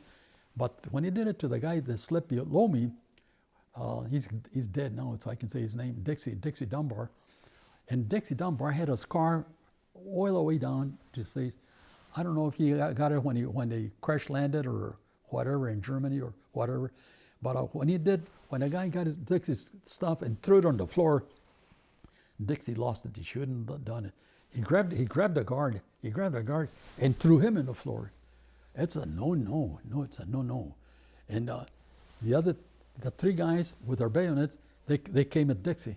but when he did it to the guy that slept below me, he's dead now, so I can say his name, Dixie Dunbar. And Dixie Dunbar had a scar all the way down to his face. I don't know if he got it when they crash landed or whatever in Germany or whatever, but when the guy got Dixie's stuff and threw it on the floor, Dixie lost it. He shouldn't have done it. He grabbed the guard and threw him in the floor. It's a no. It's a no. And the 3 guys with their bayonets, they came at Dixie,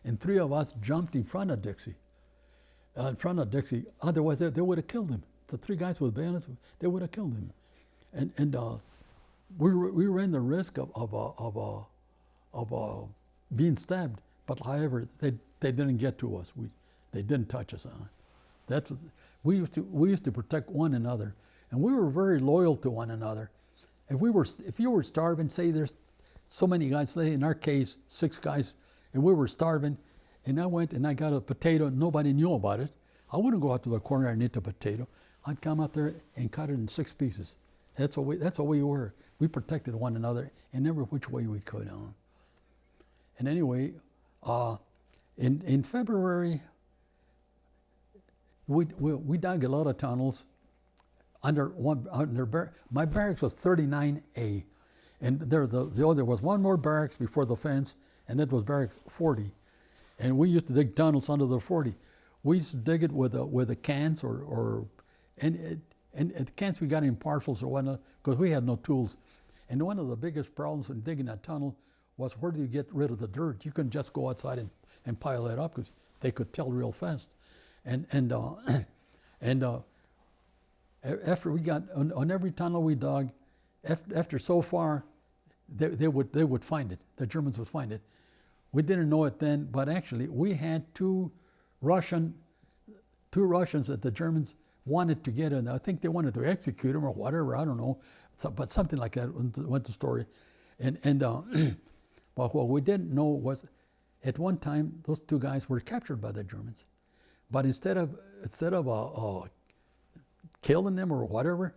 and 3 of us jumped in front of Dixie. Otherwise they would have killed him. The 3 guys with bayonets, they would have killed him. And we ran the risk of being stabbed, but however they didn't get to us. They didn't touch us. We used to protect one another, and we were very loyal to one another. If you were starving, say there's so many guys, say in our case 6 guys, and we were starving, and I went and I got a potato and nobody knew about it, I wouldn't go out to the corner and eat the potato. I'd come out there and cut it in 6 pieces. That's what we were. We protected one another in every which way we could. And anyway, in February, we dug a lot of tunnels my barracks was 39A, and there was one more barracks before the fence, and that was barracks 40, and we used to dig tunnels under the 40. We used to dig it with the cans and cans we got in parcels or whatnot, because we had no tools. And one of the biggest problems in digging that tunnel was, where do you get rid of the dirt? You couldn't just go outside and pile that up, because they could tell real fast. After we got on every tunnel we dug, after so far, they would find it. The Germans would find it. We didn't know it then, but actually we had two Russians that the Germans wanted to get in. I think they wanted to execute them or whatever. I don't know, but something like that went the story. But what we didn't know was, at one time those 2 guys were captured by the Germans, but instead of killing them or whatever,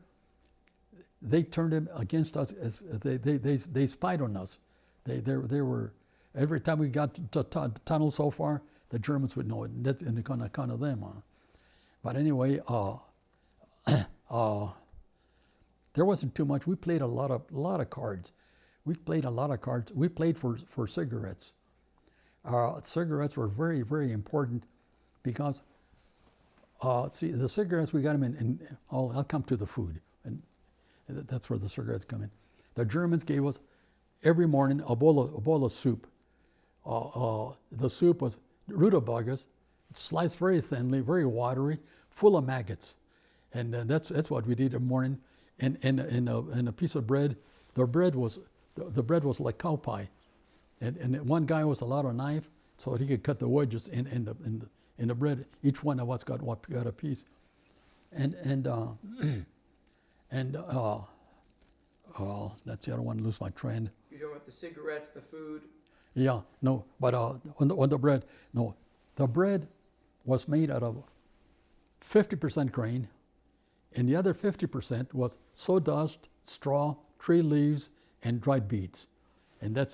they turned them against us. As they spied on us. They were, every time we got to the tunnel so far, the Germans would know it, and on account of them. But anyway, there wasn't too much. We played a lot of cards. We played for cigarettes. Cigarettes were very, very important, because see, the cigarettes, we got them in I'll come to the food, and that's where the cigarettes come in. The Germans gave us every morning a bowl of soup. The soup was rutabagas, sliced very thinly, very watery, full of maggots, and that's what we'd eat every morning. And a piece of bread. The bread was like cow pie, and one guy was allowed a knife so that he could cut the wedges in the bread. Each one of us got a piece. and that's the other one. Lose my trend. You're talking about the cigarettes, the food. Yeah, no, but on the bread, no, the bread was made out of 50% grain, and the other 50% was sawdust, straw, tree leaves, and dried beets,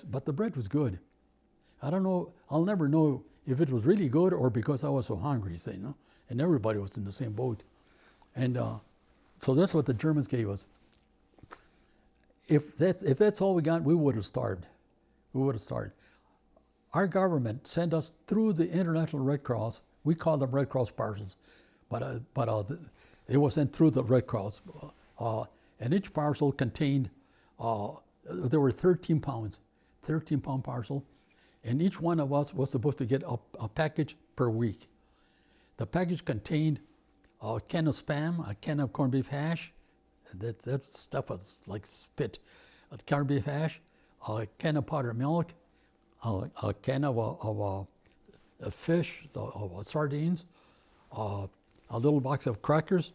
but the bread was good. I don't know. I'll never know if it was really good or because I was so hungry, say, no, and everybody was in the same boat, and so that's what the Germans gave us. If that's all we got, we would have starved. We would have starved. Our government sent us through the International Red Cross. We call them Red Cross parcels, but it was sent through the Red Cross, and each parcel contained. There were 13 pounds, 13-pound parcel, and each one of us was supposed to get a package per week. The package contained a can of Spam, a can of corned beef hash. That stuff was like spit. A corned beef hash, a can of powdered milk, a can of fish, of sardines, a little box of crackers,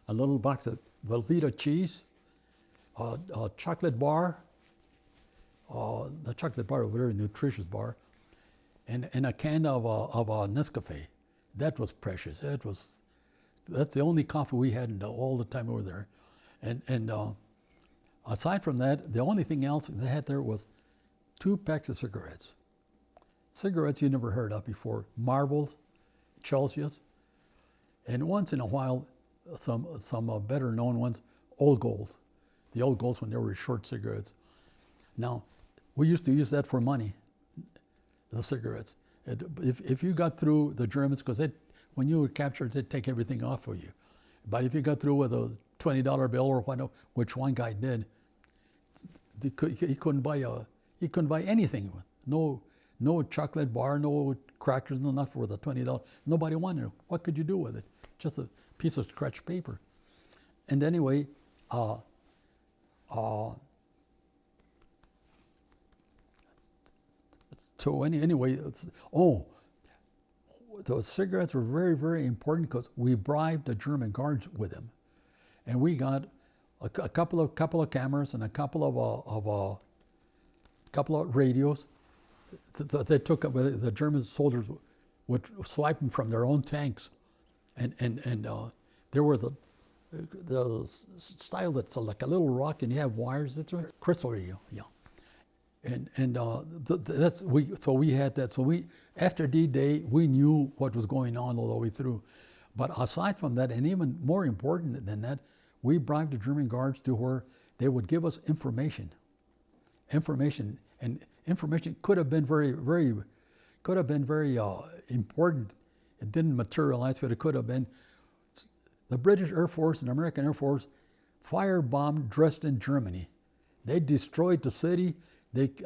a little box of Velveeta cheese, a chocolate bar. The chocolate bar was a very nutritious bar, and a can of Nescafe. That was precious. That's the only coffee we had all the time we were there, and aside from that, the only thing else they had there was 2 packs of cigarettes. Cigarettes you never heard of before, Marlboros, Celsius, and once in a while, some better known ones, Old Golds. The Old Golds when they were short cigarettes. Now, we used to use that for money, the cigarettes. If you got through the Germans, because when you were captured, they'd take everything off of you. But if you got through with a $20 bill or whatever, which one guy did, he couldn't buy anything. No chocolate bar, no crackers, no nothing with a $20. Nobody wanted it. What could you do with it? Just a piece of scratch paper. And anyway, those cigarettes were very, very important because we bribed the German guards with them, and we got a couple of cameras and a couple of radios. They took the German soldiers would swipe them from their own tanks, and there were the style that's like a little rock and you have wires. That's a crystal radio, yeah. So we had that. So after D-Day, we knew what was going on all the way through. But aside from that, and even more important than that, we bribed the German guards to where they would give us information. Information could have been very important. It didn't materialize, but it could have been. The British Air Force and American Air Force firebombed Dresden, Germany. They destroyed the city.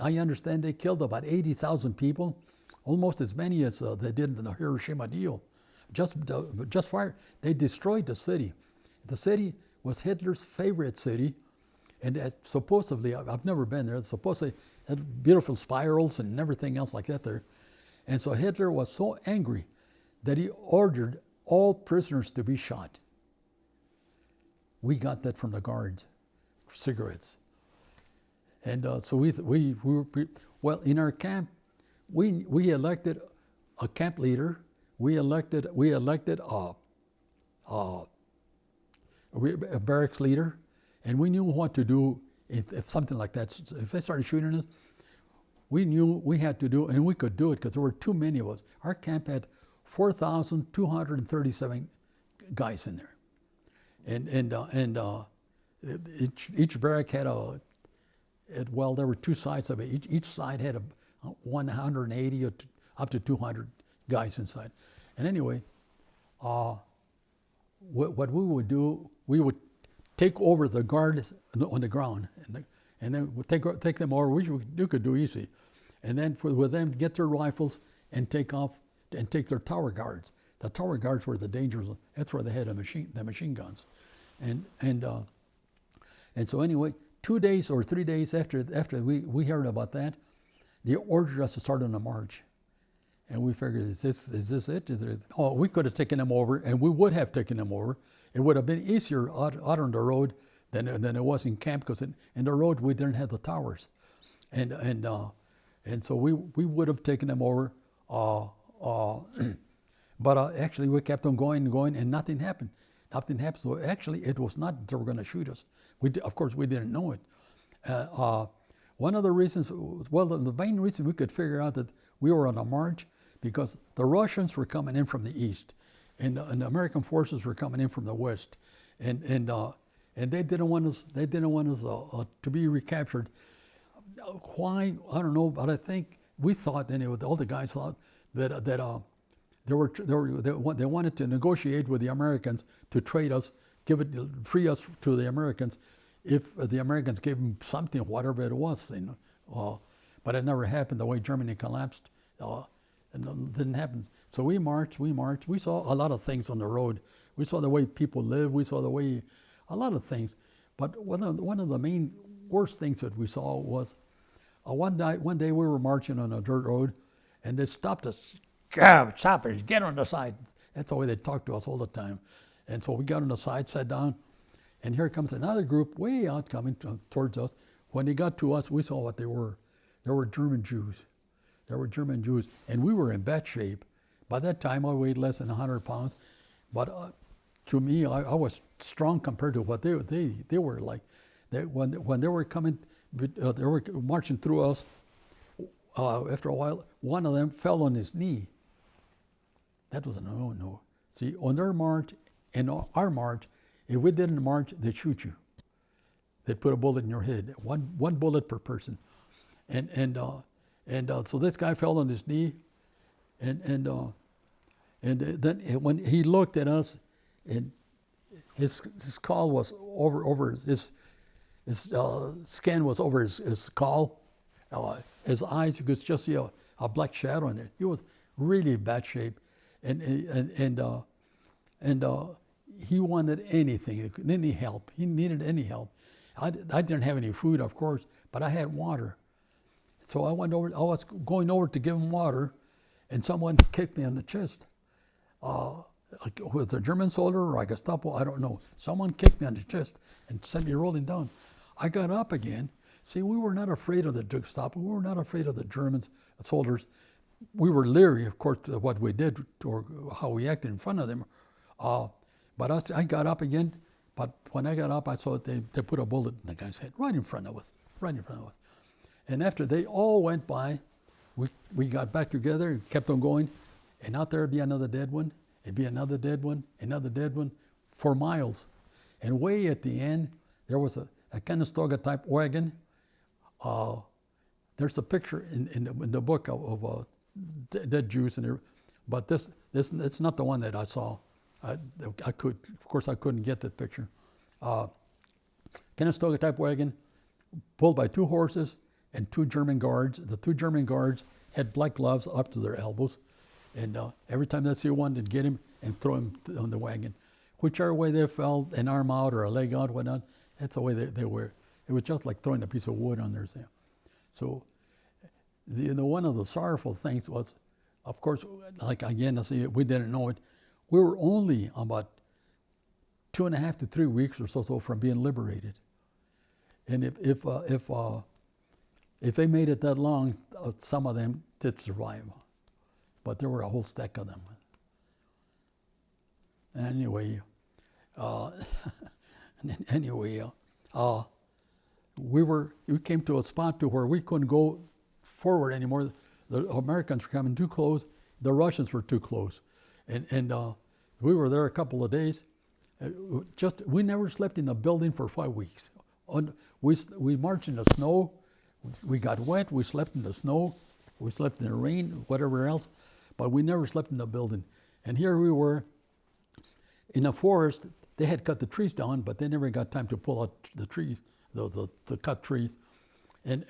I understand they killed about 80,000 people, almost as many as they did in the Hiroshima deal. Just fire. They destroyed the city. The city was Hitler's favorite city, and supposedly, I've never been there, supposedly had beautiful spirals and everything else like that there. And so Hitler was so angry that he ordered all prisoners to be shot. We got that from the guards, cigarettes. And so we were in our camp, we elected a camp leader. We elected a barracks leader, and we knew what to do if something like that. If they started shooting us, we knew we had to do, and we could do it because there were too many of us. Our camp had 4,237 guys in there, and each barrack had there were 2 sides of it. Each side had 180 or up to 200 guys inside. And anyway, what we would do, we would take over the guard on the ground, and then we'd take them over, which you could do easy. And then with them, get their rifles and take off and take their tower guards. The tower guards were the dangerous. That's where they had the machine guns, and so anyway, 2 days or 3 days after we heard about that, they ordered us to start on a march. And we And we figured, is this it? Oh, we could have taken them over, and we would have taken them over. It would have been easier out on the road than it was in camp, because in the road we didn't have the towers, and so we would have taken them over. But actually we kept on going and going, and nothing happened. Nothing happened. So actually it was not that they were going to shoot us. Of course we didn't know it. One of the reasons, the main reason we could figure out that we were on a march, because the Russians were coming in from the east, and the American forces were coming in from the west, and they didn't want us. They didn't want us to be recaptured. Why? I don't know, but I think we thought anyway. All the guys thought that they wanted to negotiate with the Americans to trade us, free us to the Americans, if the Americans gave them something, whatever it was, but it never happened. The way Germany collapsed, it didn't happen. So we marched. We saw a lot of things on the road. We saw the way people live. We saw a lot of things. But one of the main worst things that we saw was one day we were marching on a dirt road, and they stopped us. Stop it! Get on the side. That's the way they talked to us all the time. And so we got on the side, sat down, and here comes another group way out coming towards us. When they got to us, we saw what they were. They were German Jews. They were German Jews, and we were in bad shape. By that time, I weighed less than 100 pounds, but to me, I was strong compared to what they were like. When they were coming, they were marching through us. After a while, one of them fell on his knee. That was a no. See, on their march and our march, if we didn't march, they'd shoot you. They'd put a bullet in your head, one bullet per person, and so this guy fell on his knee, and then when he looked at us, and his skull was over his skin was over his skull, his eyes, you could just see a black shadow in it. He was really in bad shape, and he wanted anything, any help. He needed any help. I didn't have any food, of course, but I had water. So I went over. I was going over to give him water, and someone kicked me on the chest. Was it a German soldier or a Gestapo? I don't know. Someone kicked me on the chest and sent me rolling down. I got up again. See, we were not afraid of the Gestapo. We were not afraid of the German soldiers. We were leery, of course, of what we did or how we acted in front of them. But I got up again. But when I got up, I saw they put a bullet in the guy's head right in front of us. And after they all went by, we got back together and kept on going. And out there would be another dead one. It'd be another dead one, another dead one, for miles. And way at the end, there was a Conestoga type wagon. There's a picture in the book of dead Jews, but this it's not the one that I saw. I couldn't get that picture. Conestoga type wagon, pulled by two horses and two German guards. The two German guards had black gloves up to their elbows, and every time they see one, they'd get him and throw him on the wagon. Whichever way they fell, an arm out or a leg out, whatnot, that's the way they were. It was just like throwing a piece of wood on there. So one of the sorrowful things was, of course, like again, I see we didn't know it. We were only about 2.5 to 3 weeks or so from being liberated. And if they made it that long, some of them did survive, but there were a whole stack of them. Anyway, we came to a spot to where we couldn't go forward anymore. The Americans were coming too close. The Russians were too close, and we were there a couple of days. We never slept in a building for 5 weeks. We marched in the snow. We got wet. We slept in the snow. We slept in the rain, whatever else, but we never slept in the building. And here we were in a forest. They had cut the trees down, but they never got time to pull out the trees, the cut trees. And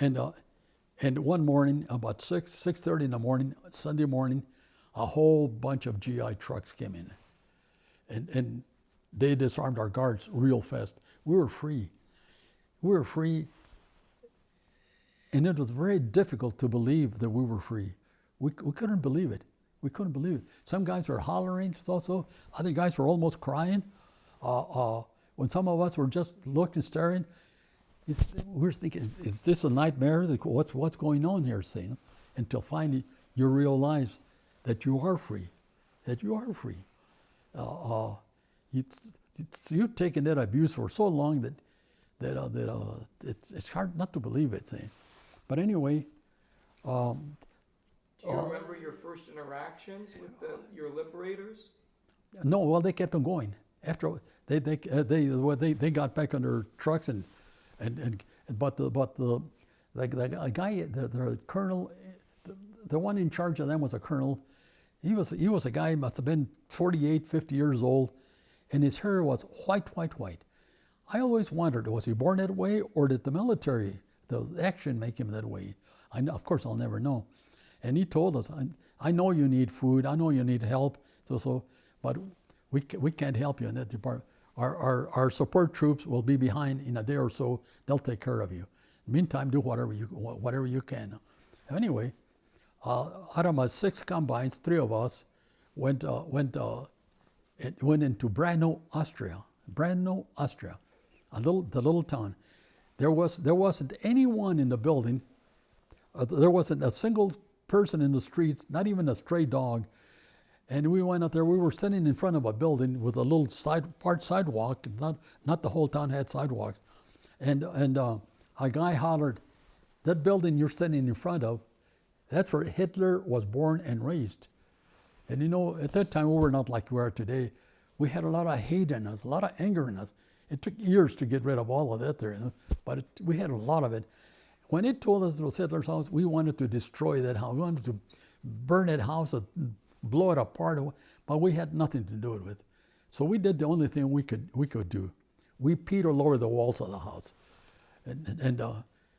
one morning, about 6:30 in the morning, Sunday morning, a whole bunch of GI trucks came in, and they disarmed our guards real fast. We were free. And it was very difficult to believe that we were free. We couldn't believe it. We couldn't believe it. Some guys were hollering, so. Other guys were almost crying. When some of us were just looking, staring, we were thinking, is this a nightmare? What's going on here, see? Until finally you realize that you are free, that you are free. You've taken that abuse for so long that it's hard not to believe it, see? But anyway. Do you remember your first interactions with your liberators? No, well, they kept on going. After they got back on their trucks but the guy, the colonel, the one in charge of them was a colonel. He was a guy, must have been 48, 50 years old, and his hair was white. I always wondered, was he born that way, or did the military, the action, make him that way? Of course, I'll never know. And he told us, I know you need food, I know you need help, but we can't help you in that department. Our support troops will be behind in a day or so. They'll take care of you. Meantime, do whatever you can. Anyway, out of my 6 combines, 3 of us went into Brno, Austria. Brno, Austria, the little town. There wasn't anyone in the building. There wasn't a single person in the streets, not even a stray dog. And we went up there. We were sitting in front of a building with a little sidewalk. Not the whole town had sidewalks. And a guy hollered, "That building you're sitting in front of, that's where Hitler was born and raised." And you know, at that time we were not like we are today. We had a lot of hate in us, a lot of anger in us. It took years to get rid of all of that there, but we had a lot of it. When it told us it was Hitler's house, we wanted to destroy that house. We wanted to burn that house, blow it apart, but we had nothing to do with it. So we did the only thing we could do. We peed all over the walls of the house, and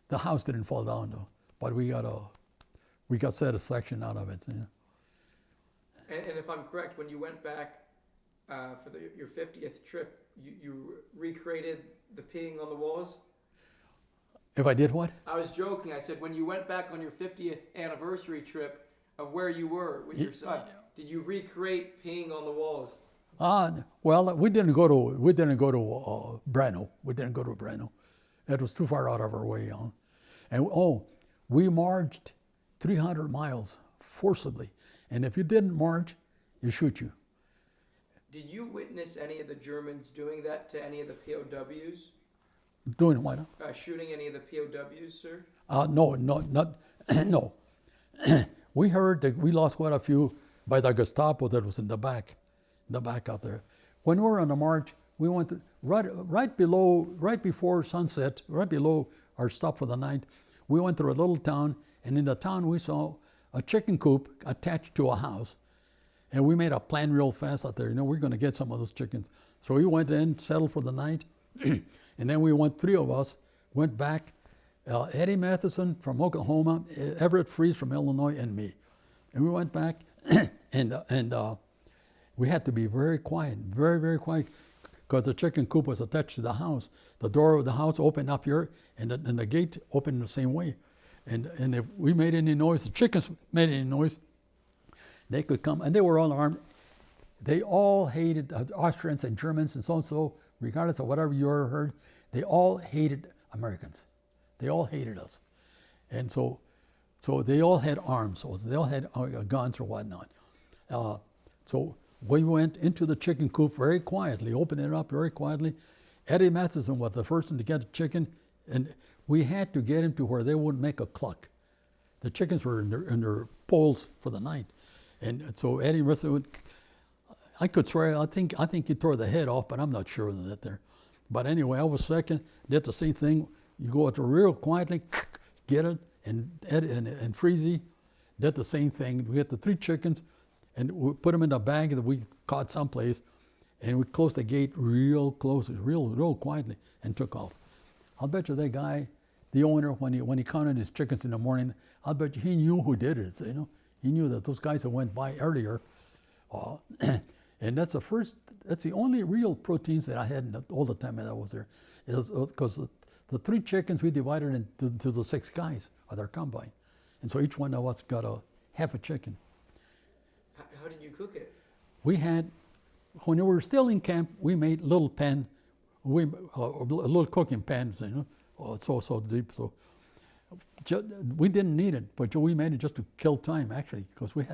the house didn't fall down though. But we got satisfaction out of it. You know? And if I'm correct, when you went back for your 50th trip, you recreated the peeing on the walls? If I did what? I was joking. I said when you went back on your 50th anniversary trip of where you were with your son, did you recreate peeing on the walls? Well, we didn't go to Brno. We didn't go to Brno. It was too far out of our way. And we marched 300 miles forcibly. And if you didn't march, you shoot you. Did you witness any of the Germans doing that to any of the POWs? Doing what? Shooting any of the POWs, sir? No. No. We heard that we lost quite a few by the Gestapo that was in the back out there. When we were on the march, we went to, right before sunset, right below our stop for the night, we went through a little town, and in the town we saw a chicken coop attached to a house. And we made a plan real fast out there. You know, we're going to get some of those chickens. So we went in, settled for the night, and then we went, 3 of us, went back, Eddie Matheson from Oklahoma, Everett Freeze from Illinois, and me. And we went back, and we had to be very quiet, very, very quiet, because the chicken coop was attached to the house. The door of the house opened up here, and the gate opened the same way. And if we made any noise, the chickens made any noise, they could come, and they were all armed. They all hated Austrians and Germans and so, regardless of whatever you ever heard, they all hated Americans. They all hated us. And so they all had arms, so they all had guns or whatnot. So we went into the chicken coop very quietly, opened it up very quietly. Eddie Matheson was the first one to get the chicken, and we had to get him to where they wouldn't make a cluck. The chickens were in their poles for the night. And so Eddie Matheson, I could swear, I think he tore the head off, but I'm not sure of that there. But anyway, I was second, did the same thing. You go out there real quietly, get it, and Freezy did the same thing. We had the 3 chickens, and we put them in a bag that we caught someplace, and we closed the gate real close, real quietly, and took off. I'll bet you that guy, the owner, when he counted his chickens in the morning, I'll bet you he knew who did it. You know, he knew that those guys that went by earlier, and that's the only real proteins that I had all the time that I was there, because the 3 chickens we divided into the 6 guys of their combine, and so each one of us got a half a chicken. How did you cook it? We had, when we were still in camp, we made little pan, little cooking pans, you know, so deep. So we didn't need it, but we made it just to kill time, actually, because we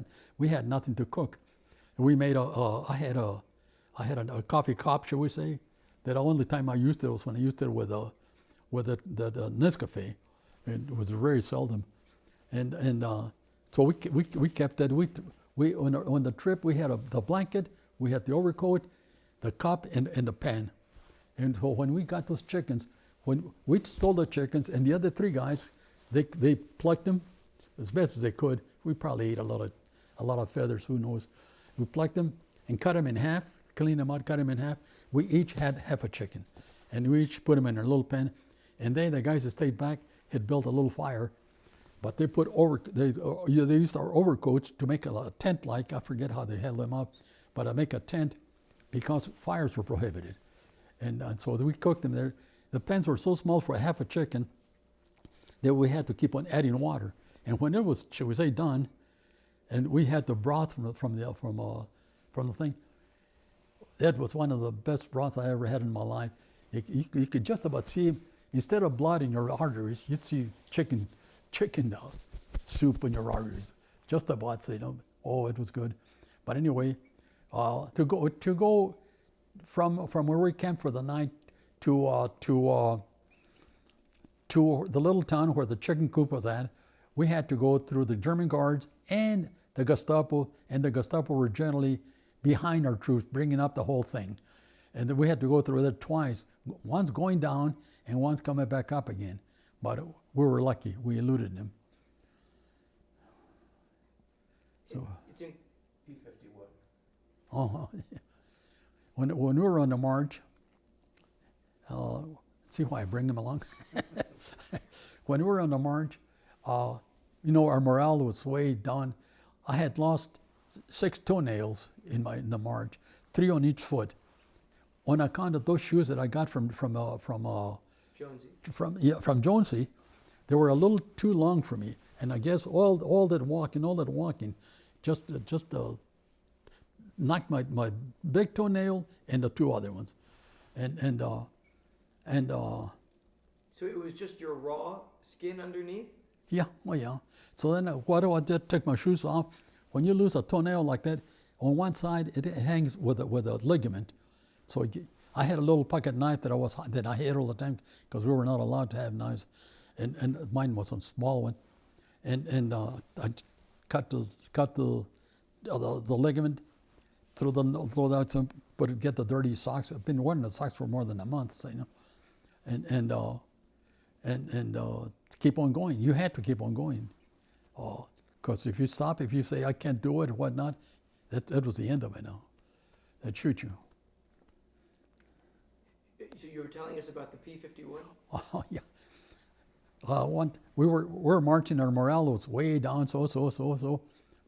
had nothing to cook. We made I had a coffee cup, shall we say? That the only time I used it was when I used it with the Nescafe. It was very seldom, and so we kept that. We on the trip we had the blanket, we had the overcoat, the cup, and the pan. And so when we got those chickens, when we stole the chickens, and the other three guys, they plucked them as best as they could. We probably ate a lot of feathers, who knows. We plucked them and cut them in half, cleaned them out, cut them in half. We each had half a chicken, and we each put them in a little pan. And then the guys that stayed back had built a little fire, but they they used our overcoats to make a tent, like, I forget how they held them up, but I make a tent because fires were prohibited. And so we cooked them there. The pans were so small for half a chicken that we had to keep on adding water. And when it was, shall we say, done, and we had the broth from the thing, that was one of the best broths I ever had in my life. You could just about see, instead of blood in your arteries, you'd see chicken soup in your arteries. Just about, so, you know, oh, it was good. But anyway, to go from where we camped for the night to the little town where the chicken coop was at, we had to go through the German guards and the Gestapo, and the Gestapo were generally behind our troops, bringing up the whole thing. And then we had to go through that twice, once going down and once coming back up again. But we were lucky, we eluded them. So, It's in P-51. oh, when we were on the march, see why I bring them along? When we were on the march, you know, our morale was way down. I had lost 6 toenails in the march, 3 on each foot, on account of those shoes that I got from Jonesy. They were a little too long for me, and I guess all that walking, just knocked my big toenail and the 2 other ones, and So it was just your raw skin underneath? yeah, well, yeah. So then what do I do? Take my shoes off. When you lose a toenail like that, on one side it hangs with a ligament. So I had a little pocket knife that I had all the time because we were not allowed to have knives, and mine was a small one, and I cut the ligament through that, but get the dirty socks. I've been wearing the socks for more than a month, so, you know, and keep on going. You had to keep on going, because if you stop, if you say I can't do it or whatnot, that was the end of it. Now, they'd shoot you. So you were telling us about the P-51? Oh yeah. We were marching. Our morale was way down. So.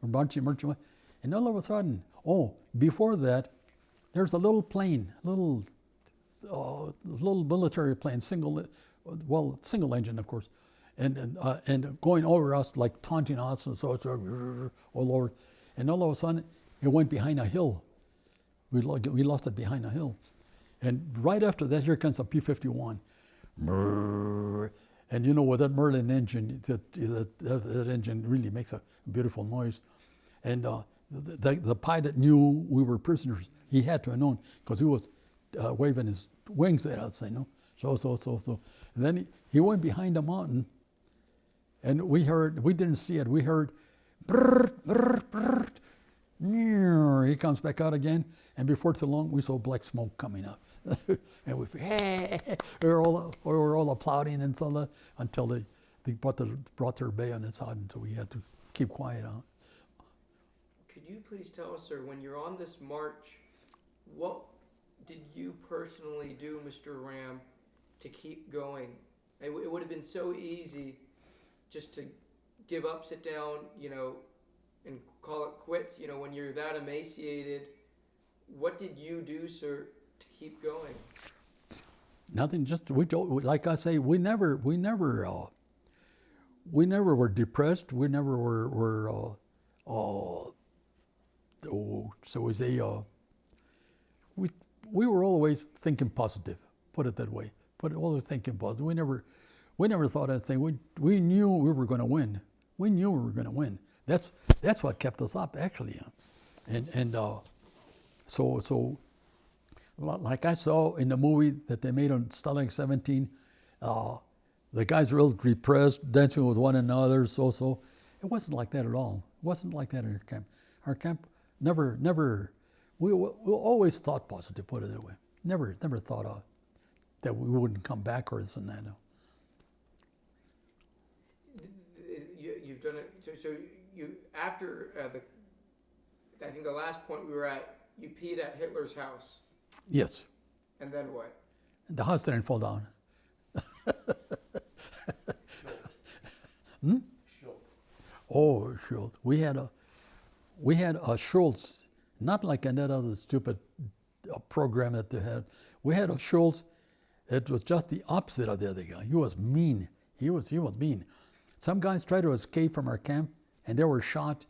We're marching, and all of a sudden, before that, there's a little plane, little military plane, single engine, of course, and going over us, like taunting us, and so it's all over, and all of a sudden it went behind a hill. We lost it behind a hill, and right after that, here comes a P-51, and you know, with that Merlin engine, that engine really makes a beautiful noise, and the pilot knew we were prisoners. He had to have known because he was waving his wings at us, you know. So. And then he went behind a mountain, and we didn't see it. We heard, brrr, brrr, brrr. He comes back out again, and before too long, we saw black smoke coming up. And we were all applauding and so on, until they brought their bayonets out, and so we had to keep quiet on. Could you please tell us, sir, when you're on this march, what did you personally do, Mr. Ram, to keep going? It would have been so easy just to give up, sit down, you know, and call it quits, you know, when you're that emaciated. What did you do, sir, to keep going? Nothing. Just like I say, we never were depressed. We never were so was we were always thinking positive, put it that way. Always thinking positive. We never thought anything. We knew we were going to win. We knew we were going to win. That's what kept us up, actually. So like I saw in the movie that they made on Stalag 17, the guys were real repressed, dancing with one another. So it wasn't like that at all. It wasn't like that in our camp. Our camp never. We always thought positive, put it that way. Never thought that we wouldn't come back or this and that. You've done it. So you after I think the last point we were at, you peed at Hitler's house. Yes. And then what? The house didn't fall down. Schultz. Oh, Schultz. We had a Schultz, not like in that other stupid program that they had. We had a Schultz. It was just the opposite of the other guy. He was mean. He was mean. Some guys tried to escape from our camp, and they were shot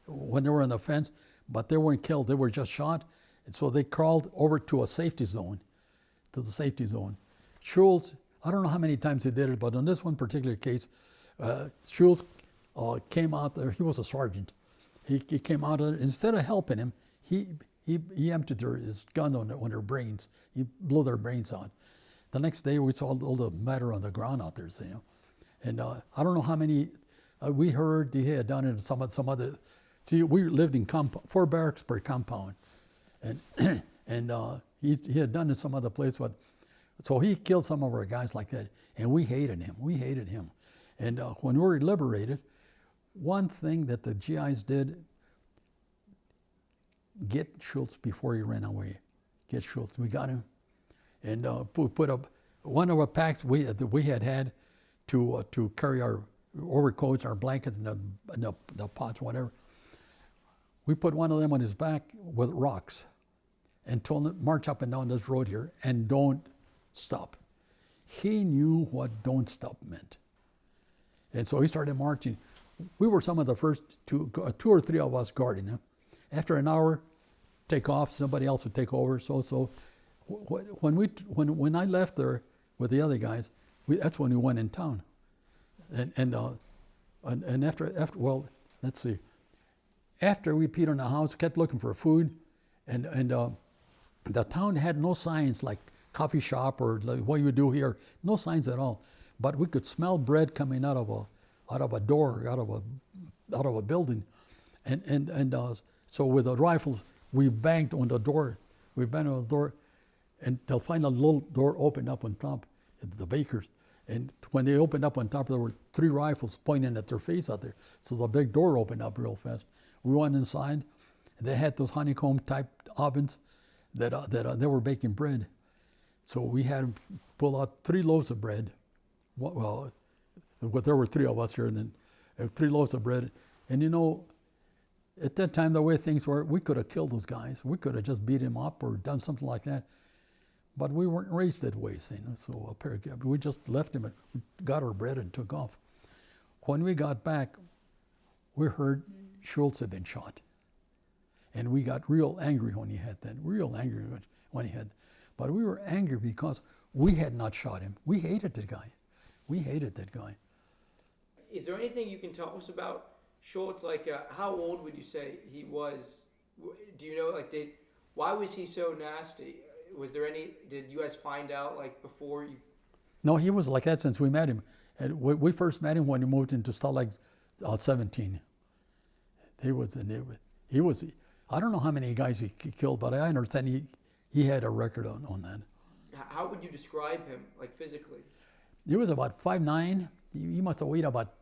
when they were on the fence, but they weren't killed. They were just shot, and so they crawled over to a safety zone, to the safety zone. Schultz, I don't know how many times he did it, but on this one particular case, Schultz came out there. He was a sergeant. He came out there. Instead of helping him, he emptied his gun on their brains. He blew their brains out. The next day, we saw all the matter on the ground out there, you know. And I don't know how many we heard he had done it in some other. See, we lived in 4 barracks per compound, and he had done it in some other place. But so he killed some of our guys like that, and we hated him. We hated him. And when we were liberated, one thing that the GIs did, get Schultz before he ran away. Get Schultz. We got him, and we put up one of our packs we had to carry our overcoats, our blankets, and the pots, whatever. We put one of them on his back with rocks and told him, march up and down this road here and don't stop. He knew what don't stop meant. And so he started marching. We were some of the first two or three of us guarding him. After an hour, take off, somebody else would take over. So when I left there with the other guys, that's when we went in town. And after well, let's see. After we peed on the house, kept looking for food, and the town had no signs like coffee shop or like what you do here, no signs at all. But we could smell bread coming out of a door, out of a building, and so with the rifles we banged on the door. We banged on the door, and they'll find a little door opened up on top at the bakers. And when they opened up on top, there were 3 rifles pointing at their face out there. So the big door opened up real fast. We went inside. And they had those honeycomb type ovens that they were baking bread. So we had them pull out 3 loaves of bread. Well, there were 3 of us here, and then 3 loaves of bread. And you know, at that time, the way things were, we could have killed those guys. We could have just beat them up or done something like that. But we weren't raised that way, you know, so we just left him and got our bread and took off. When we got back, we heard Schultz had been shot. And we got real angry when he had that, real angry when he had. But we were angry because we had not shot him. We hated that guy. We hated that guy. Is there anything you can tell us about Schultz? Like, how old would you say he was? Do you know, like, why was he so nasty? Was there did you guys find out, like, before you? No, he was like that since we met him. And we first met him when he moved into Stalag 17. He was, I don't know how many guys he killed, but I understand he had a record on that. How would you describe him, like, physically? He was about 5'9". He must have weighed about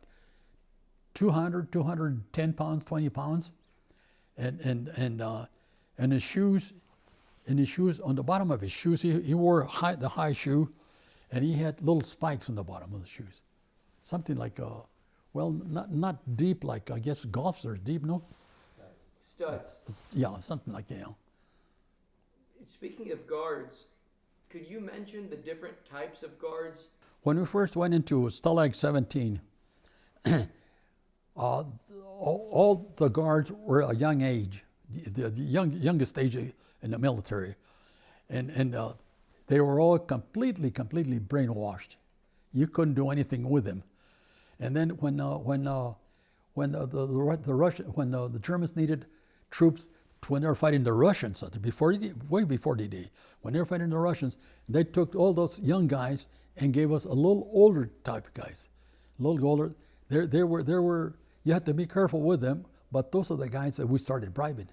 210 pounds, 20 pounds. And his shoes, on the bottom of his shoes, he wore the high shoe, and he had little spikes on the bottom of the shoes. Something like, not deep like, I guess, golf's are deep, no? Studs. Yeah, something like that. Yeah. Speaking of guards, could you mention the different types of guards? When we first went into Stalag 17, all the guards were a young age, the youngest age in the military, and they were all completely brainwashed. You couldn't do anything with them. And then when the Germans needed troops when they were fighting the Russians, way before D-Day, when they were fighting the Russians, they took all those young guys and gave us a little older type of guys, a little older. There were. You had to be careful with them, but those are the guys that we started bribing.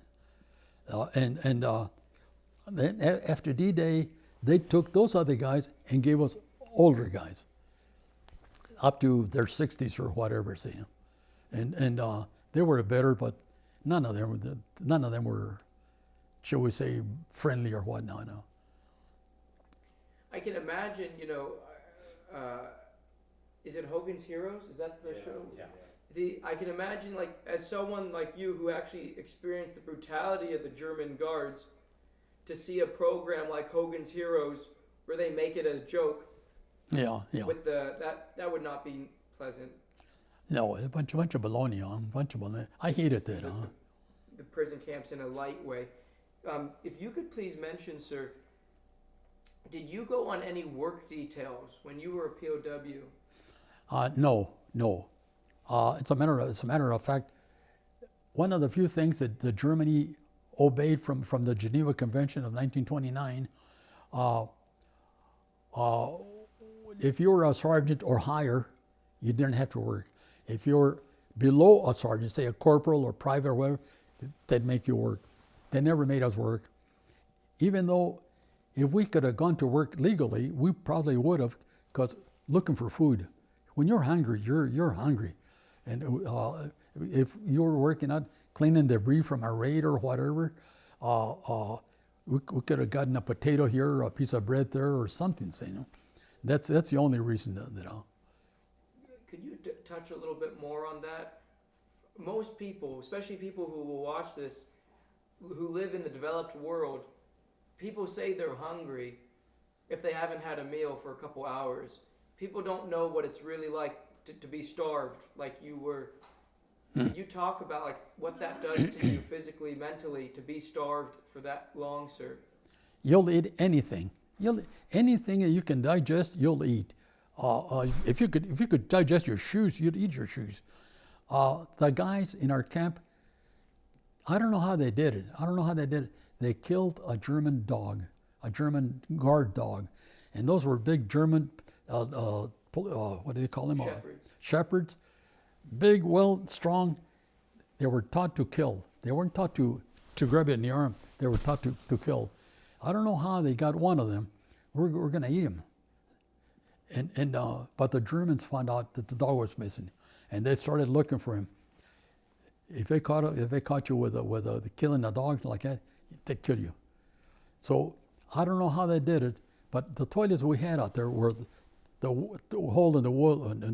Then after D-Day, they took those other guys and gave us older guys, up to their 60s or whatever, see. And they were better, but none of them were, shall we say, friendly or whatnot. No. I can imagine, is it Hogan's Heroes? Is that the show? Yeah. I can imagine, like, as someone like you who actually experienced the brutality of the German guards, to see a program like Hogan's Heroes where they make it a joke. Yeah. With that would not be pleasant. No, a bunch of baloney, I hated that. The prison camps in a light way. If you could please mention, sir, did you go on any work details when you were a POW? No. It's a matter of fact. One of the few things that Germany obeyed from the Geneva Convention of 1929. If you were a sergeant or higher, you didn't have to work. If you were below a sergeant, say a corporal or private or whatever, they'd make you work. They never made us work. Even though if we could have gone to work legally, we probably would have, because looking for food. When you're hungry, you're hungry. And if you were working out, cleaning debris from a raid or whatever, we could have gotten a potato here or a piece of bread there or something, That's the only reason that. Could you touch a little bit more on that? Most people, especially people who will watch this, who live in the developed world, people say they're hungry if they haven't had a meal for a couple hours. People don't know what it's really like to be starved, like you were. Can you talk about like what that does to you physically, mentally, to be starved for that long, sir? You'll eat anything. Anything that you can digest, you'll eat. If you could digest your shoes, you'd eat your shoes. The guys in our camp, I don't know how they did it. They killed a German dog, a German guard dog, and those were big German. What do they call them? Shepherds. Big, well, strong. They were taught to kill. They weren't taught to grab it in the arm. They were taught to kill. I don't know how they got one of them. We're going to eat him. But the Germans found out that the dog was missing, and they started looking for him. If they caught you with killing a dog like that, they'd kill you. So I don't know how they did it, but the toilets we had out there were the hole in the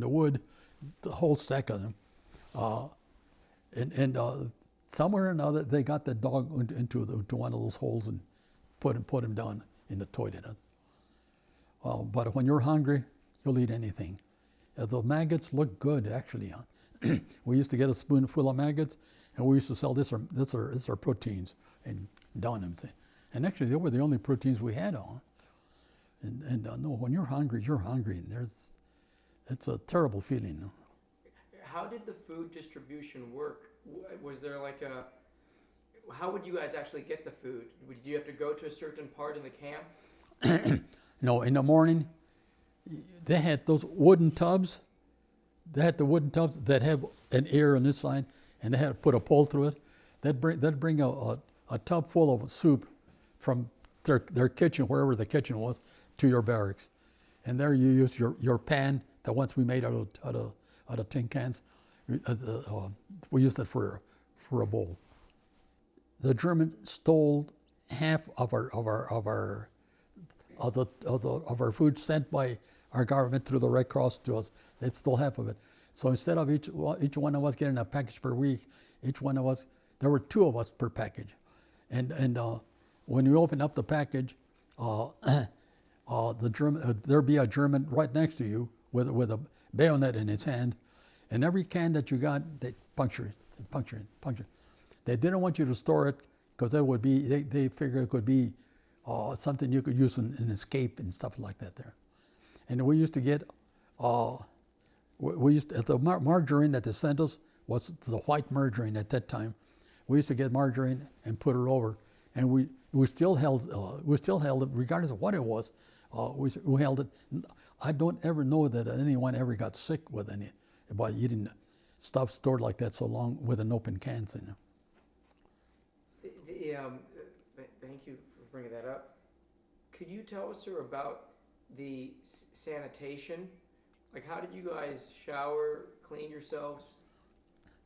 wood, the whole stack of them, and somewhere or another they got the dog into one of those holes and put him down in the toilet. But when you're hungry, you'll eat anything. The maggots look good, actually. We used to get a spoonful of maggots, and we used to sell this are proteins and down them. And actually, they were the only proteins we had on. And no, when you're hungry, and it's a terrible feeling. No? How did the food distribution work? Was there like how would you guys actually get the food? Did you have to go to a certain part in the camp? No, in the morning, they had those wooden tubs. They had the wooden tubs that have an air on this side, and they had to put a pole through it. They'd bring a tub full of soup from their kitchen, wherever the kitchen was, to your barracks. And there you use your pan, the ones we made out of tin cans. We used it for a bowl. The Germans stole half of our food sent by our government through the Red Cross to us. They stole half of it. So instead of each one of us getting a package per week, each one of us, there were 2 of us per package. And when you open up the package, there'd be a German right next to you with a bayonet in his hand, And every can that you got, they puncture it, puncture it, puncture it. They didn't want you to store it because that would be, they figured it could be something you could use in escape and stuff like that there. And we used to get, the margarine that they sent us was the white margarine at that time. We used to get margarine and put it over, and we still held it regardless of what it was. We held it. I don't ever know that anyone ever got sick with any by eating stuff stored like that so long with an open cans in it. Thank you for bringing that up. Could you tell us, sir, about the sanitation? Like, how did you guys shower, clean yourselves?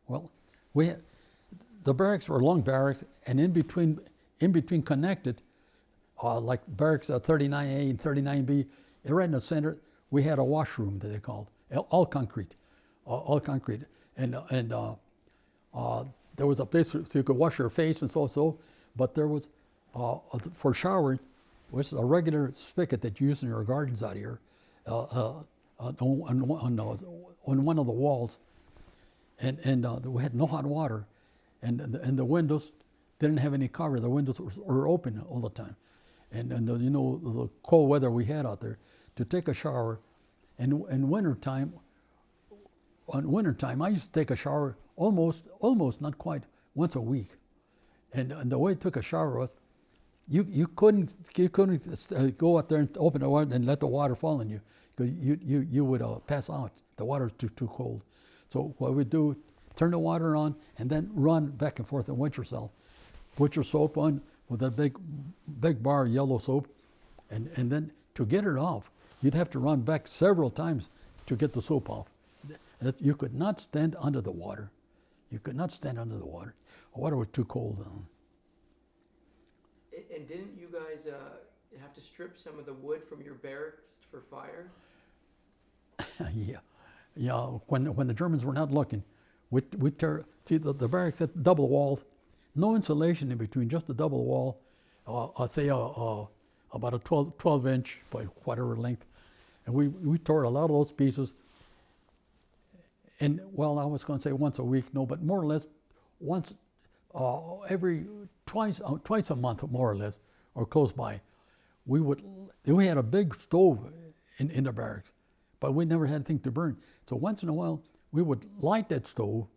Well, the barracks were long barracks, and in between connected, like barracks 39A and 39B, right in the center, we had a washroom that they called, all concrete, and there was a place so you could wash your face and so, but there was for showering, which is a regular spigot that you use in your gardens out here, on one of the walls, and we had no hot water, and the windows didn't have any cover. The windows were open all the time, and you know the cold weather we had out there. To take a shower, and in wintertime, I used to take a shower almost not quite once a week, and the way I took a shower was, you couldn't go out there and open the water and let the water fall on you, because you would pass out. The water's too cold. So what we do, turn the water on and then run back and forth and wet yourself. Put your soap on with that big bar of yellow soap, and then to get it off, you'd have to run back several times to get the soap off. You could not stand under the water. You could not stand under the water. The water was too cold. And didn't you guys have to strip some of the wood from your barracks for fire? Yeah. When the Germans were not looking, we tear. See, the barracks had double walls, no insulation in between, just a double wall. I'll say about a 12-inch by whatever length, and we tore a lot of those pieces. And well, I was going to say once a week, no, but more or less once twice a month, more or less, or close by. We had a big stove in the barracks, but we never had anything to burn. So once in a while, we would light that stove,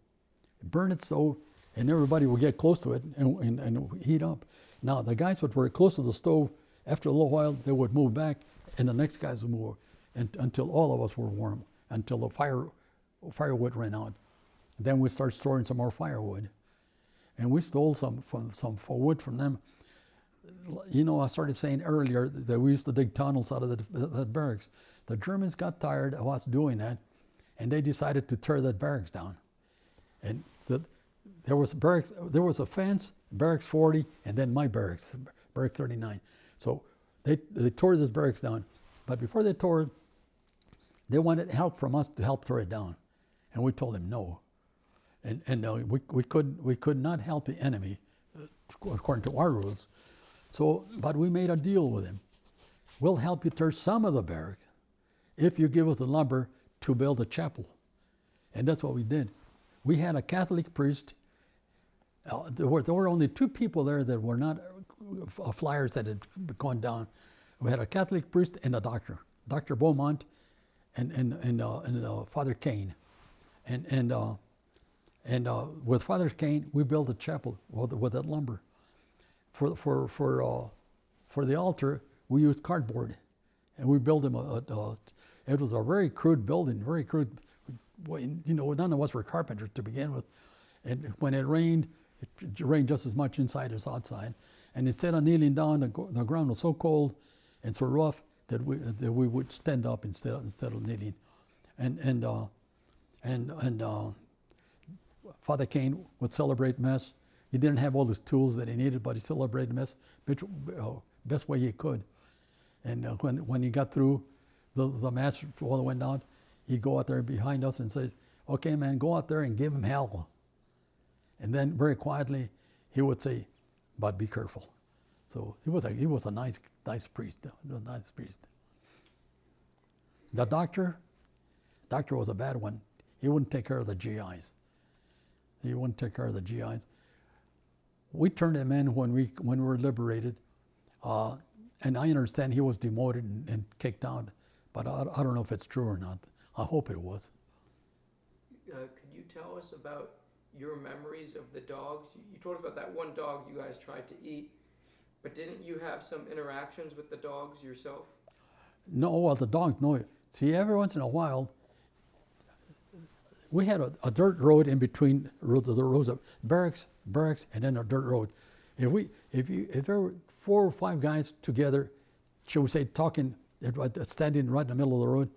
burn that stove, and everybody would get close to it and heat up. Now, the guys that were close to the stove, after a little while, they would move back, and the next guys would move, until all of us were warm, until the firewood ran out. Then we started storing some more firewood. And we stole some wood from them. You know, I started saying earlier that we used to dig tunnels out of the barracks. The Germans got tired of us doing that, and they decided to tear that barracks down. And there was a fence, barracks 40, and then my barracks, barracks 39. So they tore this barracks down. But before they tore it, they wanted help from us to help tear it down. And we told them no. And we could not help the enemy according to our rules. So, but we made a deal with him. We'll help you tear some of the barracks if you give us the lumber to build a chapel. And that's what we did. We had a Catholic priest. There were only two people there that were not flyers that had gone down. We had a Catholic priest and a doctor, Dr. Beaumont, and Father Kane, and with Father Kane, we built a chapel with that lumber. For the altar, we used cardboard, and we built him it was a very crude building, very crude. You know, none of us were carpenters to begin with, and when it rained just as much inside as outside. And instead of kneeling down, the ground was so cold and so rough that we would stand up instead of kneeling, and Father Kane would celebrate Mass. He didn't have all his tools that he needed, but he celebrated Mass best way he could. And when he got through, the Mass all went out, he'd go out there behind us and say, "Okay, man, go out there and give him hell." And then very quietly, he would say, "But be careful." So he was a nice priest, a nice priest. The doctor was a bad one. He wouldn't take care of the GIs. He wouldn't take care of the GIs. We turned him in when we were liberated, and I understand he was demoted and kicked out, but I don't know if it's true or not. I hope it was. Could you tell us about your memories of the dogs? You told us about that one dog you guys tried to eat, but didn't you have some interactions with the dogs yourself? No, well, the dogs, no. See, every once in a while, we had a dirt road in between the rows of barracks, and then a dirt road. If there were 4 or 5 guys together, shall we say, talking, standing right in the middle of the road,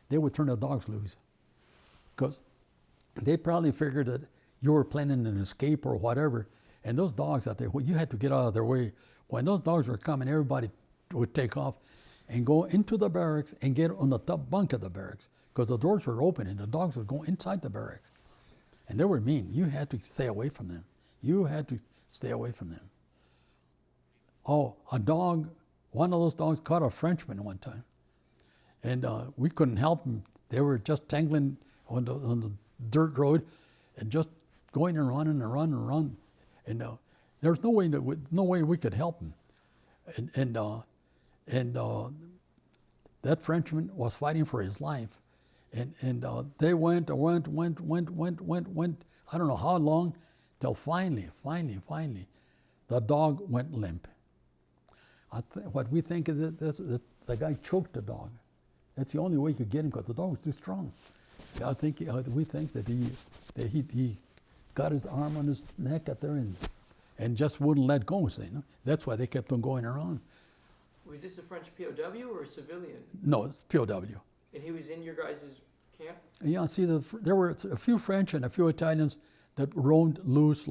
they would turn the dogs loose, because they probably figured that you were planning an escape or whatever, and those dogs out there, you had to get out of their way. When those dogs were coming, everybody would take off and go into the barracks and get on the top bunk of the barracks, because the doors were open and the dogs would go inside the barracks. And they were mean. You had to stay away from them. You had to stay away from them. Oh, a dog, one of those dogs caught a Frenchman one time. And we couldn't help them. They were just tangling on the dirt road and just going and running and running and running. And there was no way we could help them. And that Frenchman was fighting for his life. And they went, I don't know how long, till finally, the dog went limp. What we think is that the guy choked the dog. That's the only way you could get him, because the dog was too strong. We think that he got his arm on his neck out there and just wouldn't let go. So, that's why they kept on going around. Was this a French P.O.W. or a civilian? No, it's P.O.W. And he was in your guys' camp? Yeah, see, there were a few French and a few Italians that roamed loose,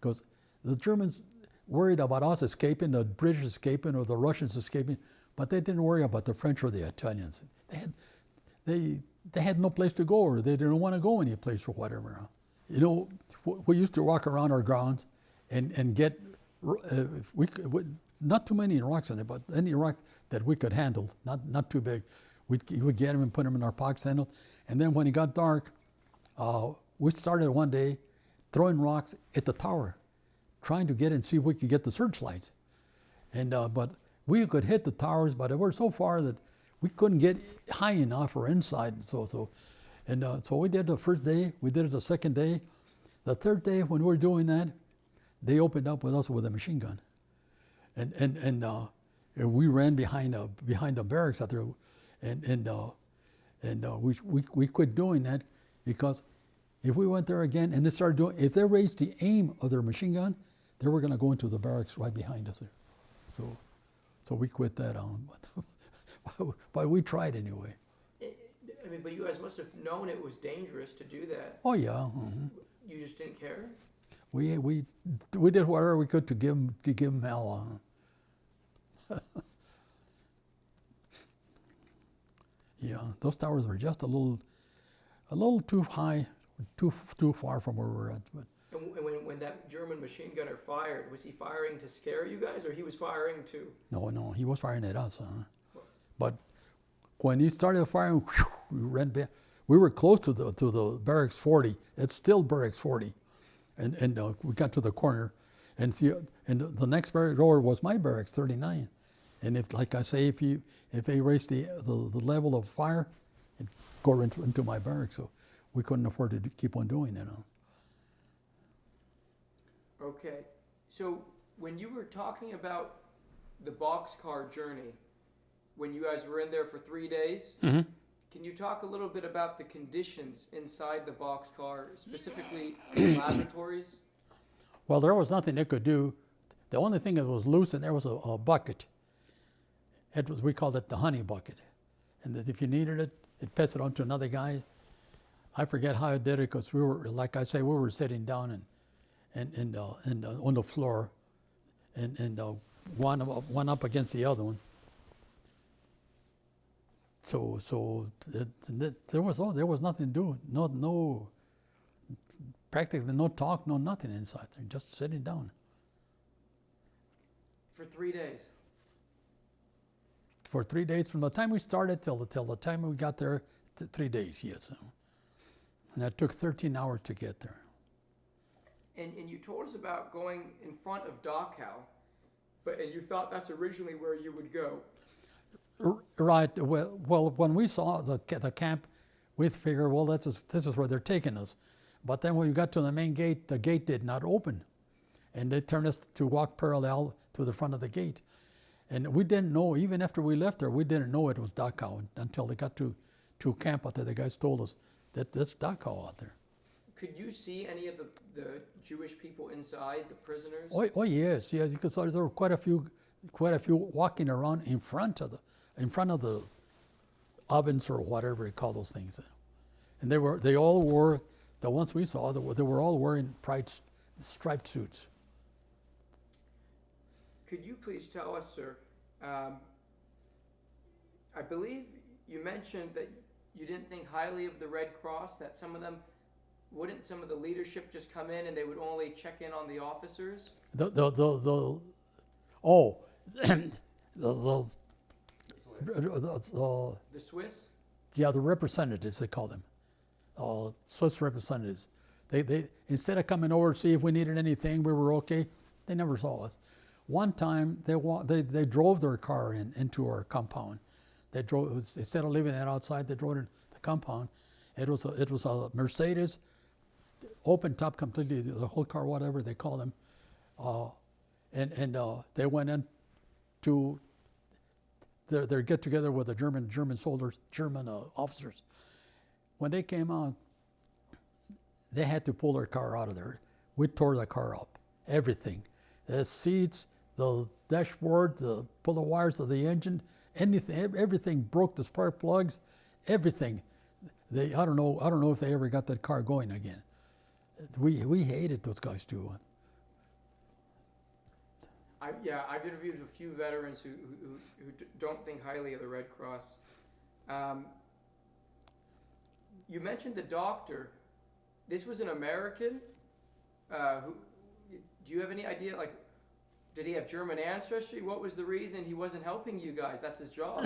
because the Germans worried about us escaping, the British escaping, or the Russians escaping, but they didn't worry about the French or the Italians. They had no place to go, or they didn't want to go any place or whatever. We used to walk around our grounds and get, not too many rocks in there, but any rocks that we could handle, not too big. We'd get them and put them in our pocket sandals. And then when it got dark, we started one day throwing rocks at the tower, trying to get and see if we could get the searchlights. And but we could hit the towers, but they were so far that we couldn't get high enough or inside. So we did the first day. We did it the second day. The third day, when we were doing that, they opened up with us with a machine gun, and we ran behind the barracks out there, and we quit doing that, because if we went there again and they started doing, if they raised the aim of their machine gun, they were going to go into the barracks right behind us there. So we quit that on, but we tried anyway. But you guys must have known it was dangerous to do that. Oh yeah. Mm-hmm. You just didn't care? We did whatever we could to give them hell. Yeah, those towers were just a little too high, too far from where we were at. But. And when that German machine gunner fired, was he firing to scare you guys, or he was firing to? No, he was firing at us. But when he started firing, we ran back. We were close to the barracks 40. It's still barracks 40, and we got to the corner, and the next barracks door was my barracks 39, and if, like I say, if they raised the level of fire, it'd go into my barracks. So we couldn't afford to keep on doing it. Okay, so when you were talking about the boxcar journey, when you guys were in there for 3 days, mm-hmm. Can you talk a little bit about the conditions inside the boxcar, specifically the laboratories? Well, there was nothing they could do. The only thing that was loose in there was a bucket. We called it the honey bucket. And that if you needed it, it'd pass it on to another guy. I forget how I did it, because we were, like I say, we were sitting down and on the floor, and one up against the other one. So there was nothing to do. No, practically no talk, no nothing inside there. Just sitting down. For 3 days. For 3 days, from the time we started till the time we got there, 3 days. Yes. And that took 13 hours to get there. And you told us about going in front of Dachau, and you thought that's originally where you would go. Right. Well, when we saw the camp, we figured, well, this is where they're taking us. But then when we got to the main gate, the gate did not open. And they turned us to walk parallel to the front of the gate. And we didn't know, even after we left there, we didn't know it was Dachau until they got to camp out there. The guys told us that that's Dachau out there. Could you see any of the Jewish people inside, the prisoners? Oh yes. Because there were quite a few walking around in front of the ovens or whatever you call those things. And they all wore, the ones we saw, they were all wearing striped suits. Could you please tell us, sir, I believe you mentioned that you didn't think highly of the Red Cross, that wouldn't some of the leadership just come in and they would only check in on the officers? The Swiss? Yeah, the representatives, they call them. Swiss representatives. They instead of coming over to see if we needed anything, we were okay, they never saw us. One time, they drove their car into our compound. Instead of leaving it outside, they drove it into the compound. It was a Mercedes, open top completely, the whole car, whatever they call them. They went in to their get together with the German soldiers, German officers. When they came out, they had to pull their car out of there. We tore the car up, everything, the seats, the dashboard, pull the wires of the engine, anything, everything broke. The spark plugs, everything. I don't know if they ever got that car going again. We hated those guys too. I've interviewed a few veterans who don't think highly of the Red Cross. You mentioned the doctor. This was an American. Do you have any idea? Like, did he have German ancestry? What was the reason he wasn't helping you guys? That's his job.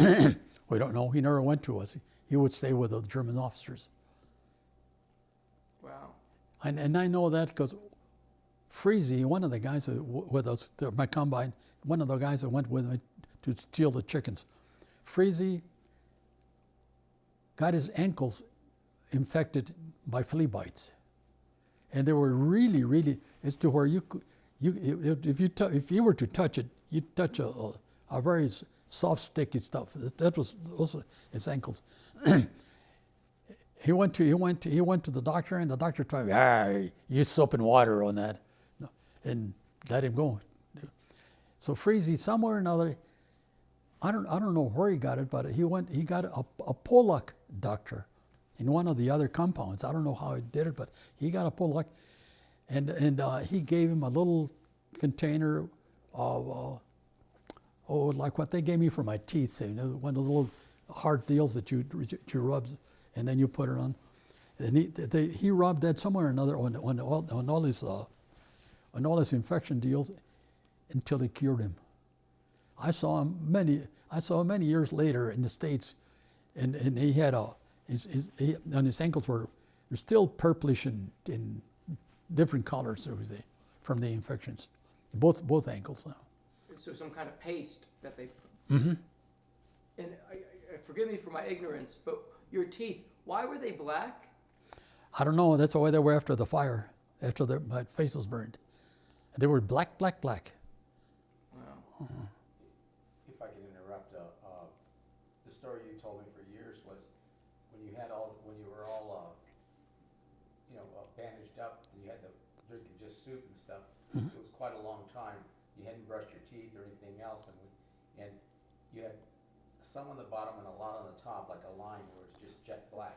We don't know. He never went to us. He would stay with the German officers. Wow. And I know that because Freezy, one of the guys with us, my combine, one of the guys that went with me to steal the chickens, Freezy got his ankles infected by flea bites, and they were really, really, it's to where if you were to touch it, you'd touch a very soft, sticky stuff. That was also his ankles. He went to the doctor, and the doctor tried, use soap and water on that, and let him go. So Freezy, somewhere or another, I don't know where he got it, but he got a Polak doctor in one of the other compounds. I don't know how he did it, but he got a Polak, and he gave him a little container of like what they gave me for my teeth, so, one of the little hard deals that you rub, and then you put it on. And he rubbed that somewhere or another on all his infection deals until it cured him. I saw him many years later in the States, and he had his ankles were still purplish in different colors from the infections, both ankles now. So some kind of paste that they. Mm-hmm. And forgive me for my ignorance, but your teeth, why were they black? I don't know. That's the way they were after the fire, after my face was burned. They were black, black, black. Wow. Uh-huh. If I can interrupt, the story you told me for years was when you were all bandaged up and you had to drink just soup and stuff. Mm-hmm. It was quite a long time. You hadn't brushed your teeth or anything else, and you had some on the bottom and a lot on the top, like a line where it's just jet black.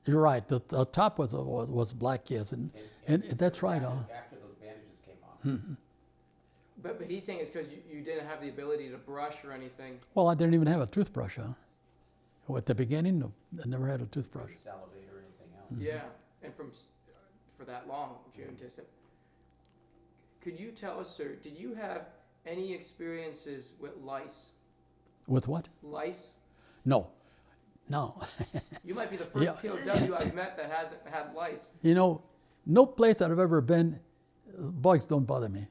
You're right. The top was black, yes, and that's right. After those bandages came off. Mm-hmm. But he's saying it's because you didn't have the ability to brush or anything. Well, I didn't even have a toothbrush, huh? At the beginning, no, I never had a toothbrush. Salivate or anything else. Mm-hmm. Yeah, and for that long, June to September. Could you tell us, sir, did you have any experiences with lice? With what? Lice? No. No. You might be the first Yeah. POW I've met that hasn't had lice. You know, no place that I've ever been, bugs don't bother me.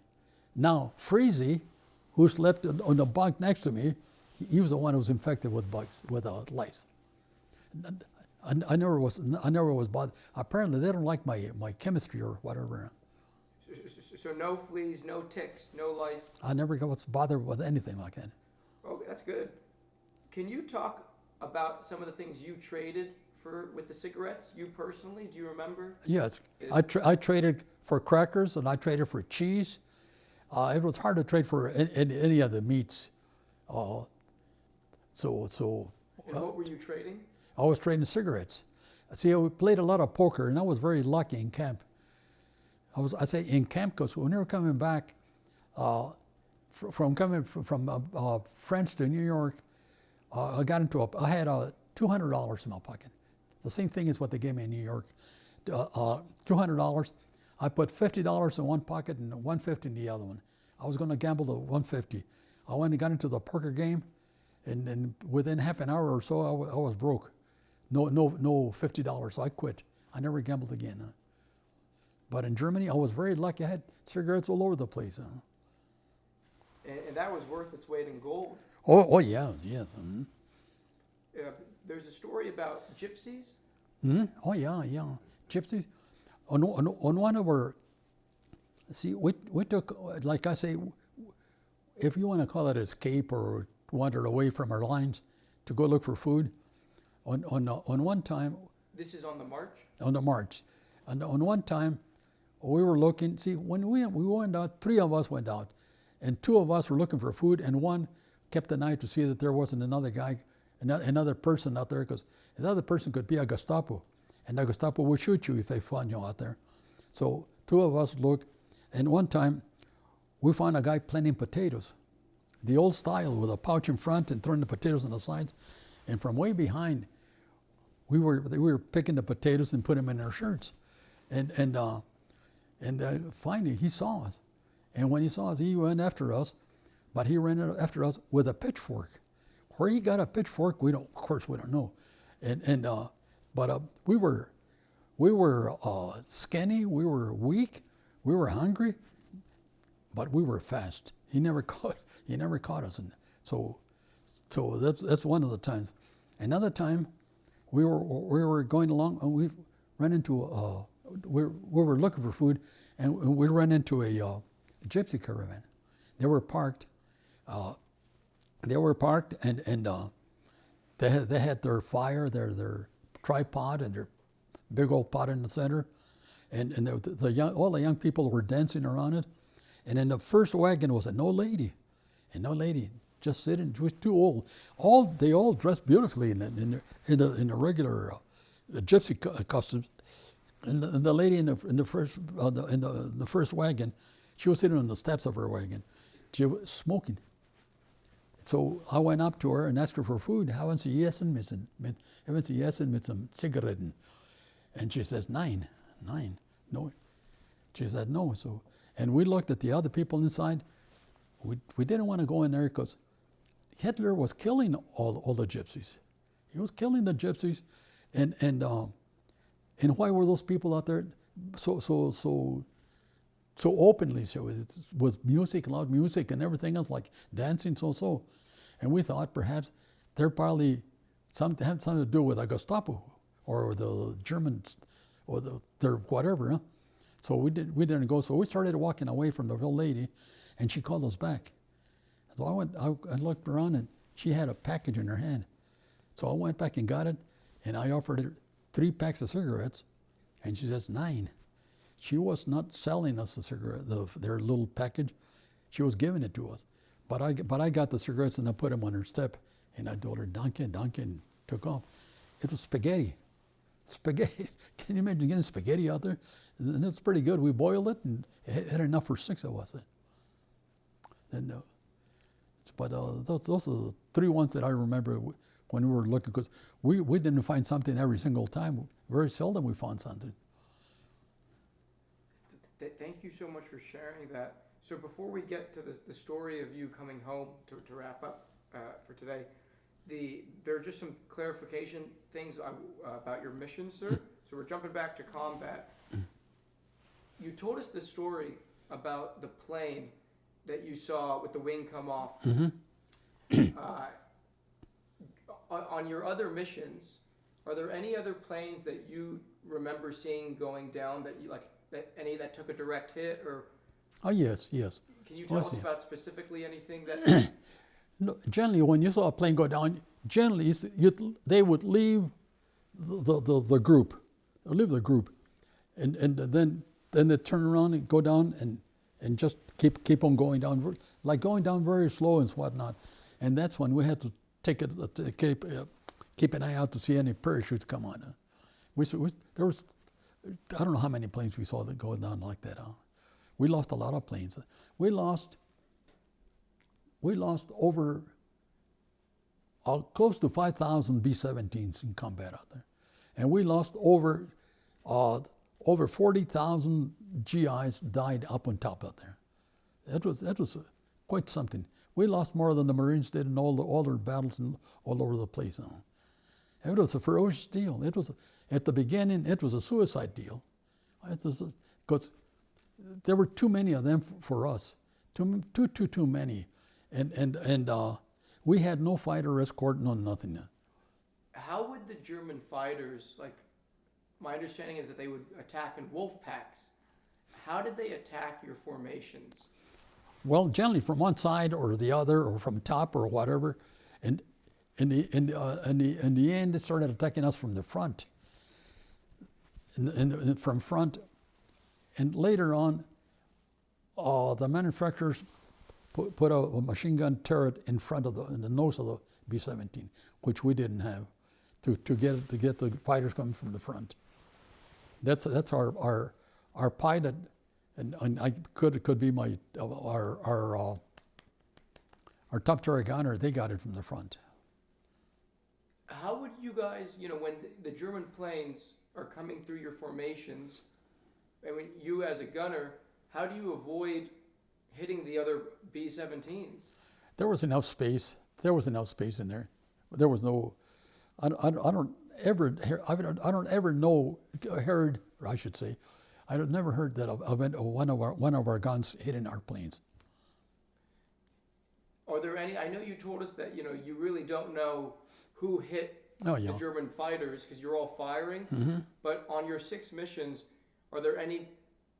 Now, Freezy, who slept on the bunk next to me, he was the one who was infected with bugs, with lice. I never was bothered. Apparently, they don't like my chemistry or whatever. So no fleas, no ticks, no lice. I never got bothered with anything like that. Oh, that's good. Can you talk about some of the things you traded for with the cigarettes? You personally, do you remember? Yes, I traded for crackers and I traded for cheese. It was hard to trade for any of the meats. So And what were you trading? I was trading cigarettes. See, we played a lot of poker, and I was very lucky in camp. I say in camp because when we were coming back from France to New York, I had $200 in my pocket. The same thing as what they gave me in New York. $200. I put $50 in one pocket and $150 in the other one. I was going to gamble the $150. I went and got into the poker game, and within half an hour or so, I was broke. No $50, so I quit. I never gambled again. But in Germany, I was very lucky. I had cigarettes all over the place. And that was worth its weight in gold. Oh yeah. Mm-hmm. There's a story about gypsies. Mm-hmm. Oh yeah. Gypsies. On one of our, see, we took, like I say, if you want to call it escape or wandered away from our lines to go look for food, on one time. This is on the march? On the march. On one time, we were looking, see, when we went out, 3 of us went out, and 2 of us were looking for food, and 1 kept an eye to see that there wasn't another guy, another person out there, because the other person could be a Gestapo, and the Gestapo would shoot you if they found you out there. So 2 of us looked, and one time, we found a guy planting potatoes, the old style with a pouch in front and throwing the potatoes on the sides, and from way behind, we were picking the potatoes and put them in our shirts, and finally he saw us, and when he saw us, he went after us, but he ran after us with a pitchfork. Where he got a pitchfork, we don't know, but we were skinny, we were weak, we were hungry, but we were fast. He never caught us, and so that's one of the times. Another time, we were going along and we ran into we were looking for food, and we ran into a gypsy caravan. They were parked. And they had their fire, their tripod, and their big old pot in the center, and all the young people were dancing around it. And in the first wagon was an old lady, just sitting. She was too old. They all dressed beautifully in the regular gypsy costumes. And the lady in the first wagon, she was sitting on the steps of her wagon. She was smoking. So I went up to her and asked her for food. Haben Sie essen mit some Zigaretten? And she says, Nein. No. She said no. So, and we looked at the other people inside. We didn't want to go in there because Hitler was killing all the gypsies. He was killing the gypsies, and why were those people out there so openly? So with music, loud music, and everything else, like dancing, so. And we thought perhaps they're probably had something to do with the Gestapo or the Germans or their whatever. Huh? So we didn't go. So we started walking away from the old lady, and she called us back. So I looked around, and she had a package in her hand. So I went back and got it, and I offered her 3 packs of cigarettes, and she says 9. She was not selling us the cigarette, their little package. She was giving it to us. But I got the cigarettes and I put them on her step, and I told her danke, and took off. It was spaghetti. Spaghetti. Can you imagine getting spaghetti out there? And it's pretty good. We boiled it and it had enough for 6 of us. And but those are the 3 ones that I remember when we were looking, because we didn't find something every single time. Very seldom we found something. Thank you so much for sharing that. So before we get to the story of you coming home to wrap up for today, There are just some clarification things about your mission, sir. So we're jumping back to combat. You told us the story about the plane that you saw with the wing come off. On your other missions, are there any other planes that you remember seeing going down that you any that took a direct hit, or? Oh yes, yes. Can you tell Yes, us yeah. about specifically anything that? No, generally, when you saw a plane go down, generally they would leave the group, and then they turn around and go down and just keep on going down, like going down very slow and whatnot, and that's when we had to keep an eye out to see any parachutes come on. There was, I don't know how many planes we saw that go down like that. We lost a lot of planes. We lost over close to 5,000 B-17s in combat out there, and we lost over 40,000 GIs died up on top out there. That was quite something. We lost more than the Marines did in all their battles and all over the place. It was a ferocious deal. It was at the beginning. It was a suicide deal, because there were too many of them for us. Too many, and we had no fighter escort, no nothing. How would the German fighters, like, my understanding is that they would attack in wolf packs. How did they attack your formations? Well, generally from one side or the other, or from top or whatever, and in the end, they started attacking us from the front. And from front, and later on, the manufacturers put a machine gun turret in front of in the nose of the B-17, which we didn't have, to get the fighters coming from the front. That's our pilot, and I could be our top turret gunner. They got it from the front. How would you guys, when the German planes are coming through your formations, and when you as a gunner, how do you avoid hitting the other B-17s? There was enough space. There was enough space in there. There was no. I don't ever know, heard, or I should say, I never heard that of one of our guns hitting our planes. Are there any? I know you told us that you really don't know who hit the German fighters because you're all firing. Mm-hmm. But on your 6 missions, are there any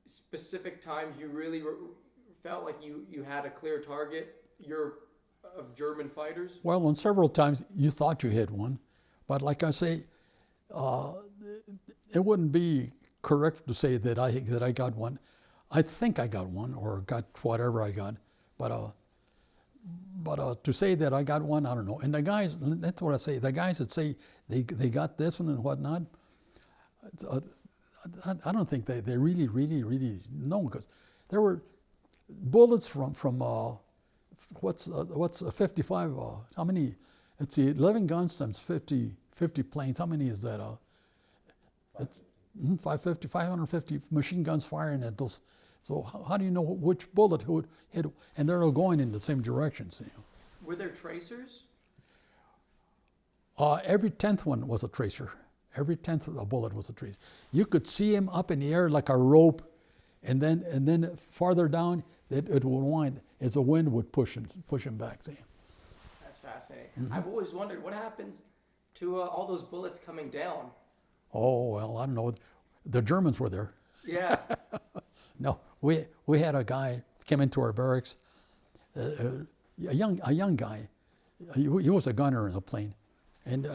specific times you really felt like you had a clear target of German fighters? Well, on several times you thought you hit one, but like I say, it wouldn't be correct to say that I got one. I think I got one, or got whatever I got, but to say that I got one, I don't know. And the guys, that's what I say. The guys that say they got this one and whatnot, I don't think they really know, because there were bullets from what's a 55? How many? Let's see, 11 guns times 50 planes. How many is that? It's 550 machine guns firing at those. So how do you know which bullet would hit? And they're all going in the same directions. Were there tracers? Every 10th one was a tracer. Every 10th of a bullet was a tracer. You could see him up in the air like a rope, and then farther down it would wind as the wind would push him back. See? That's fascinating. Mm-hmm. I've always wondered what happens to all those bullets coming down. Oh well, I don't know. The Germans were there. Yeah. No, we had a guy came into our barracks, a young guy. He was a gunner in a plane, and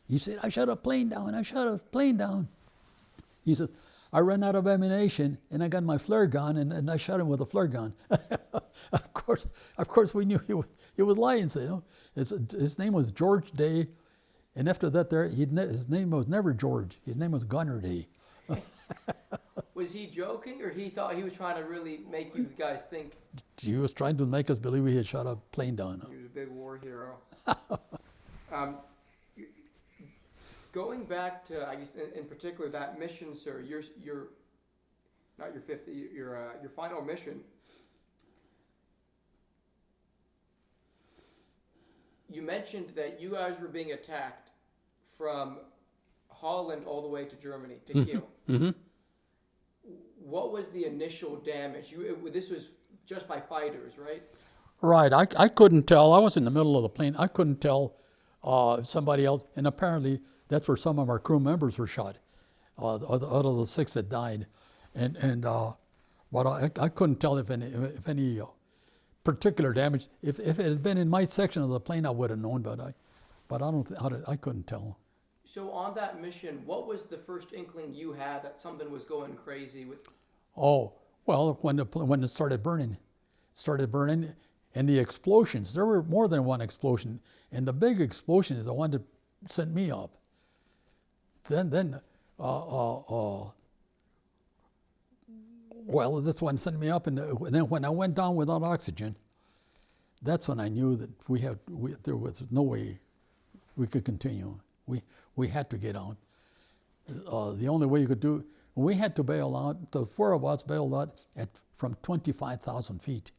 he said, "I shot a plane down. I shot a plane down." He said, "I ran out of ammunition, and I got my flare gun, and I shot him with a flare gun." Of course, we knew he was lying. So, his name was George Day, and after that, his name was never George. His name was Gunner Day. Was he joking, or he thought he was trying to really make you guys think? He was trying to make us believe he had shot a plane down. He was a big war hero. Going back to, I guess, in particular that mission, sir. Your not your fifth, your final mission. You mentioned that you guys were being attacked from Holland all the way to Germany, to Kiel. Mm-hmm. What was the initial damage? This was just by fighters, right? Right. I couldn't tell. I was in the middle of the plane. I couldn't tell somebody else. And apparently that's where some of our crew members were shot, out of the 6 that died. But I couldn't tell if any particular damage. If it had been in my section of the plane, I would have known. But I couldn't tell. So on that mission, what was the first inkling you had that something was going crazy with? Oh, well, when it started burning, and the explosions. There were more than one explosion, and the big explosion is the one that sent me up. Then, well, this one sent me up, and then when I went down without oxygen, that's when I knew that there was no way we could continue. We had to get out. The only way you could do, we had to bail out. The 4 of us bailed out from 25,000 feet.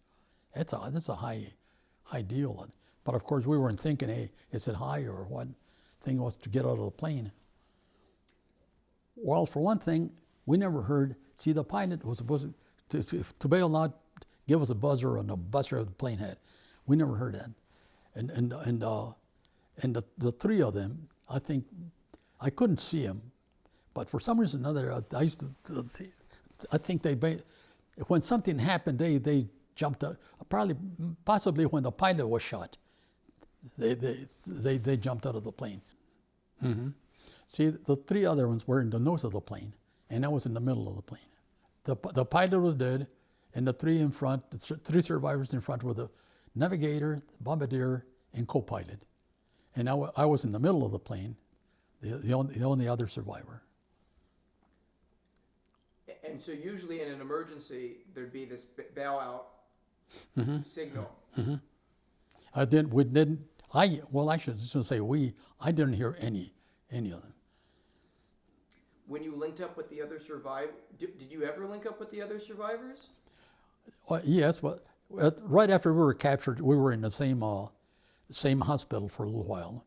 That's a high deal. But of course we weren't thinking, hey, is it high or what? Thing was to get out of the plane. Well, for one thing, we never heard. See, the pilot was supposed to bail out, give us a buzzer on the buzzer the plane had. We never heard that. And the 3 of them, I think, I couldn't see them, but for some reason or another, I think when something happened, they jumped out. Possibly when the pilot was shot, they jumped out of the plane. Mm-hmm. See, the 3 other ones were in the nose of the plane, and I was in the middle of the plane. The pilot was dead, and the 3 in front, the 3 survivors in front were the navigator, the bombardier, and co-pilot. And I was in the middle of the plane, the only other survivor. And so usually in an emergency, there'd be this bailout signal. Mm-hmm. I shouldn't say we. I didn't hear any of them. When you linked up with the other survivors, did you ever link up with the other survivors? Yes, but right after we were captured, we were in the same hospital for a little while.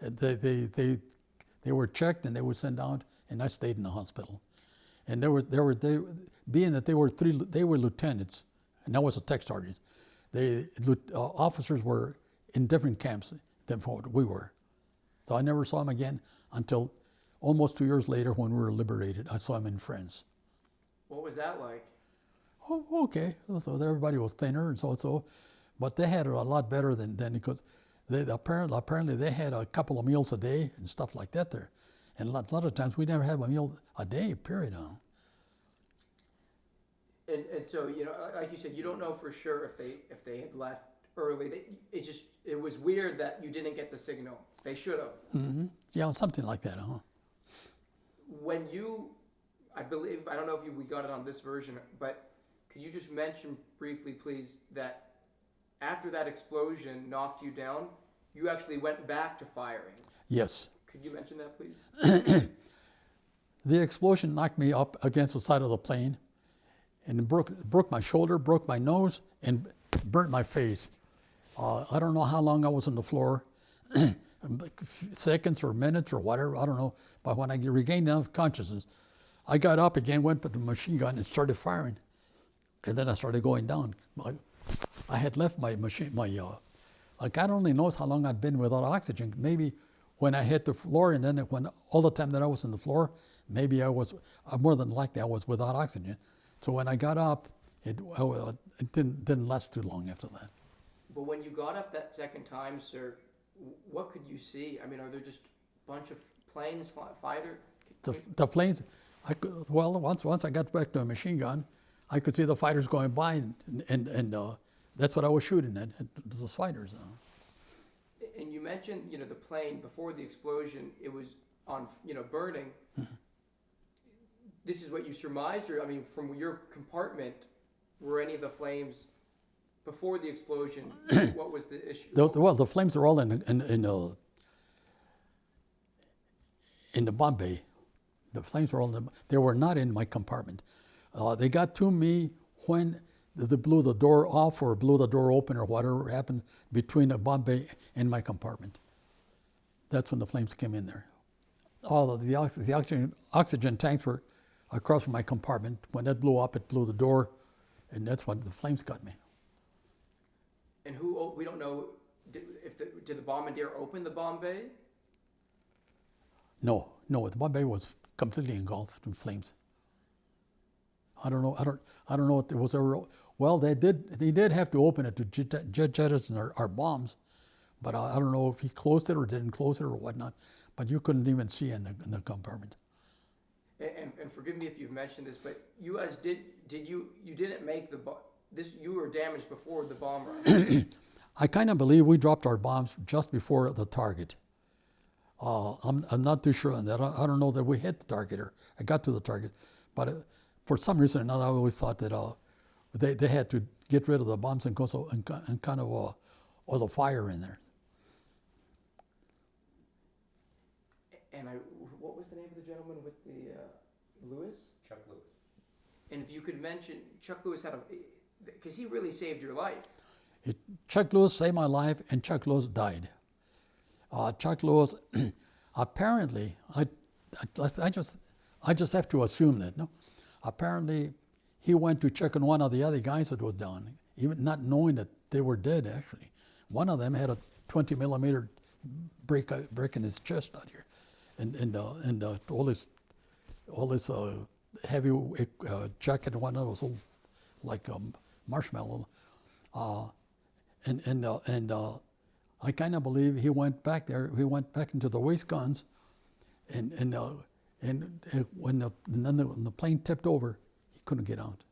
They were checked and they were sent out, and I stayed in the hospital. And being that they were lieutenants, and I was a tech sergeant. Officers were in different camps than what we were. So I never saw them again until almost 2 years later when we were liberated. I saw them in France. What was that like? Oh, okay. So everybody was thinner and so. But they had it a lot better than because apparently they had a couple of meals a day and stuff like that there. And a lot of times we never had a meal a day, period. And so, like you said, you don't know for sure if they had left early. It was weird that you didn't get the signal. They should have. Mm-hmm. Yeah, something like that, huh? When I don't know if we got it on this version, but could you just mention briefly, please, that after that explosion knocked you down, you actually went back to firing? Yes. Could you mention that, please? The explosion knocked me up against the side of the plane, and broke my shoulder, broke my nose, and burnt my face. I don't know how long I was on the floor, seconds or minutes or whatever, I don't know. But when I regained enough consciousness, I got up again, went to the machine gun and started firing. And then I started going down. I had left my machine, God only knows how long I'd been without oxygen. Maybe when I hit the floor, and then when all the time that I was on the floor, maybe more than likely I was without oxygen. So when I got up, it didn't last too long after that. But when you got up that second time, sir, what could you see? I mean, are there just a bunch of planes, fighter? The planes, once I got back to a machine gun, I could see the fighters going by, and that's what I was shooting at the fighters. And you mentioned, the plane before the explosion, it was on, burning. Mm-hmm. This is what you surmised, or from your compartment, were any of the flames before the explosion? What was the issue? The flames were all in the bomb bay. The flames were all they were not in my compartment. They got to me when they blew the door off or blew the door open or whatever happened between the bomb bay and my compartment. That's when the flames came in there. All of the oxygen tanks were across from my compartment. When that blew up, it blew the door, and that's when the flames got me. And we don't know, did the bombardier open the bomb bay? No, the bomb bay was completely engulfed in flames. I don't know if there was ever. Well, they did have to open it to jettison our bombs, but I don't know if he closed it or didn't close it or whatnot. But you couldn't even see in the compartment. And forgive me if you've mentioned this, but you guys you didn't make you were damaged before the bomb run. I kind of believe we dropped our bombs just before the target. I'm not too sure on that. I don't know that we hit the target or I got to the target, but for some reason or another, I always thought that they had to get rid of the bombs and kind of oil the fire in there. And what was the name of the gentleman with the Lewis? Chuck Lewis. And if you could mention, Chuck Lewis because he really saved your life. Chuck Lewis saved my life, and Chuck Lewis died. Chuck Lewis, apparently, I just have to assume that, no? Apparently, he went to check on one of the other guys that was down, even not knowing that they were dead, actually. One of them had a 20 millimeter break in his chest out here. And all this heavy jacket, and whatnot was all like marshmallow, and I kind of believe he went back there. He went back into the waist guns, and when the plane tipped over, he couldn't get out.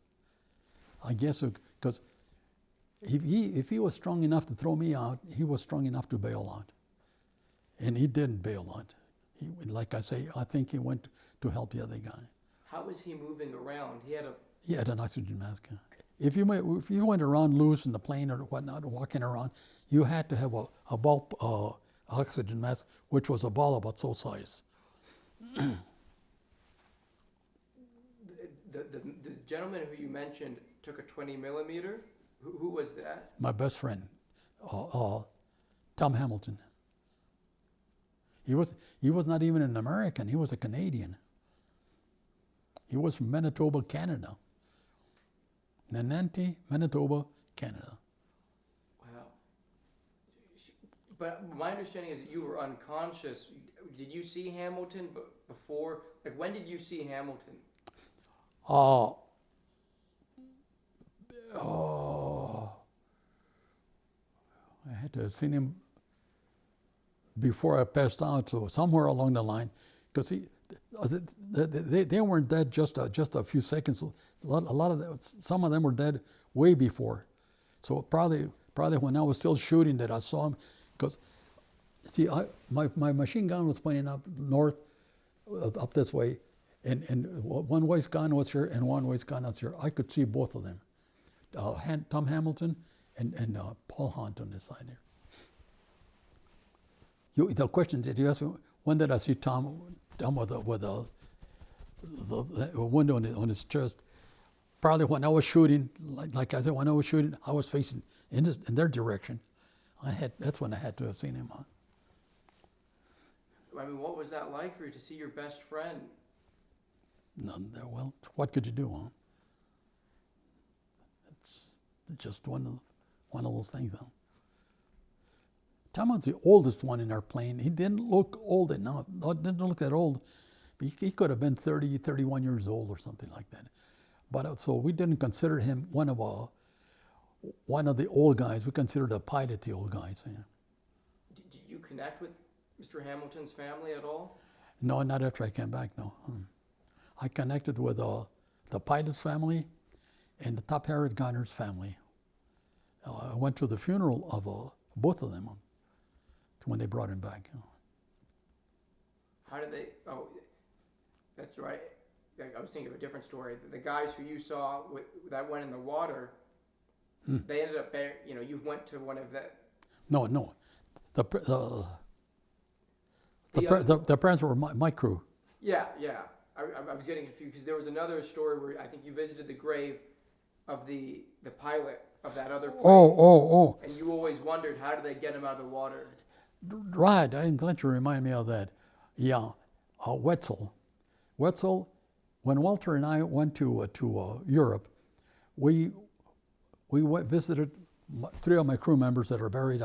I guess because if he was strong enough to throw me out, he was strong enough to bail out, and he didn't bail out. Like I say, I think he went to help the other guy. How was he moving around? He had an oxygen mask. If you went around loose in the plane or whatnot, walking around, you had to have a ball oxygen mask, which was a ball about so size. The gentleman who you mentioned took a 20 millimeter. Who was that? My best friend, Tom Hamilton. He was not even an American. He was a Canadian. He was from Manitoba, Canada. Nananti, Manitoba, Canada. Wow. But my understanding is that you were unconscious. Did you see Hamilton before? Like, when did you see Hamilton? I had to have seen him before I passed out, so somewhere along the line, because they weren't dead just a few seconds. Some of them were dead way before. So probably when I was still shooting that I saw him, because see, my machine gun was pointing up north, up this way, and one waist gun was here and one waist gun was here. I could see both of them, Tom Hamilton and Paul Hunt on this side here. The question that you asked me, when did I see Tom with the window on his chest? Probably when I was shooting, like I said, when I was shooting, I was facing in their direction. That's when I had to have seen him. I mean, what was that like for you to see your best friend? Well, what could you do, huh? It's just one of those things, though. Tom was the oldest one in our plane. He didn't look old enough. Didn't look that old. He could have been 30, 31 years old or something like that. But so we didn't consider him one of the old guys. We considered a pilot the old guys. Yeah. Did you connect with Mr. Hamilton's family at all? No, not after I came back. No, I connected with the pilot's family and the top Harriet gunner's family. I went to the funeral of both of them when they brought him back. How did they? Oh, that's right. I was thinking of a different story. The guys who you saw that went in the water, they ended up. You went to one of the. No. The parents were my crew. Yeah. I was getting confused because there was another story where I think you visited the grave of the pilot of that other plane. Oh. And you always wondered, how do they get him out of the water? Right, I'm glad you remind me of that. Yeah, Wetzel. When Walter and I went to Europe, we visited three of my crew members that are buried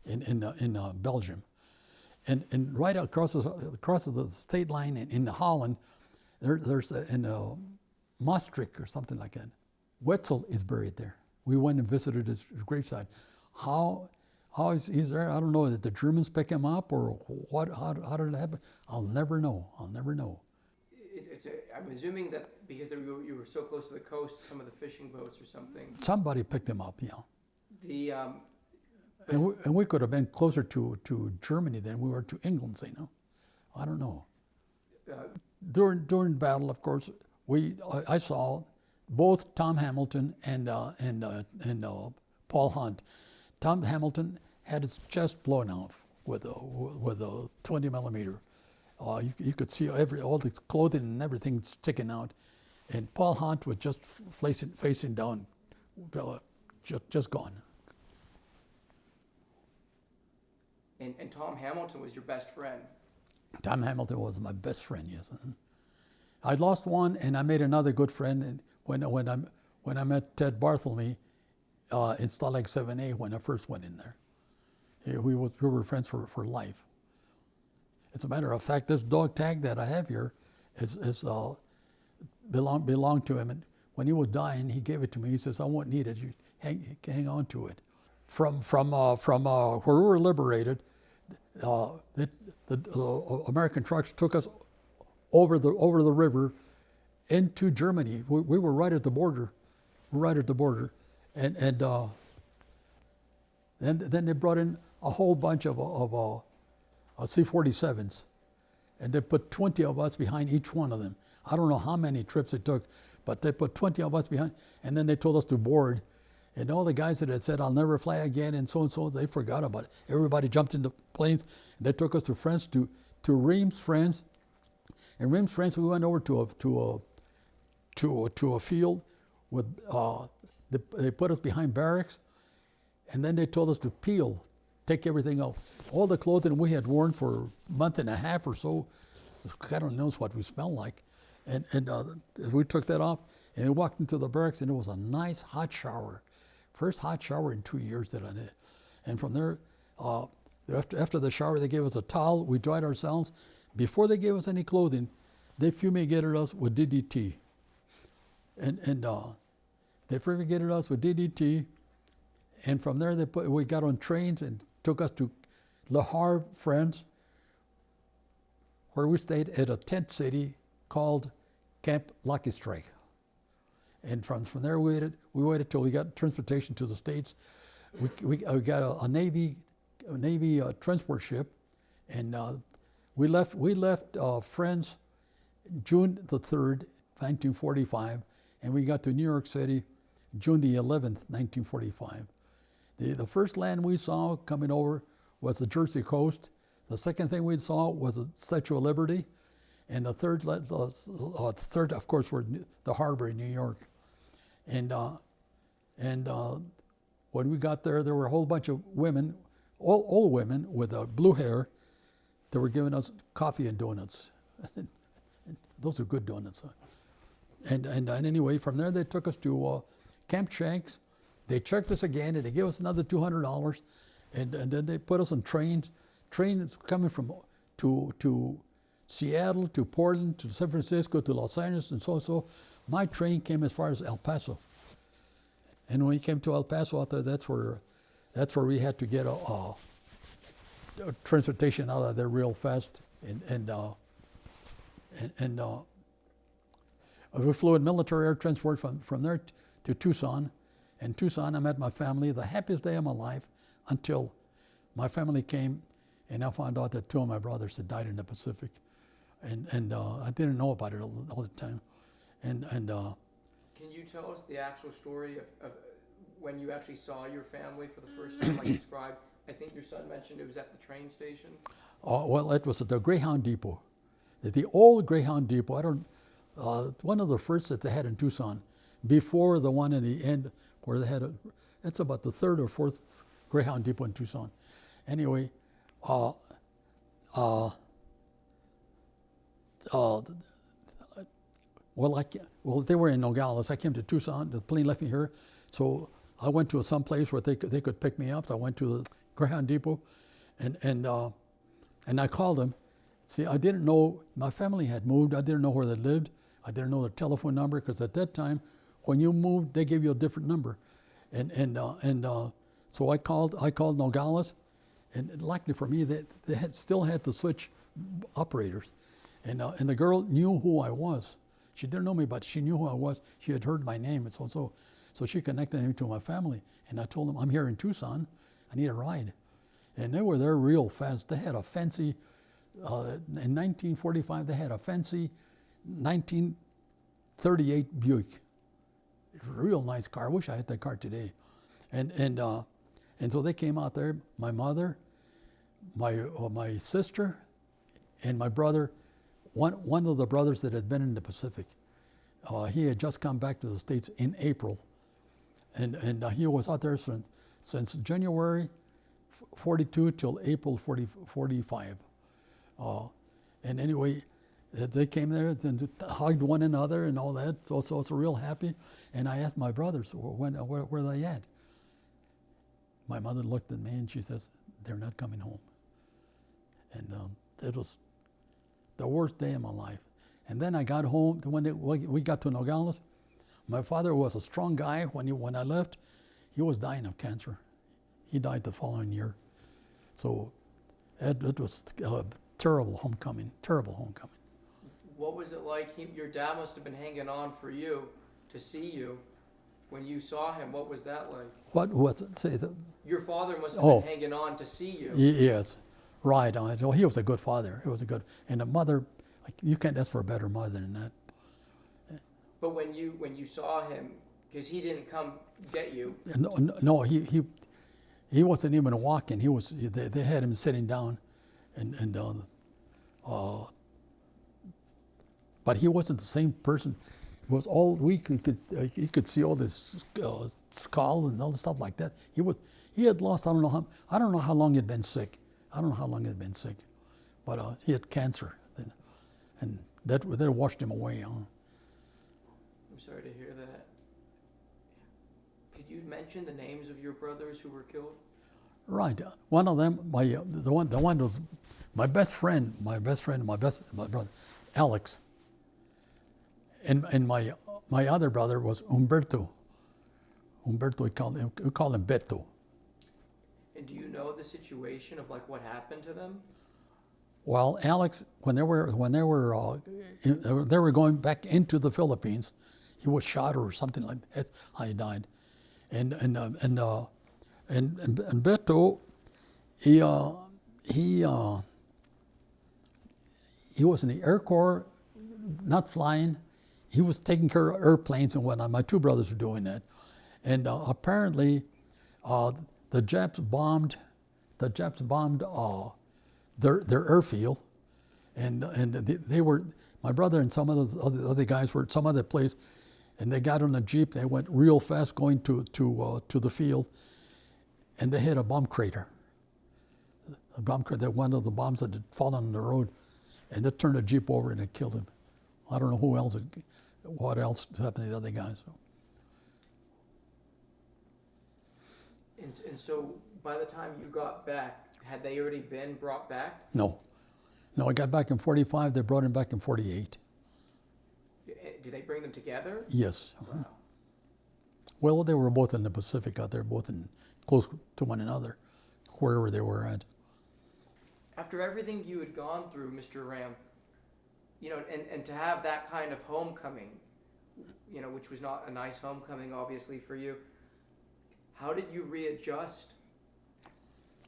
in Belgium, and right across the state line in Holland, there's in Maastricht or something like that. Wetzel is buried there. We went and visited his gravesite. How he's there? I don't know. Did the Germans pick him up or what? How did it happen? I'll never know. I'm assuming that because you were so close to the coast, some of the fishing boats or something. Somebody picked him up, yeah. The and we could have been closer to Germany than we were to England, you know. I don't know. During battle, of course, I saw both Tom Hamilton and Paul Hunt. Tom Hamilton had his chest blown off with a 20 millimeter. You could see all his clothing and everything sticking out, and Paul Hunt was just facing down, just gone. And Tom Hamilton was your best friend. Tom Hamilton was my best friend, yes. I lost one, and I made another good friend. And when I met Ted Bartholomew in Stalag 7A when I first went in there, we were friends for life. As a matter of fact, this dog tag that I have here belonged to him. And when he was dying, he gave it to me. He says, "I won't need it. You hang on to it." From where we were liberated, the American trucks took us over the river into Germany. We were right at the border. And then they brought in a whole bunch of C-47s, and they put 20 of us behind each one of them. I don't know how many trips it took, but they put 20 of us behind, and then they told us to board. And all the guys that had said, "I'll never fly again," and so, they forgot about it. Everybody jumped into planes, and they took us to France, to Reims, France. In Reims, France, we went over to a field with, they put us behind barracks, and then they told us to take everything out. All the clothing we had worn for a month and a half or so, God knows what we smelled like. And we took that off, and we walked into the barracks, and it was a nice hot shower. First hot shower in 2 years that I did. And from there, after the shower, they gave us a towel. We dried ourselves. Before they gave us any clothing, they fumigated us with DDT. And they fumigated us with DDT. And from there, we got on trains and took us to Le Havre, France, where we stayed at a tent city called Camp Lucky Strike. And from there, we waited till we got transportation to the States. We got a Navy transport ship, and we left France June the 3rd, 1945, and we got to New York City June the 11th, 1945. The first land we saw coming over was the Jersey coast. The second thing we saw was the Statue of Liberty, and the third, of course, were the harbor in New York. And when we got there were a whole bunch of women, all women with blue hair, that were giving us coffee and donuts. Those are good donuts. And anyway, from there they took us to Camp Shanks. They checked us again, and they gave us another $200, and then they put us on trains coming from to Seattle, to Portland, to San Francisco, to Los Angeles, and so. My train came as far as El Paso, and when we came to El Paso, out there, that's where we had to get a transportation out of there real fast, and we flew in military air transport from there to Tucson. In Tucson, I met my family, the happiest day of my life, until my family came, and I found out that two of my brothers had died in the Pacific, and I didn't know about it all the time. And can you tell us the actual story of when you actually saw your family for the first time, like you described? I think your son mentioned it was at the train station. Well, it was at the Greyhound Depot, the old Greyhound Depot. One of the first that they had in Tucson. before the one in the end where they had it's about the third or fourth Greyhound depot in Tucson. Anyway, well, they were in Nogales. I came to Tucson. The plane left me here, so I went to some place where they could pick me up. So I went to the Greyhound depot, and I called them. See, I didn't know my family had moved. I didn't know where they lived. I didn't know their telephone number because at that time, when you moved, they gave you a different number, so I called Nogales, and luckily for me, they still had to switch operators, and the girl knew who I was. She didn't know me, but she knew who I was. She had heard my name, and so she connected me to my family. And I told them, I'm here in Tucson. I need a ride. And they were there real fast. They had a fancy, in 1945, they had a fancy 1938 Buick. It was a real nice car. I wish I had that car today. And so they came out there, my mother, my sister, and my brother. One of the brothers that had been in the Pacific, he had just come back to the States in April, and he was out there since January 42 till April 45. And anyway, they came there and hugged one another and all that. So it's real happy. And I asked my brothers, where are they at? My mother looked at me and she says, they're not coming home. And it was the worst day of my life. And then I got home, when we got to Nogales, my father was a strong guy. When I left, he was dying of cancer. He died the following year. So it was a terrible homecoming. What was it like? Your dad must have been hanging on for you to see you. When you saw him, what was that like? What was it? Say that. Your father must have been hanging on to see you. Yes, right. Well, he was a good father. He was a good, and a mother. You can't ask for a better mother than that. But when you saw him, because he didn't come get you. No, he wasn't even walking. They had him sitting down, but he wasn't the same person. It was all weak. You could see all this skull and all the stuff like that. He had lost I don't know how long he'd been sick. But he had cancer, and that washed him away. I'm sorry to hear that. Could you mention the names of your brothers who were killed? Right. One of them, the one was my best friend, my brother, Alex. And my other brother was Humberto. We called him Beto. And do you know the situation of what happened to them? Well, Alex, when they were going back into the Philippines, he was shot or something like that. He died, and Beto, he was in the Air Corps, not flying. He was taking care of airplanes and whatnot. My two brothers were doing that, and apparently, the Japs bombed their airfield, and they were, my brother and some of the other guys were at some other place, and they got on a Jeep. They went real fast going to the field, and they hit a bomb crater. One of the bombs that had fallen on the road, and it turned the Jeep over and it killed him. I don't know what else happened to the other guys. So. And so by the time you got back, had they already been brought back? No, I got back in 45. They brought him back in 48. Did they bring them together? Yes. Wow. Well, they were both in the Pacific out there, both close to one another, wherever they were at. After everything you had gone through, Mr. Ram, and to have that kind of homecoming, which was not a nice homecoming, obviously, for you, how did you readjust?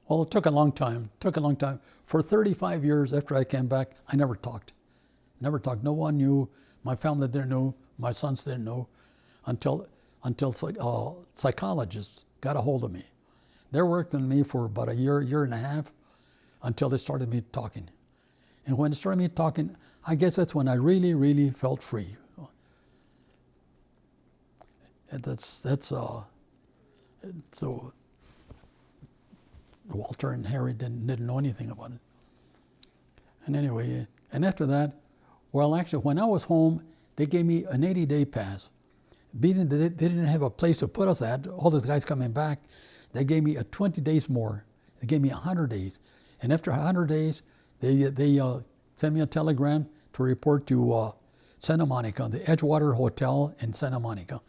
Well, it took a long time. For 35 years after I came back, I never talked. No one knew. My family didn't know. My sons didn't know until psychologists got a hold of me. They worked on me for about a year and a half until they started me talking. And when they started me talking, I guess that's when I really, really felt free. And so Walter and Harry didn't know anything about it. And anyway, and after that, well, actually, when I was home, they gave me an 80-day pass. Being that they didn't have a place to put us at, all those guys coming back, they gave me 20 days more. They gave me 100 days. And after 100 days, they sent me a telegram to report to Santa Monica, the Edgewater Hotel in Santa Monica.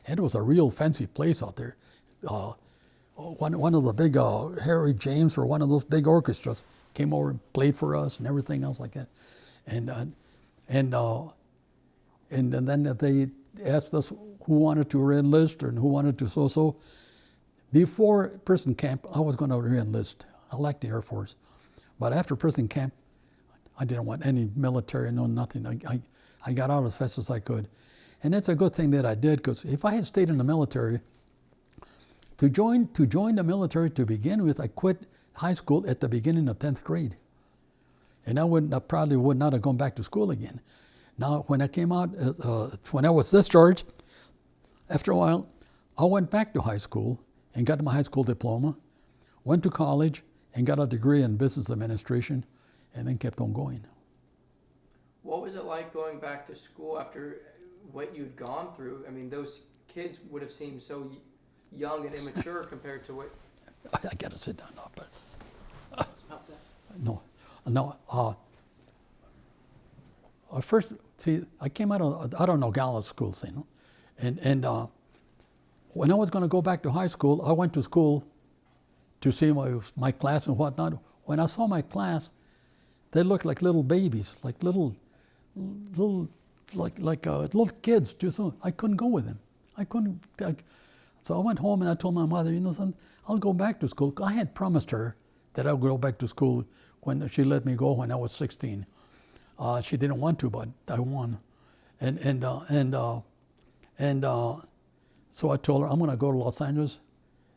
And it was a real fancy place out there. One of the big Harry James or one of those big orchestras came over and played for us and everything else like that. And then they asked us who wanted to re-enlist and who wanted to so. Before prison camp, I was going to re-enlist. I liked the Air Force. But after prison camp, I didn't want any military, no nothing. I got out as fast as I could. And it's a good thing that I did, because if I had stayed in the military, to join the military to begin with, I quit high school at the beginning of 10th grade. And I probably would not have gone back to school again. Now, when I came out, when I was discharged, after a while, I went back to high school and got my high school diploma, went to college and got a degree in business administration, and then kept on going. What was it like going back to school after what you'd gone through? I mean, those kids would have seemed so young and immature compared to what... I got to sit down now, but... No. First, see, I came out of Nogales school, you know, and when I was going to go back to high school, I went to school to see my class and whatnot. When I saw my class, they looked like little babies, like little kids. So I couldn't go with them. So I went home and I told my mother, you know something, I'll go back to school. I had promised her that I would go back to school when she let me go when I was 16. She didn't want to, but I won. So I told her I'm going to go to Los Angeles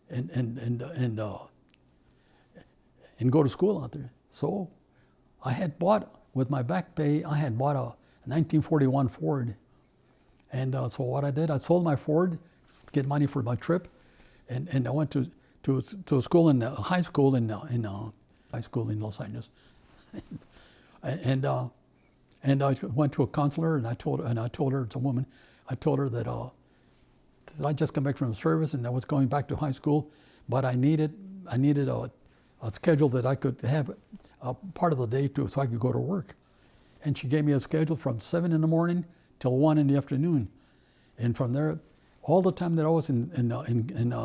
and go to school out there. So I had bought, with my back pay, I had bought a 1941 Ford. And so what I did, I sold my Ford, get money for my trip, and I went to school in high school in high school in Los Angeles. and I went to a counselor, and I told her, it's a woman, I told her that I just come back from service and I was going back to high school, but I needed a schedule that I could have a part of the day so I could go to work. And she gave me a schedule from 7 in the morning till 1 in the afternoon. And from there, all the time that I was in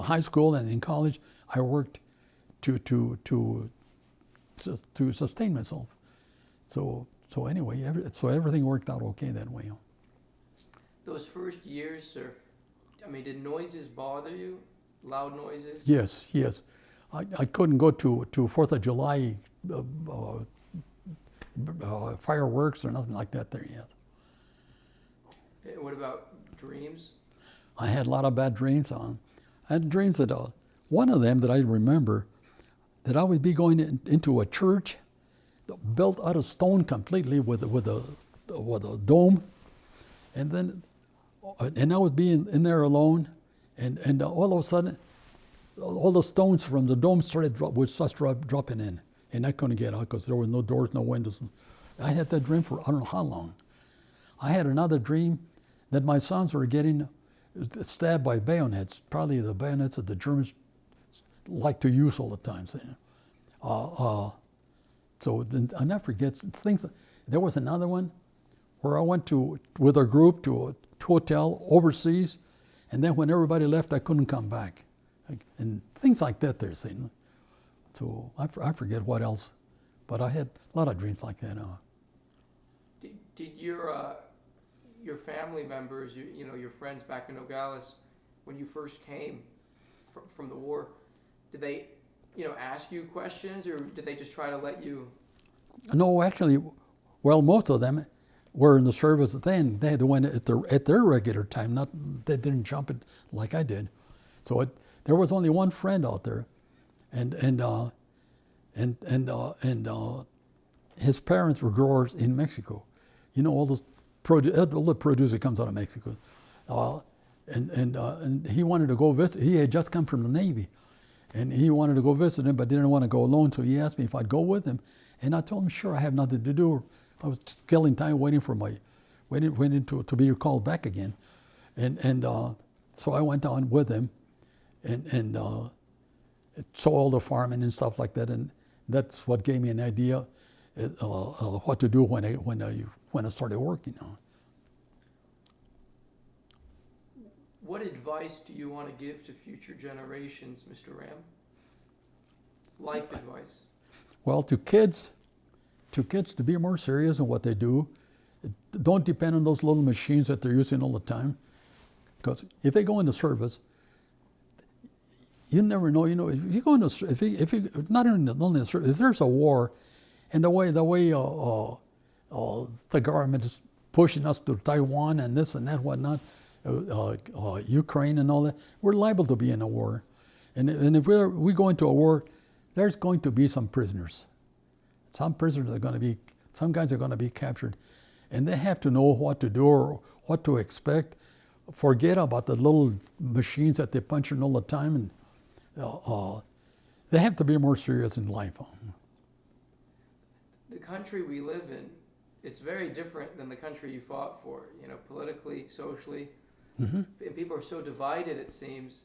high school and in college, I worked to sustain myself. So anyway, so everything worked out okay that way. Those first years, sir, I mean, did noises bother you? Loud noises? Yes. I couldn't go to 4th of July fireworks or nothing like that there yet. What about dreams? I had a lot of bad dreams on. I had dreams that, one of them that I remember, that I would be going into a church built out of stone completely with a dome, and I would be in there alone, and all of a sudden, all the stones from the dome would start dropping in, and I couldn't get out because there were no doors, no windows. I had that dream for I don't know how long. I had another dream that my sons were getting stabbed by bayonets, probably the bayonets that the Germans like to use all the time. So I never forget things. There was another one where I went with a group to a hotel overseas, and then when everybody left, I couldn't come back, and things like that. They're saying. So I forget what else, but I had a lot of dreams like that. Did your family members, your friends back in Nogales, when you first came from the war, did they, ask you questions, or did they just try to let you? No, actually, well, most of them were in the service then. They had to win at their regular time. They didn't jump it like I did. So there was only one friend out there, and his parents were growers in Mexico. All the produce that comes out of Mexico. and he wanted to go visit. He had just come from the Navy, and he wanted to go visit him, but didn't want to go alone. So he asked me if I'd go with him, and I told him, sure, I have nothing to do. I was just killing time waiting to be called back again, and so I went on with him, and saw all the farming and stuff like that, and that's what gave me an idea what to do when I started working on. What advice do you want to give to future generations, Mr. Ram? Life advice. Well, to kids to be more serious in what they do. Don't depend on those little machines that they're using all the time, because if they go into service, you never know. You know, if you go into if you not only in service, if there's a war, and the way the government is pushing us to Taiwan and this and that whatnot, Ukraine and all that, we're liable to be in a war, and if we go into a war, there's going to be some prisoners. Some prisoners are going to be, some guys are going to be captured, and they have to know what to do or what to expect. Forget about the little machines that they punch in all the time, and they have to be more serious in life. The country we live in, it's very different than the country you fought for, you know, politically, socially. Mm-hmm. And people are so divided, it seems.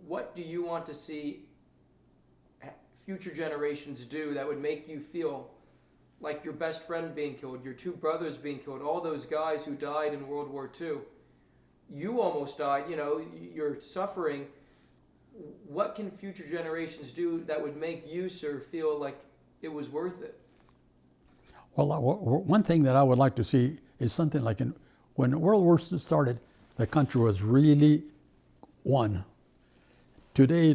What do you want to see future generations do that would make you feel like your best friend being killed, your two brothers being killed, all those guys who died in World War II? You almost died, you know, you're suffering. What can future generations do that would make you, sir, feel like it was worth it? Well, one thing that I would like to see is something like when World War II started, the country was really one. Today,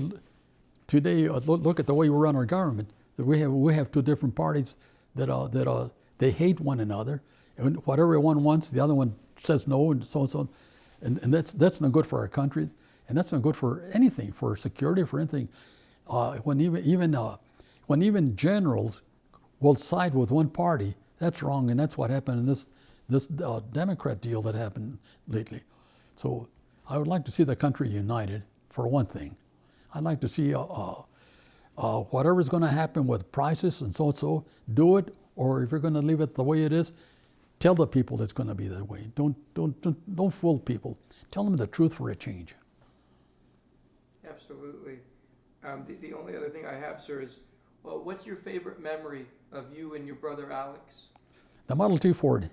look at the way we run our government. We have two different parties that they hate one another, and whatever one wants, the other one says no, and so and so, and that's not good for our country, and that's not good for anything, for security, for anything. When even generals will side with one party, that's wrong, and that's what happened in this Democrat deal that happened lately. So I would like to see the country united, for one thing. I'd like to see whatever's going to happen with prices and so, do it, or if you're going to leave it the way it is, tell the people it's going to be that way. Don't fool people. Tell them the truth for a change. Absolutely. The only other thing I have, sir, is, well, what's your favorite memory of you and your brother Alex? The Model T Ford.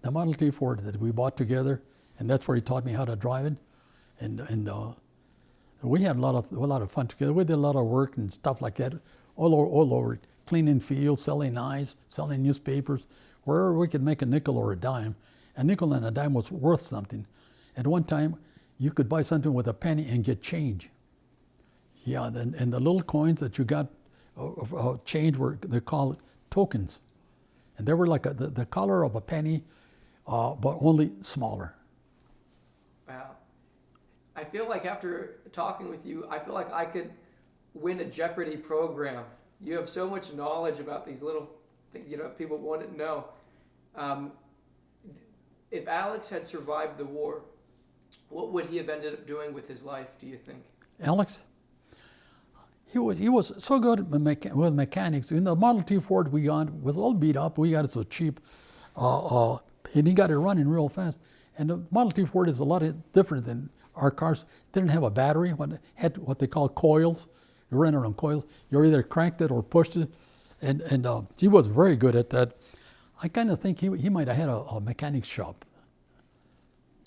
The Model T Ford that we bought together, and that's where he taught me how to drive it, and we had a lot of fun together. We did a lot of work and stuff like that, all over, cleaning fields, selling eyes, selling newspapers, wherever we could make a nickel or a dime. A nickel and a dime was worth something. At one time, you could buy something with a penny and get change. Yeah, and the little coins that you got change they're called tokens, and they were like the color of a penny, but only smaller. Wow. I feel like after talking with you, I feel like I could win a Jeopardy program. You have so much knowledge about these little things, you know, people wouldn't know. If Alex had survived the war, what would he have ended up doing with his life, do you think? Alex? He was so good with mechanics. In the Model T Ford we got was all beat up. We got it so cheap, and he got it running real fast. And the Model T Ford is a lot different than our cars. Didn't have a battery. It had what they call coils. You ran it on coils. You either cranked it or pushed it, and he was very good at that. I kind of think he might have had a mechanic's shop.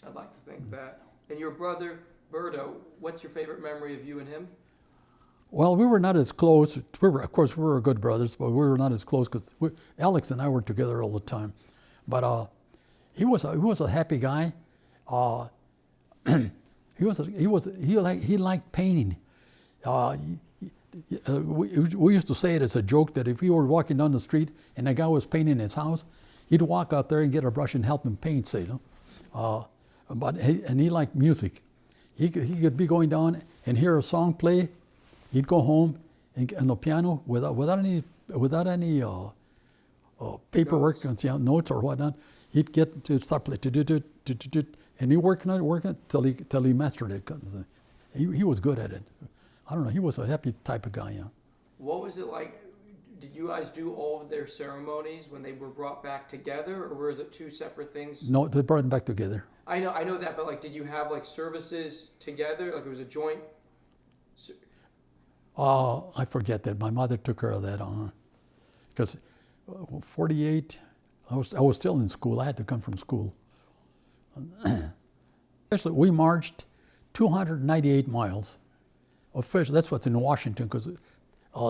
I'd like to think that. And your brother Berto, what's your favorite memory of you and him? Well, we were not as close. Of course, we were good brothers, but we were not as close because Alex and I were together all the time. But he was a happy guy. He liked painting. We used to say it as a joke that if we were walking down the street and a guy was painting his house, he'd walk out there and get a brush and help him paint, say, you know. And he liked music. He could be going down and hear a song play. He'd go home and on the piano without any paperwork, notes or whatnot. he'd get to start playing, and he working it till he mastered it. He was good at it. I don't know. He was a happy type of guy. Yeah. What was it like? Did you guys do all of their ceremonies when they were brought back together, or was it two separate things? No, they brought them back together. I know that, but like, did you have like services together? Like it was a joint. I forget that. My mother took care of that. Because 48, I was still in school. I had to come from school. Especially, we marched 298 miles. Officially, that's what's in Washington, because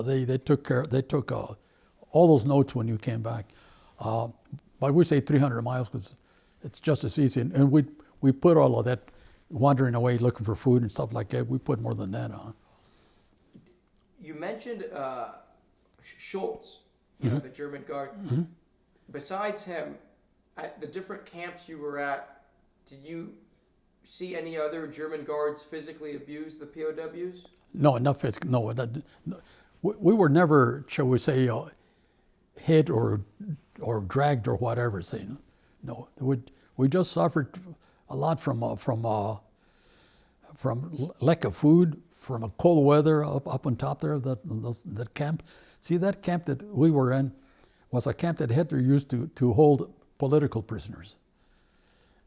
they took all those notes when you came back. But we say 300 miles because it's just as easy. And we put all of that wandering away looking for food and stuff like that. We put more than that on. You mentioned Schultz, the German guard. Mm-hmm. Besides him, at the different camps you were at, did you see any other German guards physically abuse the POWs? No, not physically. No, we were never, shall we say, hit or dragged or whatever. Say, no, we just suffered a lot from lack of food, from a cold weather up on top there. That camp. See, that camp that we were in was a camp that Hitler used to hold political prisoners.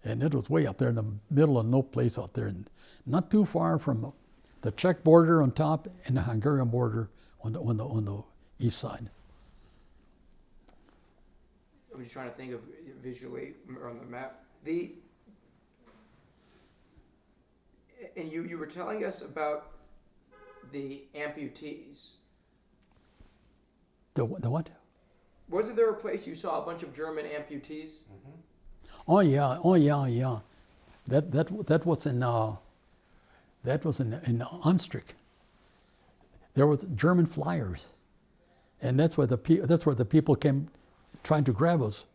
And it was way up there in the middle of no place out there, and not too far from the Czech border on top and the Hungarian border on the east side. I'm just trying to think of visually on the map. And you were telling us about the amputees. The what? Wasn't there a place you saw a bunch of German amputees? Mm-hmm. Oh yeah. That was in Unstrich. There was German flyers, and that's where the people came trying to grab us.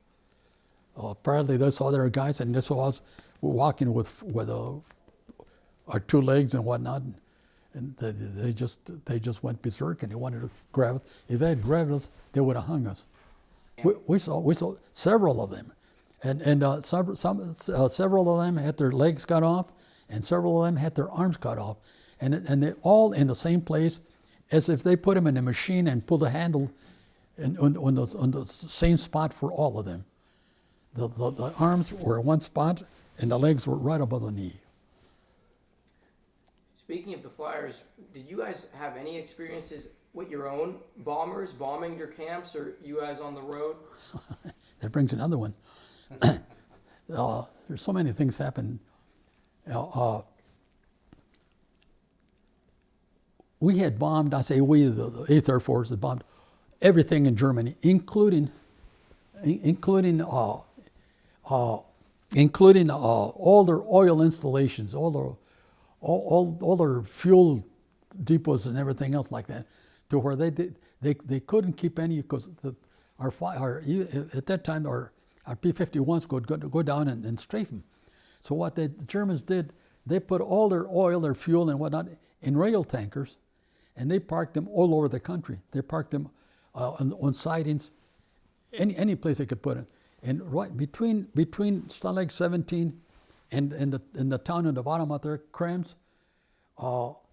Apparently they saw their guys, and they saw us walking with our two legs and whatnot, and they just went berserk, and they wanted to grab us. If they had grabbed us, they would have hung us. We saw several of them. And several of them had their legs cut off, and several of them had their arms cut off, and they all in the same place, as if they put them in a machine and pulled the handle on the same spot for all of them. The arms were one spot, and the legs were right above the knee. Speaking of the flyers, did you guys have any experiences with your own bombers bombing your camps, or you guys on the road? That brings another one. There's so many things happen. We had bombed, I say we, the 8th Air Force, had bombed everything in Germany, including all their oil installations, all their fuel depots and everything else like that, to where they couldn't keep any, because at that time our P-51s could go down and strafe them. So what the Germans did, they put all their oil, their fuel and whatnot in rail tankers, and they parked them all over the country. They parked them on sidings, any place they could put it. And right between Stalag 17 and the town on the bottom out there, Krems,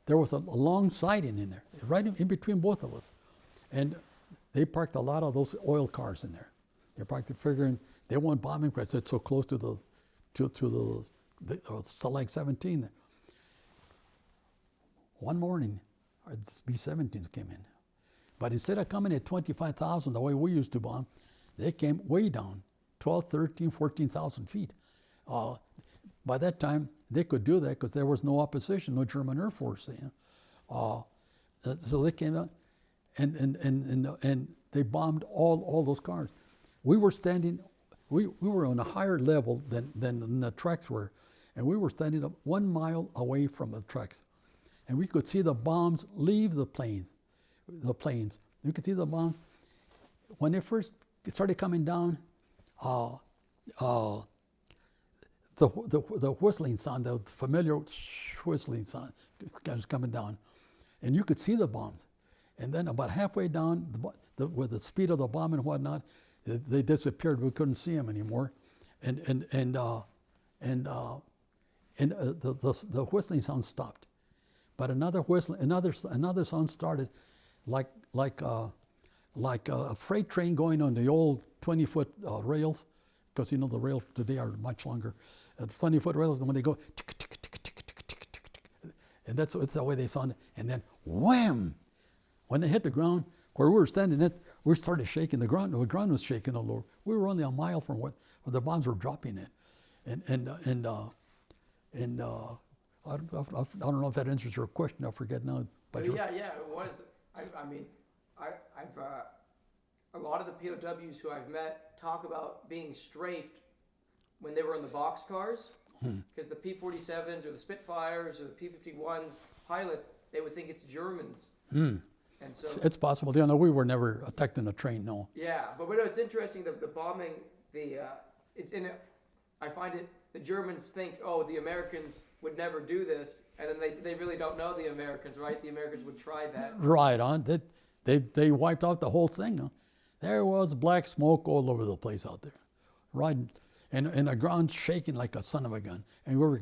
there was a long siding in there, right in between both of us. And they parked a lot of those oil cars in there. They parked it figuring they weren't bombing because it's so close to the Stalag 17 there. One morning, these B-17s came in. But instead of coming at 25,000 the way we used to bomb, they came way down, 12, 13, 14,000 feet. By that time, they could do that because there was no opposition, no German Air Force. So they came out and they bombed all those cars. We were standing, we were on a higher level than the trucks were, and we were standing up 1 mile away from the trucks. And we could see the bombs leave the planes. You could see the bombs. When they first started coming down, the whistling sound, the familiar whistling sound, was coming down, and you could see the bombs. And then about halfway down, with the speed of the bomb and whatnot, they disappeared. We couldn't see them anymore. the whistling sound stopped, but another sound started, like a freight train going on the old 20-foot rails, because the rails today are much longer. 20-foot rails, and when they go tick tick tick tick tick tick tick tick, and that's the way they sounded. And then wham, when they hit the ground where we were standing, we started shaking. The ground was shaking all over. We were only a mile from where the bombs were dropping in, and I don't know if that answers your question. I forget now. But yeah, it was. I mean, I've a lot of the POWs who I've met talk about being strafed when they were in the boxcars, because the P-47s or the Spitfires or the P-51s pilots, they would think it's Germans. And so it's possible. We were never attacked in a train, no. Yeah, but it's interesting, the bombing, I find it, the Germans think, oh, the Americans would never do this, and then they really don't know the Americans, right? The Americans would try that. Right on. They wiped out the whole thing. Huh? There was black smoke all over the place out there. Right, and the ground shaking like a son of a gun. And we were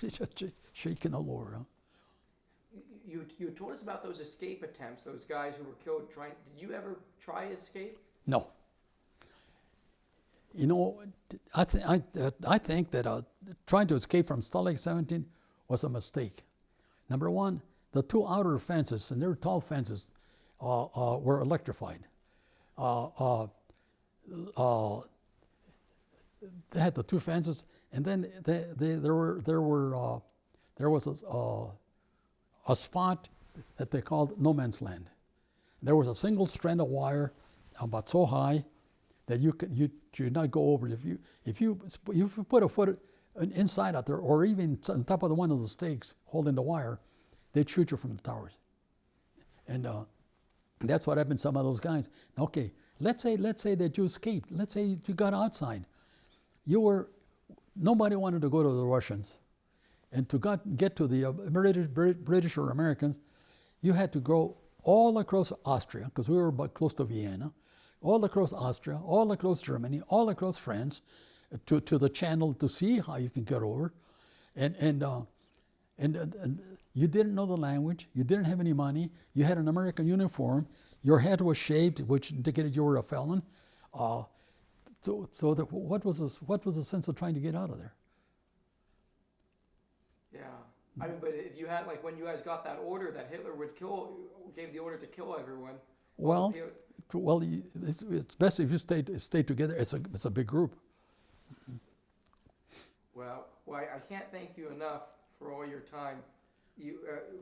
just shaking all over. Huh? You told us about those escape attempts, those guys who were killed trying. Did you ever try escape? No. I think that trying to escape from Stalag 17 was a mistake. Number one, the two outer fences, and they're tall fences, were electrified. They had the two fences, and then there was a spot that they called no man's land. There was a single strand of wire about so high that you should not go over it. If you put a foot inside out there, or even on top of one of the stakes holding the wire, they'd shoot you from the towers. And that's what happened to some of those guys. Okay, let's say that you escaped. Let's say you got outside. Nobody wanted to go to the Russians, and to get to the British or Americans, you had to go all across Austria, because we were about close to Vienna, all across Austria, all across Germany, all across France, to the Channel to see how you can get over, and you didn't know the language, you didn't have any money, you had an American uniform, your head was shaved, which indicated you were a felon. What was the sense of trying to get out of there? Yeah, I mean, but if you had, like, when you guys got that order that Hitler gave the order to kill everyone. Well, it's best if you stay together. It's a big group. Well, I can't thank you enough for all your time.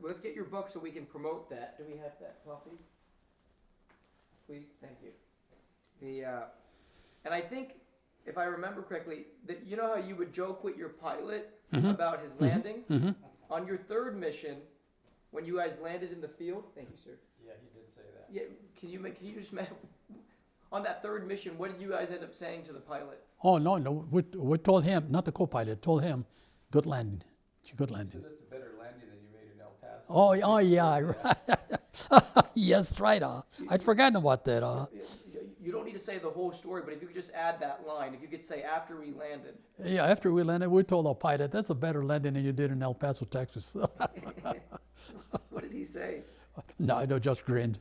Let's get your book so we can promote that. Do we have that copy? Please, thank you. And I think, if I remember correctly, that you know how you would joke with your pilot about his landing? On your third mission, when you guys landed in the field, thank you, sir. Yeah, he did say that. Yeah, can you just on that third mission, what did you guys end up saying to the pilot? Oh no, we told him, not the co-pilot, told him, good landing. Good landing. So that's a better landing than you made in El Paso. Oh yeah, right. Yes, right. I'd forgotten about that. You don't need to say the whole story, but if you could just add that line, if you could say after we landed. Yeah, after we landed, we told the pilot, that's a better landing than you did in El Paso, Texas. What did he say? No, just grinned.